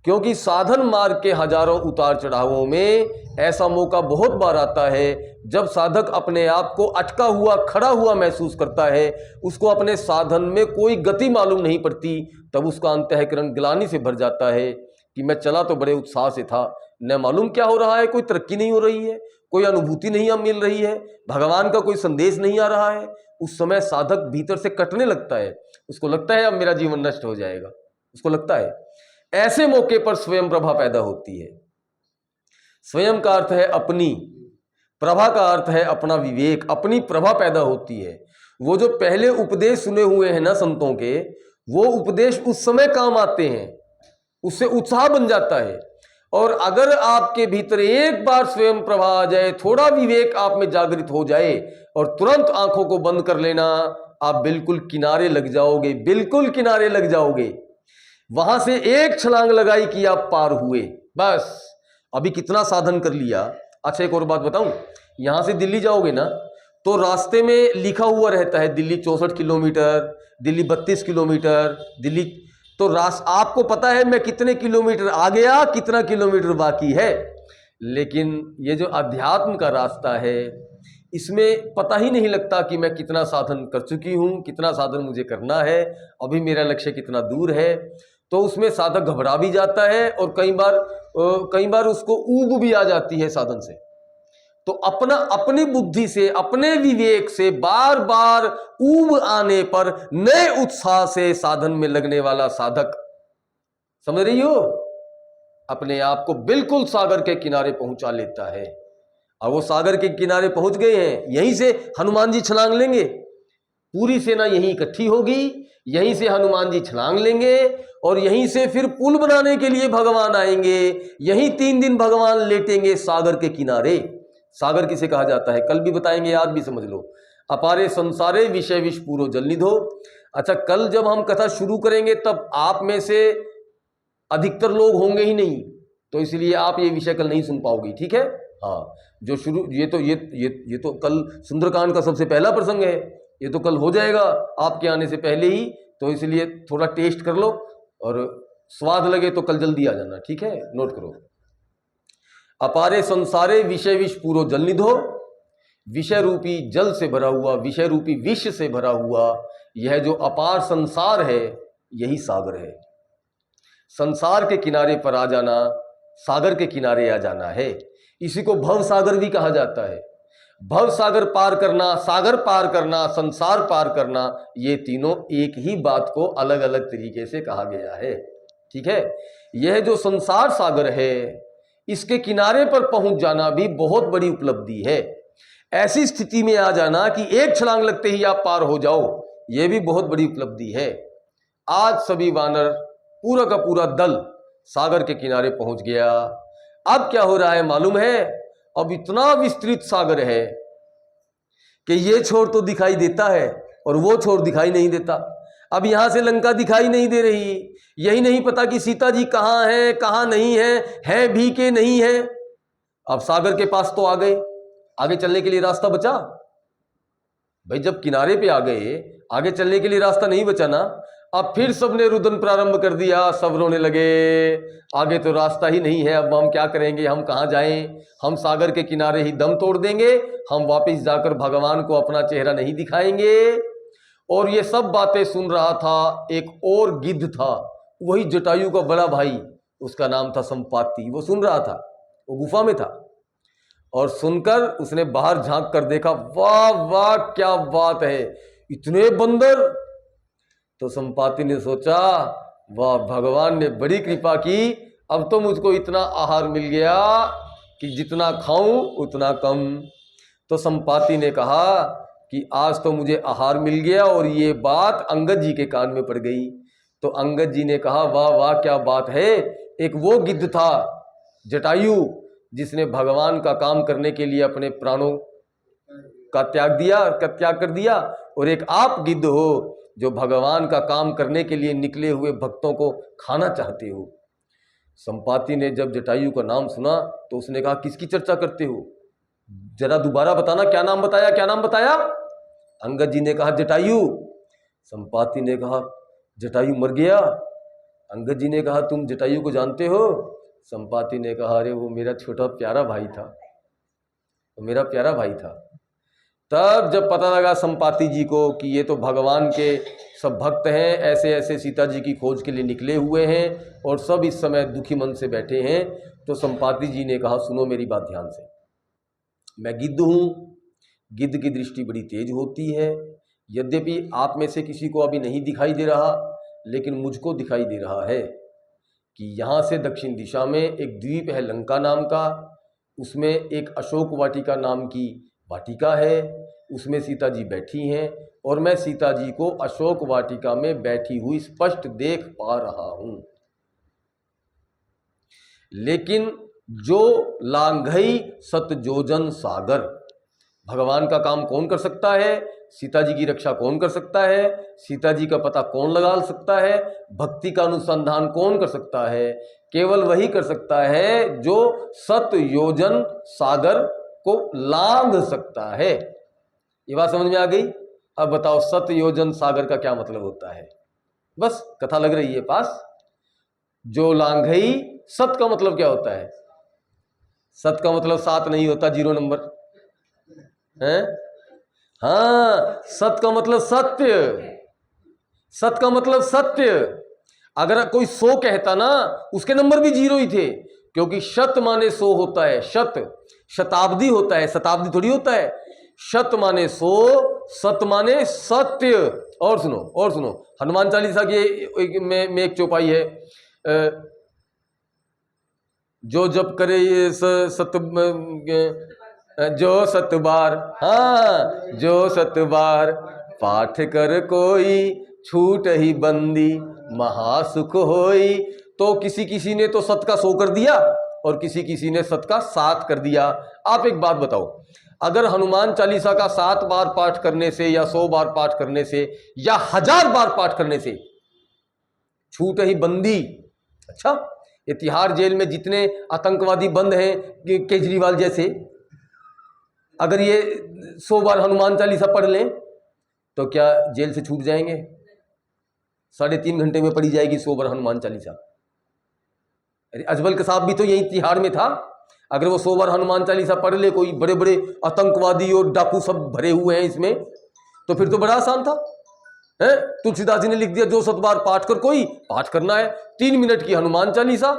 क्योंकि साधन मार्ग के हजारों उतार चढ़ावों में ऐसा मौका बहुत बार आता है जब साधक अपने आप को अटका हुआ खड़ा हुआ महसूस करता है, उसको अपने साधन में कोई गति मालूम नहीं पड़ती, तब उसका अंतःकरण ग्लानि से भर जाता है कि मैं चला तो बड़े उत्साह से था, न मालूम क्या हो रहा है, कोई तरक्की नहीं हो रही है, कोई अनुभूति नहीं अब मिल रही है, भगवान का कोई संदेश नहीं आ रहा है। उस समय साधक भीतर से कटने लगता है, उसको लगता है अब मेरा जीवन नष्ट हो जाएगा, उसको लगता है। ऐसे मौके पर स्वयं प्रभा पैदा होती है। स्वयं का अर्थ है अपनी, प्रभा का अर्थ है अपना विवेक, अपनी प्रभा पैदा होती है। वो जो पहले उपदेश सुने हुए हैं ना संतों के, वो उपदेश उस समय काम आते हैं, उससे उत्साह बन जाता है। और अगर आपके भीतर एक बार स्वयं प्रभा आ जाए, थोड़ा विवेक आप में जागृत हो जाए और तुरंत आंखों को बंद कर लेना, आप बिल्कुल किनारे लग जाओगे, बिल्कुल किनारे लग जाओगे। वहां से एक छलांग लगाई कि आप पार हुए, बस। अभी कितना साधन कर लिया। अच्छा, एक और बात बताऊं, यहां से दिल्ली जाओगे ना तो रास्ते में लिखा हुआ रहता है दिल्ली 64 किलोमीटर, दिल्ली 32 किलोमीटर, दिल्ली, तो आपको पता है मैं कितने किलोमीटर आ गया, कितना किलोमीटर बाकी है। लेकिन ये जो अध्यात्म का रास्ता है, इसमें पता ही नहीं लगता कि मैं कितना साधन कर चुकी हूं, कितना साधन मुझे करना है, अभी मेरा लक्ष्य कितना दूर है। तो उसमें साधक घबरा भी जाता है और कई बार उसको ऊब भी आ जाती है साधन से। तो अपनी बुद्धि से, अपने विवेक से बार बार ऊब आने पर नए उत्साह से साधन में लगने वाला साधक, समझ रही हो, अपने आप को बिल्कुल सागर के किनारे पहुंचा लेता है। और वो सागर के किनारे पहुंच गए हैं, यहीं से हनुमान जी छलांग लेंगे, पूरी सेना यहीं इकट्ठी होगी, यहीं से हनुमान जी छलांग लेंगे और यहीं से फिर पुल बनाने के लिए भगवान आएंगे। यहीं 3 दिन भगवान लेटेंगे सागर के किनारे। सागर किसे कहा जाता है कल भी बताएंगे, याद भी समझ लो। अपारे संसारे विषय विष पूरो जल निधो। अच्छा, कल जब हम कथा शुरू करेंगे तब आप में से अधिकतर लोग होंगे ही नहीं, तो इसलिए आप ये विषय कल नहीं सुन पाओगे, ठीक है। हाँ, जो शुरू ये तो कल सुंदरकांड का सबसे पहला प्रसंग है, ये तो कल हो जाएगा आपके आने से पहले ही, तो इसलिए थोड़ा टेस्ट कर लो और स्वाद लगे तो कल जल्दी आ जाना, ठीक है, नोट करो। अपारे संसारे विषय विष पूरो जल निधो। विषय रूपी जल से भरा हुआ, विषय रूपी विष से भरा हुआ यह जो अपार संसार है, यही सागर है। संसार के किनारे पर आ जाना, सागर के किनारे आ जाना है। इसी को भव सागर भी कहा जाता है। भव सागर पार करना, सागर पार करना, संसार पार करना, ये तीनों एक ही बात को अलग अलग तरीके से कहा गया है, ठीक है। यह जो संसार सागर है, इसके किनारे पर पहुंच जाना भी बहुत बड़ी उपलब्धि है। ऐसी स्थिति में आ जाना कि एक छलांग लगते ही आप पार हो जाओ, यह भी बहुत बड़ी उपलब्धि है। आज सभी वानर, पूरा का पूरा दल सागर के किनारे पहुंच गया। अब क्या हो रहा है मालूम है? अब इतना विस्तृत सागर है कि ये छोर तो दिखाई देता है और वो छोर दिखाई नहीं देता। अब यहां से लंका दिखाई नहीं दे रही, यही नहीं पता कि सीता जी कहां है, कहां नहीं है भी कि नहीं है। अब सागर के पास तो आ गए, आगे चलने के लिए रास्ता बचा? भाई जब किनारे पे आ गए, आगे चलने के लिए रास्ता नहीं बचा ना। अब फिर सबने रुदन प्रारंभ कर दिया, सब रोने लगे, आगे तो रास्ता ही नहीं है, अब हम क्या करेंगे, हम कहाँ जाएं, हम सागर के किनारे ही दम तोड़ देंगे, हम वापस जाकर भगवान को अपना चेहरा नहीं दिखाएंगे। और ये सब बातें सुन रहा था एक और गिद्ध था, वही जटायु का बड़ा भाई, उसका नाम था संपाति। वो सुन रहा था, वो गुफा में था, और सुनकर उसने बाहर झांक कर देखा, वाह वाह क्या बात है, इतने बंदर। तो संपाति ने सोचा, वाह भगवान ने बड़ी कृपा की, अब तो मुझको इतना आहार मिल गया कि जितना खाऊं उतना कम। तो संपाति ने कहा कि आज तो मुझे आहार मिल गया, और ये बात अंगद जी के कान में पड़ गई। तो अंगद जी ने कहा, वाह वाह क्या बात है, एक वो गिद्ध था जटायु जिसने भगवान का काम करने के लिए अपने प्राणों का त्याग कर दिया, और एक आप गिद्ध हो जो भगवान का काम करने के लिए निकले हुए भक्तों को खाना चाहते हो। संपाति ने जब जटायु का नाम सुना तो उसने कहा, किसकी चर्चा करते हो, जरा दोबारा बताना, क्या नाम बताया, क्या नाम बताया? अंगद जी ने कहा, जटायु। संपाति ने कहा, जटायु मर गया? अंगद जी ने कहा, तुम जटायु को जानते हो? संपाति ने कहा, अरे वो मेरा छोटा प्यारा भाई था, वो मेरा प्यारा भाई था। तब जब पता लगा संपाति जी को कि ये तो भगवान के सब भक्त हैं, ऐसे ऐसे सीता जी की खोज के लिए निकले हुए हैं और सब इस समय दुखी मन से बैठे हैं, तो संपाति जी ने कहा, सुनो मेरी बात ध्यान से, मैं गिद्ध हूँ, गिद्ध की दृष्टि बड़ी तेज होती है। यद्यपि आप में से किसी को अभी नहीं दिखाई दे रहा, लेकिन मुझको दिखाई दे रहा है कि यहाँ से दक्षिण दिशा में एक द्वीप है लंका नाम का, उसमें एक अशोक वाटिका नाम की वाटिका है, उसमें सीता जी बैठी हैं, और मैं सीता जी को अशोक वाटिका में बैठी हुई स्पष्ट देख पा रहा हूं। लेकिन जो लांघई सतजोजन सागर, भगवान का काम कौन कर सकता है, सीता जी की रक्षा कौन कर सकता है, सीता जी का पता कौन लगा सकता है, भक्ति का अनुसंधान कौन कर सकता है? केवल वही कर सकता है जो सतयोजन सागर को लांघ सकता है। ये बात समझ में आ गई? अब बताओ सतयोजन सागर का क्या मतलब होता है? बस कथा लग रही है पास। जो लांघई, सत का मतलब क्या होता है? सत का मतलब 7 नहीं होता, 0 नंबर है। हाँ, सत का मतलब सत्य, सत का मतलब सत्य। अगर कोई 100 कहता ना, उसके नंबर भी 0 ही थे, क्योंकि शत माने 100 होता है, शत शताब्दी होता है, शताब्दी थोड़ी होता है। शत माने 100, सत माने सत्य। और सुनो, हनुमान चालीसा की में एक चौपाई है, जो जप करे ये जो 7 बार, हाँ, जो 7 बार पाठ कर कोई, छूट ही बंदी महासुख होई। तो किसी ने तो 7 का 100 कर दिया और किसी ने 7 का 7 कर दिया। आप एक बात बताओ, अगर हनुमान चालीसा का 7 बार पाठ करने से या 100 बार पाठ करने से या 1000 बार पाठ करने से छूट ही बंदी, अच्छा, ये तिहाड़ जेल में जितने आतंकवादी बंद हैं केजरीवाल जैसे, अगर ये 100 बार हनुमान चालीसा पढ़ लें तो क्या जेल से छूट जाएंगे? 3.5 घंटे में पढ़ी जाएगी 100 बार हनुमान चालीसा। अरे अजमल कसाब भी तो यही तिहाड़ में था। अगर वो 100 बार हनुमान चालीसा पढ़ ले, कोई बड़े बड़े आतंकवादी और डाकू सब भरे हुए हैं इसमें, तो फिर तो बड़ा आसान था। है तुलसीदास जी ने लिख दिया, जो 7 बार पाठ कर कोई, पाठ करना है 3 मिनट की हनुमान चालीसा,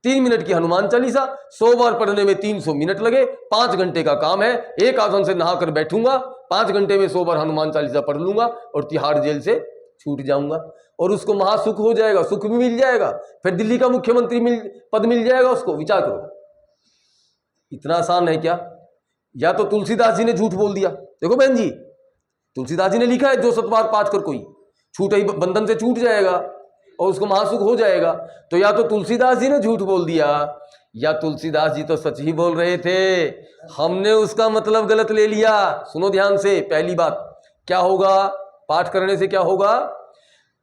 3 मिनट की हनुमान चालीसा, 100 बार पढ़ने में 300 मिनट लगे, 5 घंटे का काम है। एक आसन से नहा कर बैठूंगा, 5 घंटे में 100 बार हनुमान चालीसा पढ़ लूंगा और तिहाड़ जेल से छूट जाऊंगा, और उसको महासुख हो जाएगा, सुख भी मिल जाएगा, फिर दिल्ली का मुख्यमंत्री पद मिल जाएगा उसको। विचार करो, इतना आसान है क्या? या तो तुलसीदास जी ने झूठ बोल दिया। देखो बहन जी, तुलसीदास जी ने लिखा है, जो 7 बार पाठ कर कोई, छूट ही बंधन से छूट जाएगा और उसको महासुख हो जाएगा। तो या तो तुलसीदास जी ने झूठ बोल दिया, या तुलसीदास जी तो सच ही बोल रहे थे, हमने उसका मतलब गलत ले लिया। सुनो ध्यान से, पहली बात क्या होगा? पाठ करने से क्या होगा?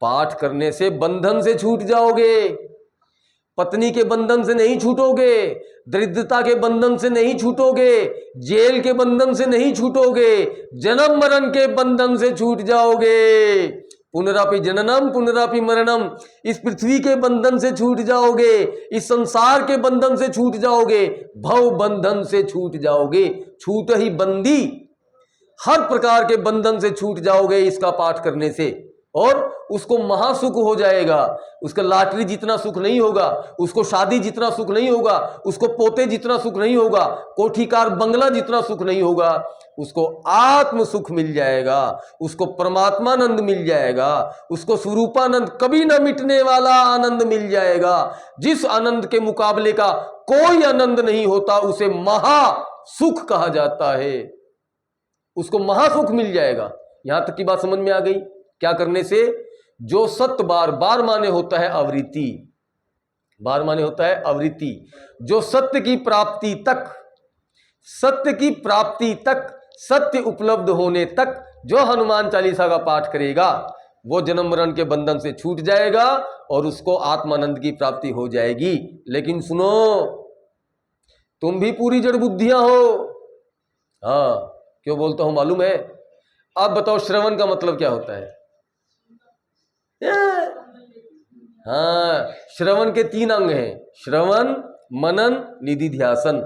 पाठ करने से बंधन से छूट जाओगे, पत्नी के बंधन से नहीं छूटोगे, दरिद्रता के बंधन से नहीं छूटोगे, जेल के बंधन से नहीं छूटोगे, जन्म मरण के बंधन से छूट जाओगे। पुनरापि जननम पुनरापि मरणम, इस पृथ्वी के बंधन से छूट जाओगे, इस संसार के बंधन से छूट जाओगे, भव बंधन से छूट जाओगे। छूट ही बंदी, हर प्रकार के बंधन से छूट जाओगे इसका पाठ करने से, और उसको महासुख हो जाएगा। उसका लॉटरी जितना सुख नहीं होगा, उसको शादी जितना सुख नहीं होगा, उसको पोते जितना सुख नहीं होगा, कोठीकार बंगला जितना सुख नहीं होगा, उसको आत्म सुख मिल जाएगा, उसको परमात्मानंद मिल जाएगा, उसको स्वरूपानंद, कभी न मिटने वाला आनंद मिल जाएगा। जिस आनंद के मुकाबले का कोई आनंद नहीं होता, उसे महासुख कहा जाता है। उसको महासुख मिल जाएगा। यहां तक की बात समझ में आ गई? क्या करने से? जो 7 बार, बार माने होता है आवृत्ति, बार माने होता है आवृत्ति, जो सत्य की प्राप्ति तक, सत्य की प्राप्ति तक, सत्य उपलब्ध होने तक जो हनुमान चालीसा का पाठ करेगा, वो जन्म मरण के बंधन से छूट जाएगा और उसको आत्मानंद की प्राप्ति हो जाएगी। लेकिन सुनो, तुम भी पूरी जड़ बुद्धियां हो। हाँ, क्यों बोलता हूं मालूम है? अब बताओ, श्रवण का मतलब क्या होता है? हाँ, श्रवण के 3 अंग हैं, श्रवण, मनन, निधिध्यासन।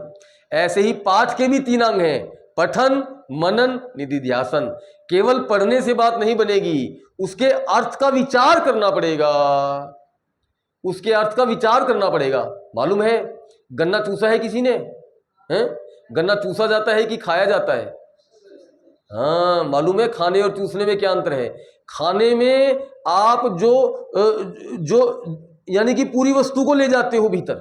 ऐसे ही पाठ के भी 3 अंग हैं, पठन, मनन, निधिध्यासन। केवल पढ़ने से बात नहीं बनेगी, उसके अर्थ का विचार करना पड़ेगा, उसके अर्थ का विचार करना पड़ेगा। मालूम है गन्ना चूसा है किसी ने? हैं? गन्ना चूसा जाता है कि खाया जाता है? हाँ, मालूम है खाने और चूसने में क्या अंतर है? खाने में आप जो यानी कि पूरी वस्तु को ले जाते हो भीतर,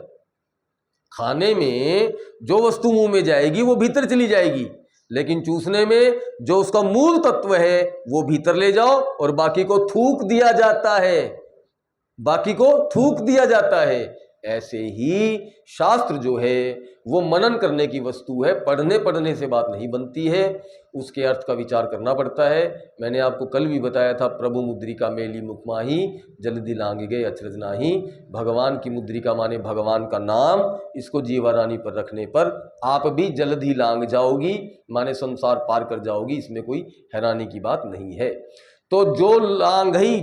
खाने में जो वस्तु मुंह में जाएगी वो भीतर चली जाएगी, लेकिन चूसने में जो उसका मूल तत्व है वो भीतर ले जाओ और बाकी को थूक दिया जाता है, बाकी को थूक दिया जाता है। ऐसे ही शास्त्र जो है वो मनन करने की वस्तु है, पढ़ने से बात नहीं बनती है, उसके अर्थ का विचार करना पड़ता है। मैंने आपको कल भी बताया था, प्रभु मुद्रिका मेली मुख माही, जल्दी लांग गए अचरज नाही। भगवान की मुद्रिका माने भगवान का नाम, इसको जीवारानी पर रखने पर आप भी जल्द ही लांग जाओगी, माने संसार पार कर जाओगी, इसमें कोई हैरानी की बात नहीं है। तो जो लांघई,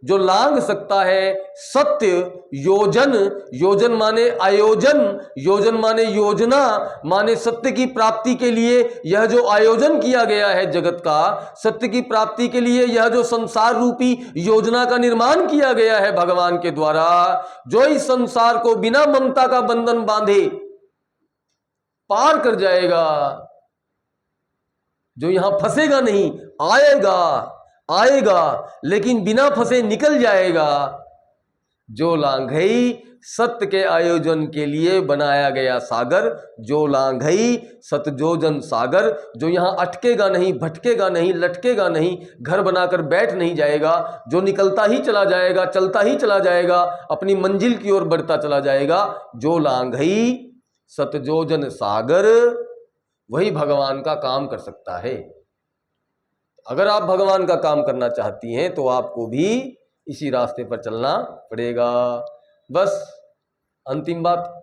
जो लांघ सकता है सत्य योजन, योजन माने आयोजन, योजन माने योजना, माने सत्य की प्राप्ति के लिए यह जो आयोजन किया गया है जगत का, सत्य की प्राप्ति के लिए यह जो संसार रूपी योजना का निर्माण किया गया है भगवान के द्वारा, जो इस संसार को बिना ममता का बंधन बांधे पार कर जाएगा, जो यहां फंसेगा नहीं, आएगा लेकिन बिना फंसे निकल जाएगा, जो लांघई सत्य के आयोजन के लिए बनाया गया सागर, जो लांघई सतजोजन सागर, जो यहां अटकेगा नहीं, भटकेगा नहीं, लटकेगा नहीं, घर बनाकर बैठ नहीं जाएगा, जो निकलता ही चला जाएगा, चलता ही चला जाएगा, अपनी मंजिल की ओर बढ़ता चला जाएगा, जो लांघई सतजोजन सागर, वही भगवान का काम कर सकता है। अगर आप भगवान का काम करना चाहती हैं तो आपको भी इसी रास्ते पर चलना पड़ेगा। बस अंतिम बात,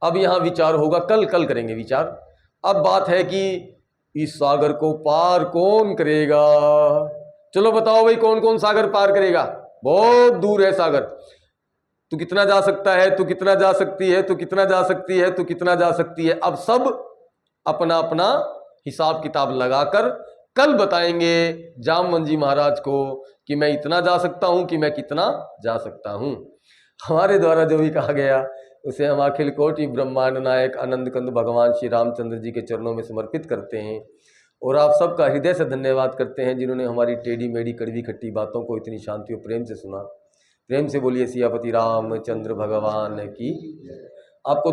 अब यहां विचार होगा, कल करेंगे विचार। अब बात है कि इस सागर को पार कौन करेगा। चलो बताओ भाई, कौन कौन सागर पार करेगा? बहुत दूर है सागर। तू कितना जा सकता है, तू कितना जा सकती है, तू कितना जा सकती है, तू कितना जा सकती है। अब सब अपना अपना हिसाब किताब लगाकर कल बताएंगे जामवंत जी महाराज को कि मैं इतना जा सकता हूं कि मैं कितना जा सकता हूं। हमारे द्वारा जो भी कहा गया उसे हम अखिल कोटि ब्रह्मांड नायक आनंद कंद भगवान श्री रामचंद्र जी के चरणों में समर्पित करते हैं और आप सबका हृदय से धन्यवाद करते हैं जिन्होंने हमारी टेढ़ी मेढ़ी कड़वी खट्टी बातों को इतनी शांति और प्रेम से सुना। प्रेम से बोलिए सियापति रामचंद्र भगवान की। आपको